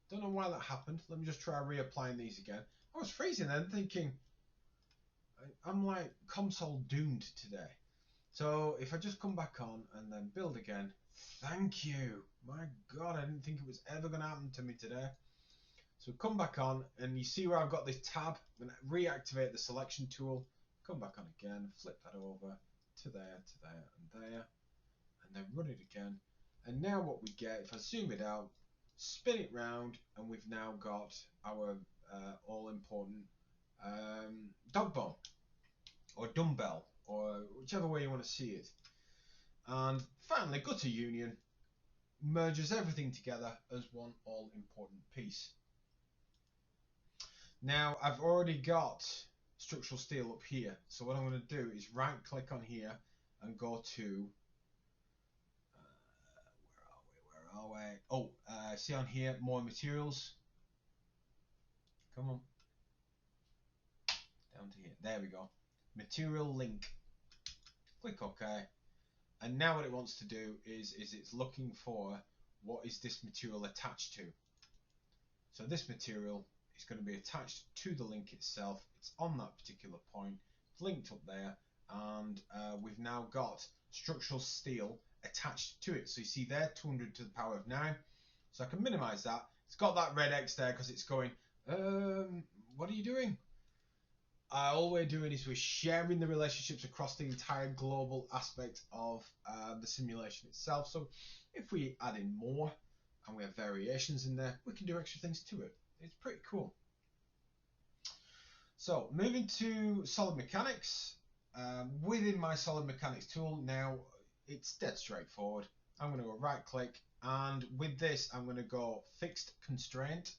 S1: don't know why that happened. Let me just try reapplying these again. I was freezing then thinking, I'm like Comsol doomed today. So if I just come back on and then build again, thank you. My God, I didn't think it was ever going to happen to me today. So come back on and you see where I've got this tab. I'm going to reactivate the selection tool. Come back on again, flip that over to there, and there. And then run it again. And now what we get, if I zoom it out, spin it round, and we've now got our all-important Dogbone, or dumbbell, or whichever way you want to see it. And finally, go to Union, merges everything together as one all-important piece. Now, I've already got structural steel up here, so what I'm going to do is right-click on here and go to see on here, more materials. Come on. Down to here. There we go. Material link. Click OK. And now what it wants to do is it's looking for what is this material attached to. So this material is going to be attached to the link itself. It's on that particular point. It's linked up there. And we've now got structural steel attached to it. So you see there, 200 to the power of 9. So I can minimize that. It's got that red X there because it's going, what are you doing? All we're doing is we're sharing the relationships across the entire global aspect of the simulation itself. So if we add in more and we have variations in there, we can do extra things to it. It's pretty cool. So moving to solid mechanics. Within my solid mechanics tool, now it's dead straightforward. I'm going to go right click, and with this I'm going to go fixed constraint.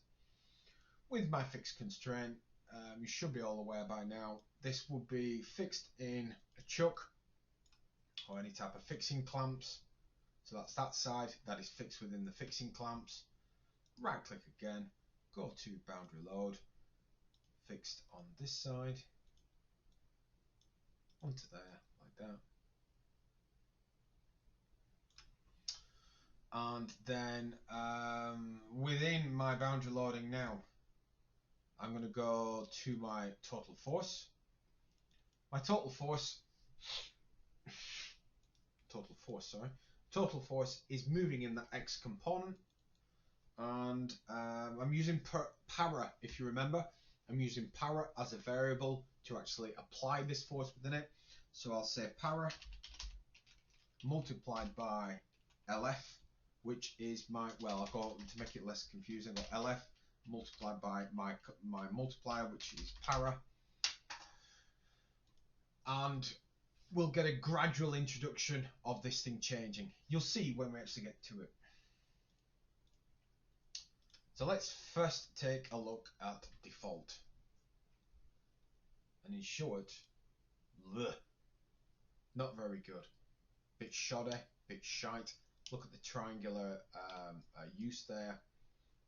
S1: With my fixed constraint, you should be all aware by now, this will be fixed in a chuck or any type of fixing clamps. So that's that side, that is fixed within the fixing clamps. Right click again, go to boundary load, fixed on this side, onto there, like that. And then within my boundary loading now, I'm going to go to my total force. My total force is moving in the X component, and I'm using power, if you remember. I'm using power as a variable to actually apply this force within it. So I'll say power multiplied by LF, which is my, well, I'll go to make it less confusing, I'll go LF multiplied by my multiplier, which is power. And we'll get a gradual introduction of this thing changing. You'll see when we actually get to it. So let's first take a look at default. And in short, not very good. Bit shoddy, bit shite. Look at the triangular use there.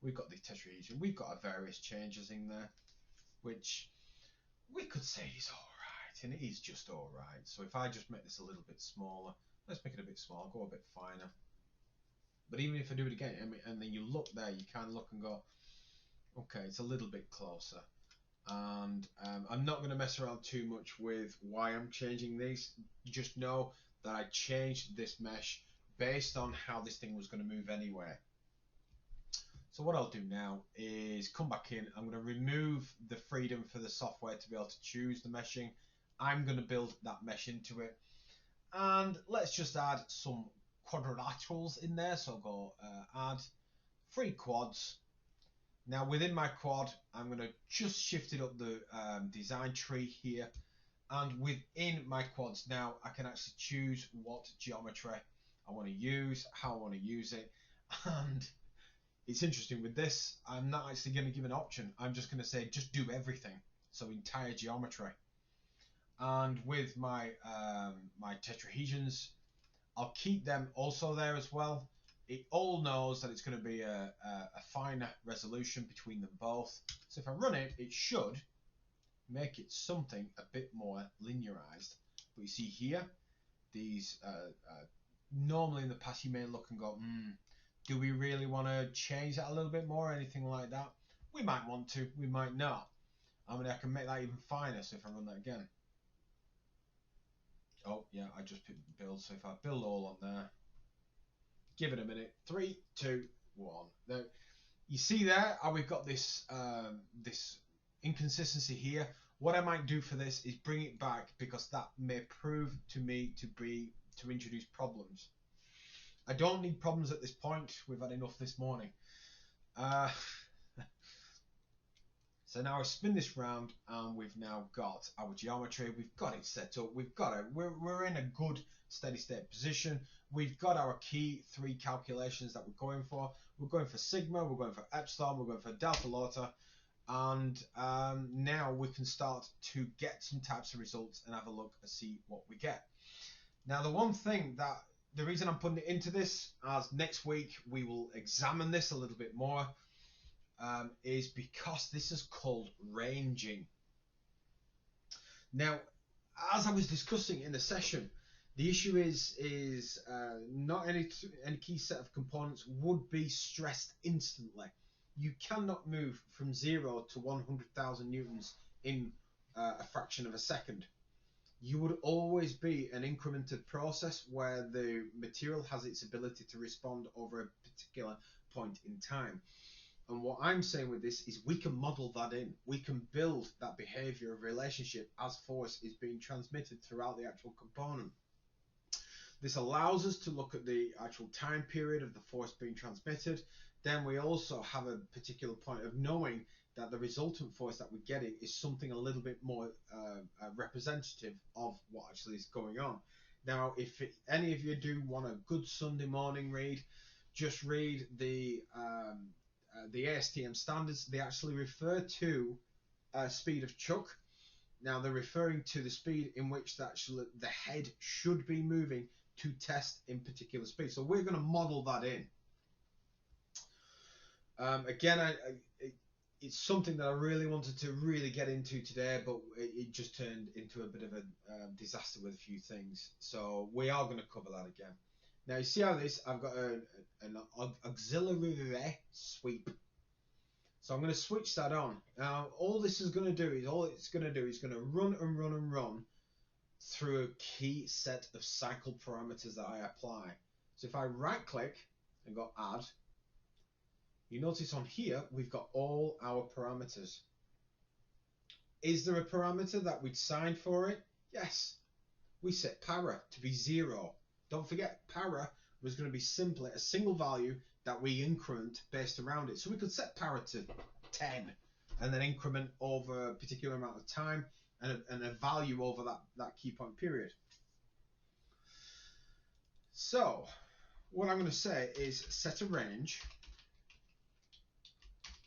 S1: We've got the tetrahedron. We've got our various changes in there, which we could say is alright, and it is just alright. So if I just make this a little bit smaller, let's make it a bit smaller, go a bit finer. But even if I do it again, I mean, and then you look there, you kind of look and go, okay, it's a little bit closer. And I'm not going to mess around too much with why I'm changing these. You just know that I changed this mesh based on how this thing was going to move anyway. So what I'll do now is come back in. I'm going to remove the freedom for the software to be able to choose the meshing. I'm going to build that mesh into it. And let's just add some quadrilaterals in there. So I'll go add 3 quads. Now within my quad, I'm going to just shift it up the design tree here. And within my quads now, I can actually choose what geometry I want to use, how I want to use it. And it's interesting with this, I'm not actually going to give an option. I'm just going to say, just do everything. So entire geometry. And with my my tetrahedrons, I'll keep them also there as well. It all knows that it's going to be a finer resolution between them both. So if I run it, it should make it something a bit more linearized. But you see here, these normally in the past you may look and go, do we really want to change that a little bit more or anything like that? We might want to, we might not. I mean, I can make that even finer, so if I run that again. Oh yeah, I just picked build, so if I build all on there, give it a minute, 3, 2, 1. Now, you see there how we've got this this inconsistency here. What I might do for this is bring it back, because that may prove to me to introduce problems. I don't need problems at this point. We've had enough this morning. So now I spin this round, and we've now got our geometry. We've got it set up. We've got it. We're in a good steady state position. We've got our key 3 calculations that we're going for. We're going for sigma. We're going for epsilon. We're going for delta lota. And now we can start to get some types of results and have a look and see what we get. Now, the reason I'm putting it into this, as next week we will examine this a little bit more, is because this is called ranging. Now, as I was discussing in the session, the issue is not any key set of components would be stressed instantly. You cannot move from 0 to 100,000 newtons in a fraction of a second. You would always be an incremented process where the material has its ability to respond over a particular point in time. And what I'm saying with this is we can model that in. We can build that behavior of relationship as force is being transmitted throughout the actual component. This allows us to look at the actual time period of the force being transmitted. Then we also have a particular point of knowing that the resultant force that we're getting is something a little bit more representative of what actually is going on. Now, if any of you do want a good Sunday morning read, just read the ASTM standards. They actually refer to speed of chuck. Now, they're referring to the speed in which the head should be moving to test in particular speed. So we're going to model that in. Again, it's something that I really wanted to really get into today, but it just turned into a bit of a disaster with a few things. So we are going to cover that again. Now, you see how I've got an auxiliary sweep. So I'm going to switch that on. Now, all it's going to do is run and run and run through a key set of cycle parameters that I apply. So if I right click and go add, you notice on here we've got all our parameters. Is there a parameter that we'd signed for it? Yes. We set para to be 0. Don't forget, para was going to be simply a single value that we increment based around it. So we could set para to 10 and then increment over a particular amount of time and a value over that key point period. So what I'm going to say is set a range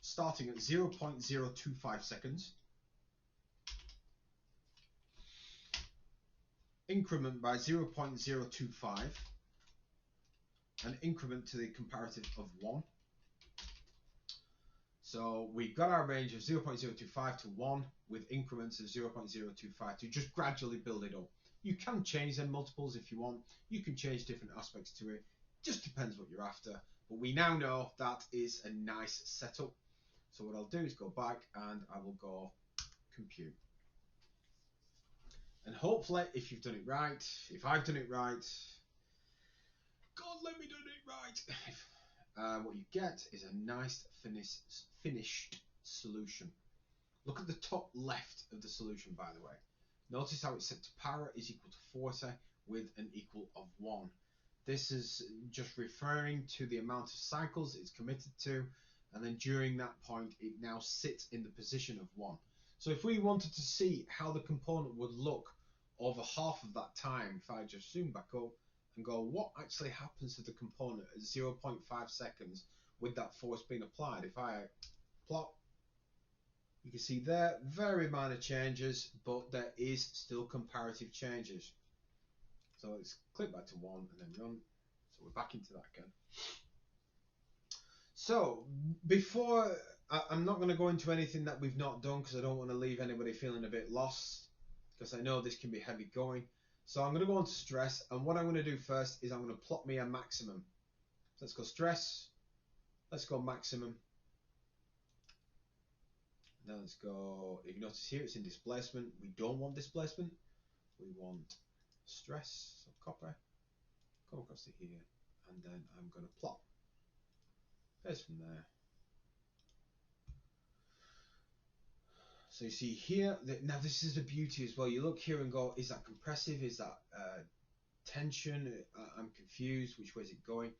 S1: starting at 0.025 seconds, increment by 0.025, and increment to the comparative of 1. So we've got our range of 0.025 to 1 with increments of 0.025 to just gradually build it up. You can change them multiples if you want. You can change different aspects to it. Just depends what you're after. But we now know that is a nice setup. So what I'll do is go back and I will go compute. And hopefully, if you've done it right, if I've done it right, God, let me do it right. What you get is a nice finished solution. Look at the top left of the solution, by the way. Notice how it's set to para is equal to 40 with an equal of 1. This is just referring to the amount of cycles it's committed to, and then during that point it now sits in the position of 1. So if we wanted to see how the component would look over half of that time, if I just zoom back up and go, what actually happens to the component at 0.5 seconds with that force being applied? If I plot, you can see there, very minor changes, but there is still comparative changes. So let's click back to 1 and then run. So we're back into that again. So before, I'm not going to go into anything that we've not done because I don't want to leave anybody feeling a bit lost, because I know this can be heavy going. So I'm going to go on to stress, and what I'm going to do first is I'm going to plot me a maximum. Let's go stress, let's go maximum. Now let's go, you notice here it's in displacement. We don't want displacement, we want stress. So copy, come across to here, and then I'm going to plot. Paste from there. So you see here, now this is the beauty as well. You look here and go, is that compressive? Is that tension? I'm confused. Which way is it going?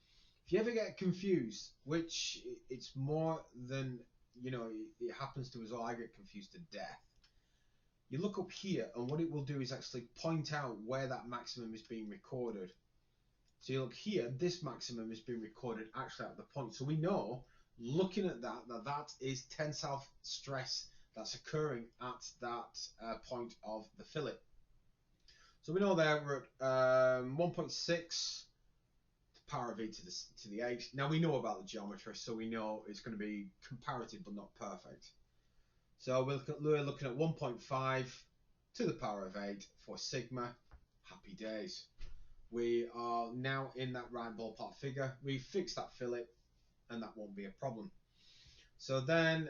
S1: If you ever get confused, which it's more than, you know, it happens to us all. I get confused to death. You look up here, and what it will do is actually point out where that maximum is being recorded. So you look here, this maximum is being recorded actually at the point. So we know, looking at that, that is tensile stress that's occurring at that point of the fillet. So we know there we're at 1.6 power of e to the 8. Now we know about the geometry, so we know it's going to be comparative but not perfect. So we're looking at 1.5 to the power of 8 for sigma. Happy days. We are now in that right ballpark figure. We fixed that fillet, and that won't be a problem. So then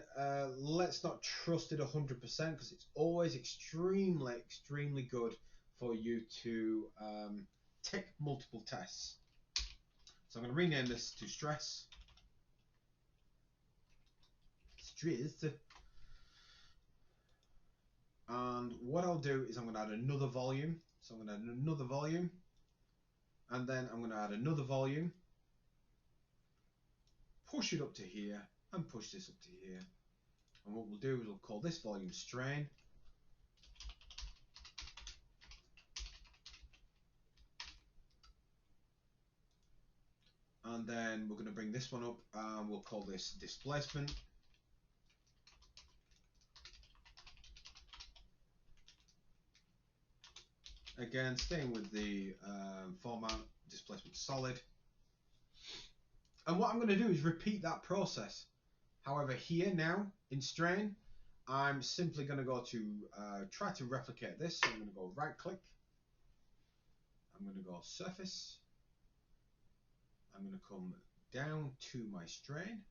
S1: let's not trust it 100%, because it's always extremely good for you to take multiple tests. So I'm going to rename this to stress. Stress. And what I'll do is I'm going to add another volume. So I'm going to add another volume, and then I'm going to add another volume, push it up to here, and push this up to here. And what we'll do is we'll call this volume strain. And then we're going to bring this one up, and we'll call this displacement. Again, staying with the format, displacement solid. And what I'm going to do is repeat that process. However, here now in strain, I'm simply going to go to try to replicate this. So I'm going to go right click. I'm going to go surface. I'm going to come down to my strain.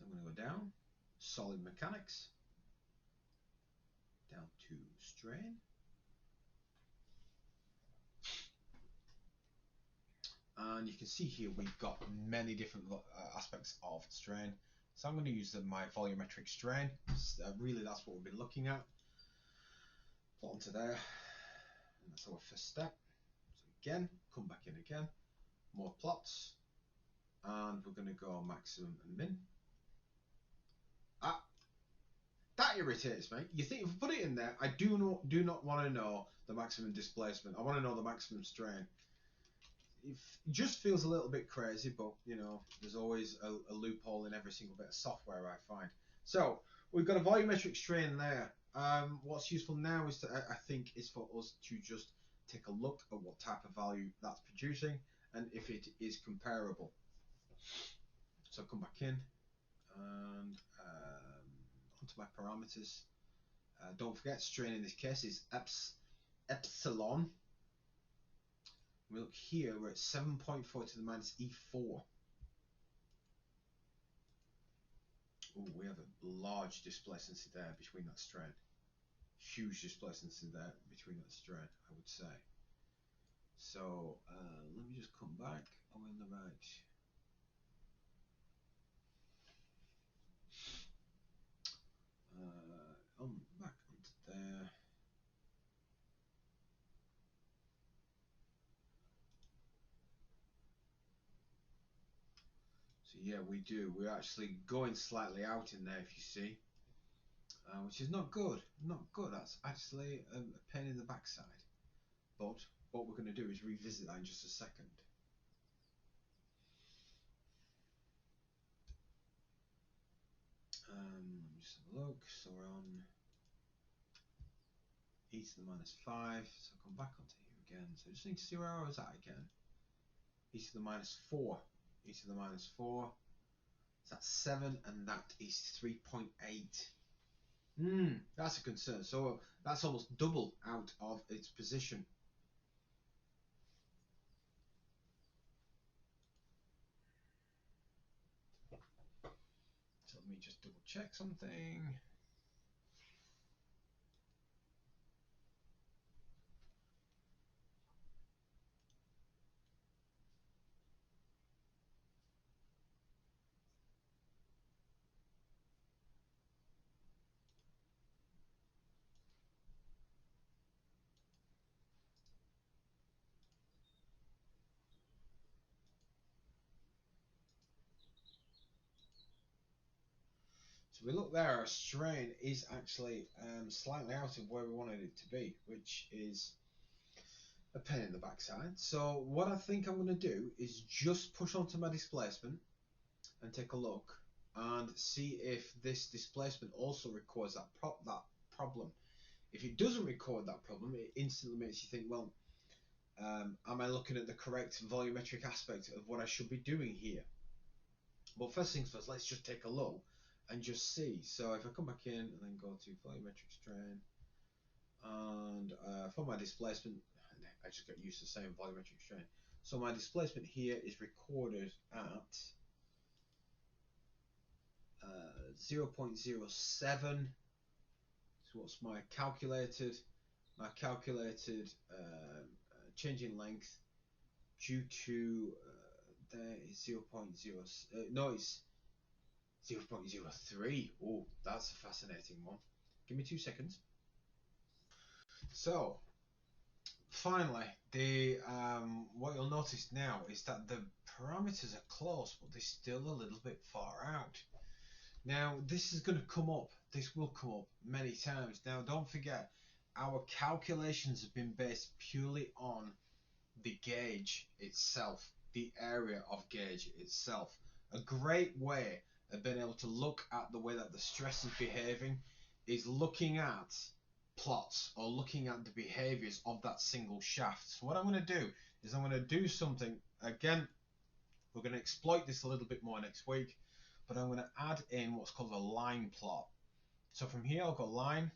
S1: I'm going to go down, solid mechanics, down to strain. And you can see here we've got many different aspects of strain. So I'm going to use my volumetric strain. Really, that's what we've been looking at. Plot onto there, and that's our first step. So again, come back in again, more plots, and we're going to go maximum and min. That irritates me. You think if I put it in there, I do not want to know the maximum displacement. I want to know the maximum strain. It just feels a little bit crazy, but you know, there's always a loophole in every single bit of software I find. So we've got a volumetric strain there. What's useful now is I think is for us to just take a look at what type of value that's producing and if it is comparable. So come back in and onto my parameters. Don't forget, strain in this case is epsilon. We look here, we're at 7.4 to the minus E4. Oh, we have a large displacency there between that strain. Huge displacency there between that strain, I would say. So let me just come back. I'm in the right. Back onto there. So So yeah, we do. We're actually going slightly out in there, if you see, which is not good. Not good. That's actually a pain in the backside. But what we're going to do is revisit that in just a second. Let me just have a look. So we're on e to the -5. So I'll come back onto here again. So I just need to see where I was at again. E to the -4. E to the -4. So that's 7, and that is 3.8. That's a concern. So that's almost double out of its position. So let me just double check something. So we look there, our strain is actually slightly out of where we wanted it to be, which is a pain in the backside. So what I think I'm going to do is just push onto my displacement and take a look and see if this displacement also records that problem. If it doesn't record that problem, it instantly makes you think, well, am I looking at the correct volumetric aspect of what I should be doing here? Well, first things first, let's just take a look and just see. So if I come back in and then go to volumetric strain, and for my displacement, I just got used to saying volumetric strain. So my displacement here is recorded at 0.07. So what's my calculated? My calculated change in length due to there is 0.0. No, it's 0.03. Oh, that's a fascinating one. Give me 2 seconds. So finally, the what you'll notice now is that the parameters are close, but they're still a little bit far out. Now, this is going to come up. This will come up many times. Now, don't forget, our calculations have been based purely on the gauge itself, the area of gauge itself. A great way of being able to look at the way that the stress is behaving is looking at plots or looking at the behaviors of that single shaft. So what I'm going to do is I'm going to do something, again, we're going to exploit this a little bit more next week, but I'm going to add in what's called a line plot. So from here I'll go line,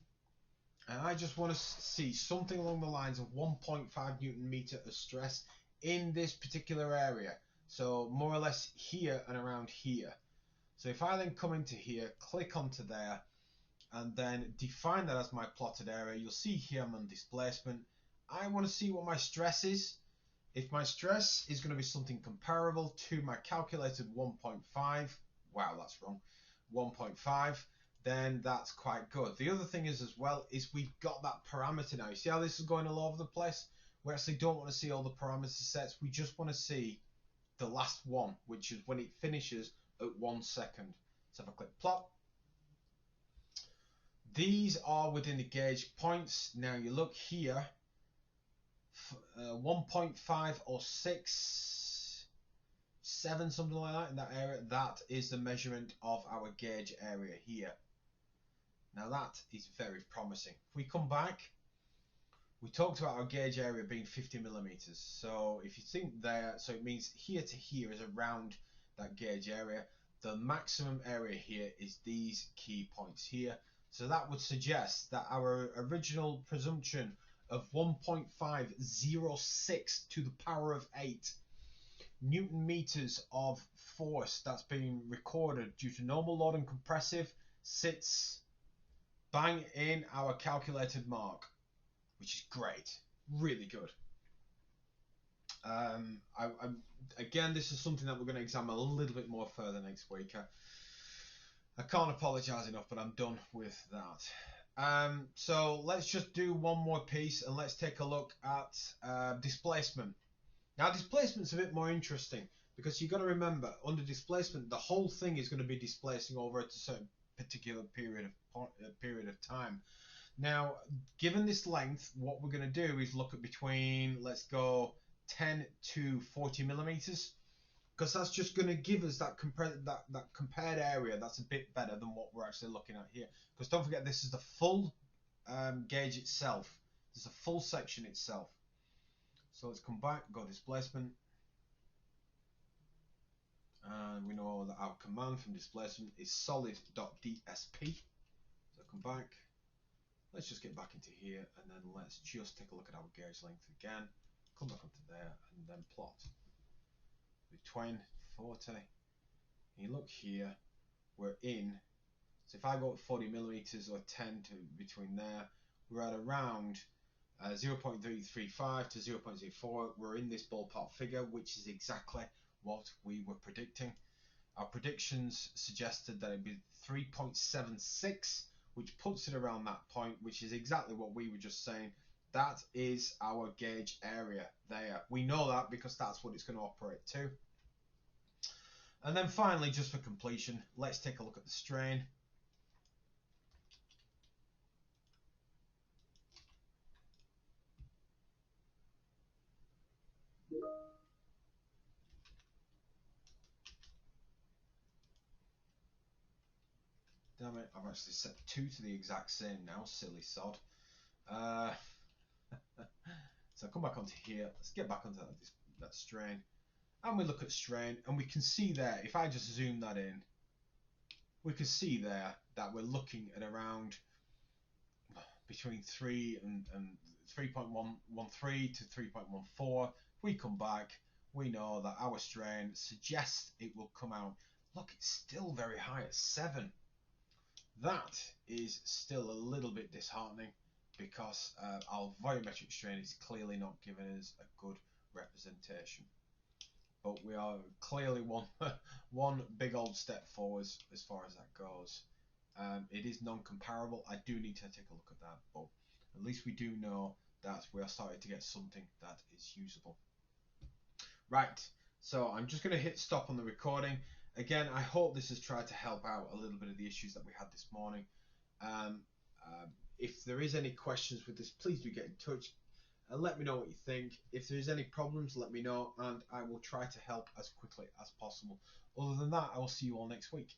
S1: and I just want to see something along the lines of 1.5 Newton meter of stress in this particular area. So more or less here and around here. So if I then come into here, click onto there, and then define that as my plotted area, you'll see here I'm on displacement. I want to see what my stress is. If my stress is going to be something comparable to my calculated 1.5, wow, that's wrong, 1.5, then that's quite good. The other thing is as well, is we've got that parameter now. You see how this is going all over the place? We actually don't want to see all the parameter sets. We just want to see the last one, which is when it finishes at 1 second. So if I click plot, these are within the gauge points. Now you look here, 1.5 or 6, 7, something like that in that area. That is the measurement of our gauge area here. Now that is very promising. If we come back, we talked about our gauge area being 50 millimeters. So if you think there, so it means here to here is around that gauge area. The maximum area here is these key points here. So that would suggest that our original presumption of 1.506 to the power of 8 Newton meters of force that's been recorded due to normal load and compressive sits bang in our calculated mark, which is great, really good. Again, this is something that we're going to examine a little bit more further next week. I can't apologise enough, but I'm done with that. So let's just do one more piece and let's take a look at displacement. Now, displacement's a bit more interesting because you've got to remember, under displacement, the whole thing is going to be displacing over at a certain particular period of time. Now, given this length, what we're going to do is look at between, let's go 10 to 40 millimeters, because that's just going to give us that compared area that's a bit better than what we're actually looking at here. Because don't forget, this is the full gauge itself. This is a full section itself. So let's come back, go displacement. And we know that our command from displacement is solid.dsp. So come back. Let's just get back into here, and then let's just take a look at our gauge length again. Come back up to there, and then plot between 40. And you look here, we're in. So if I go 40 millimeters or 10 to between there, we're at around 0.335 to 0.04. We're in this ballpark figure, which is exactly what we were predicting. Our predictions suggested that it'd be 3.76, which puts it around that point, which is exactly what we were just saying. That is our gauge area there. We know that because that's what it's going to operate to. And then finally, just for completion, let's take a look at the strain. Damn it, I've actually set 2 to the exact same now, silly sod. So come back onto here, let's get back onto that strain. And we look at strain, and we can see there, if I just zoom that in, we can see there that we're looking at around between 3 and 3.13 to 3.14. If we come back, we know that our strain suggests it will come out. Look, it's still very high at 7. That is still a little bit disheartening, because our volumetric strain is clearly not giving us a good representation. But we are clearly one big old step forwards as far as that goes. It is non-comparable. I do need to take a look at that, but at least we do know that we are starting to get something that is usable. Right, so I'm just going to hit stop on the recording. Again, I hope this has tried to help out a little bit of the issues that we had this morning. If there is any questions with this, please do get in touch and let me know what you think. If there's any problems, let me know, and I will try to help as quickly as possible. Other than that, I will see you all next week.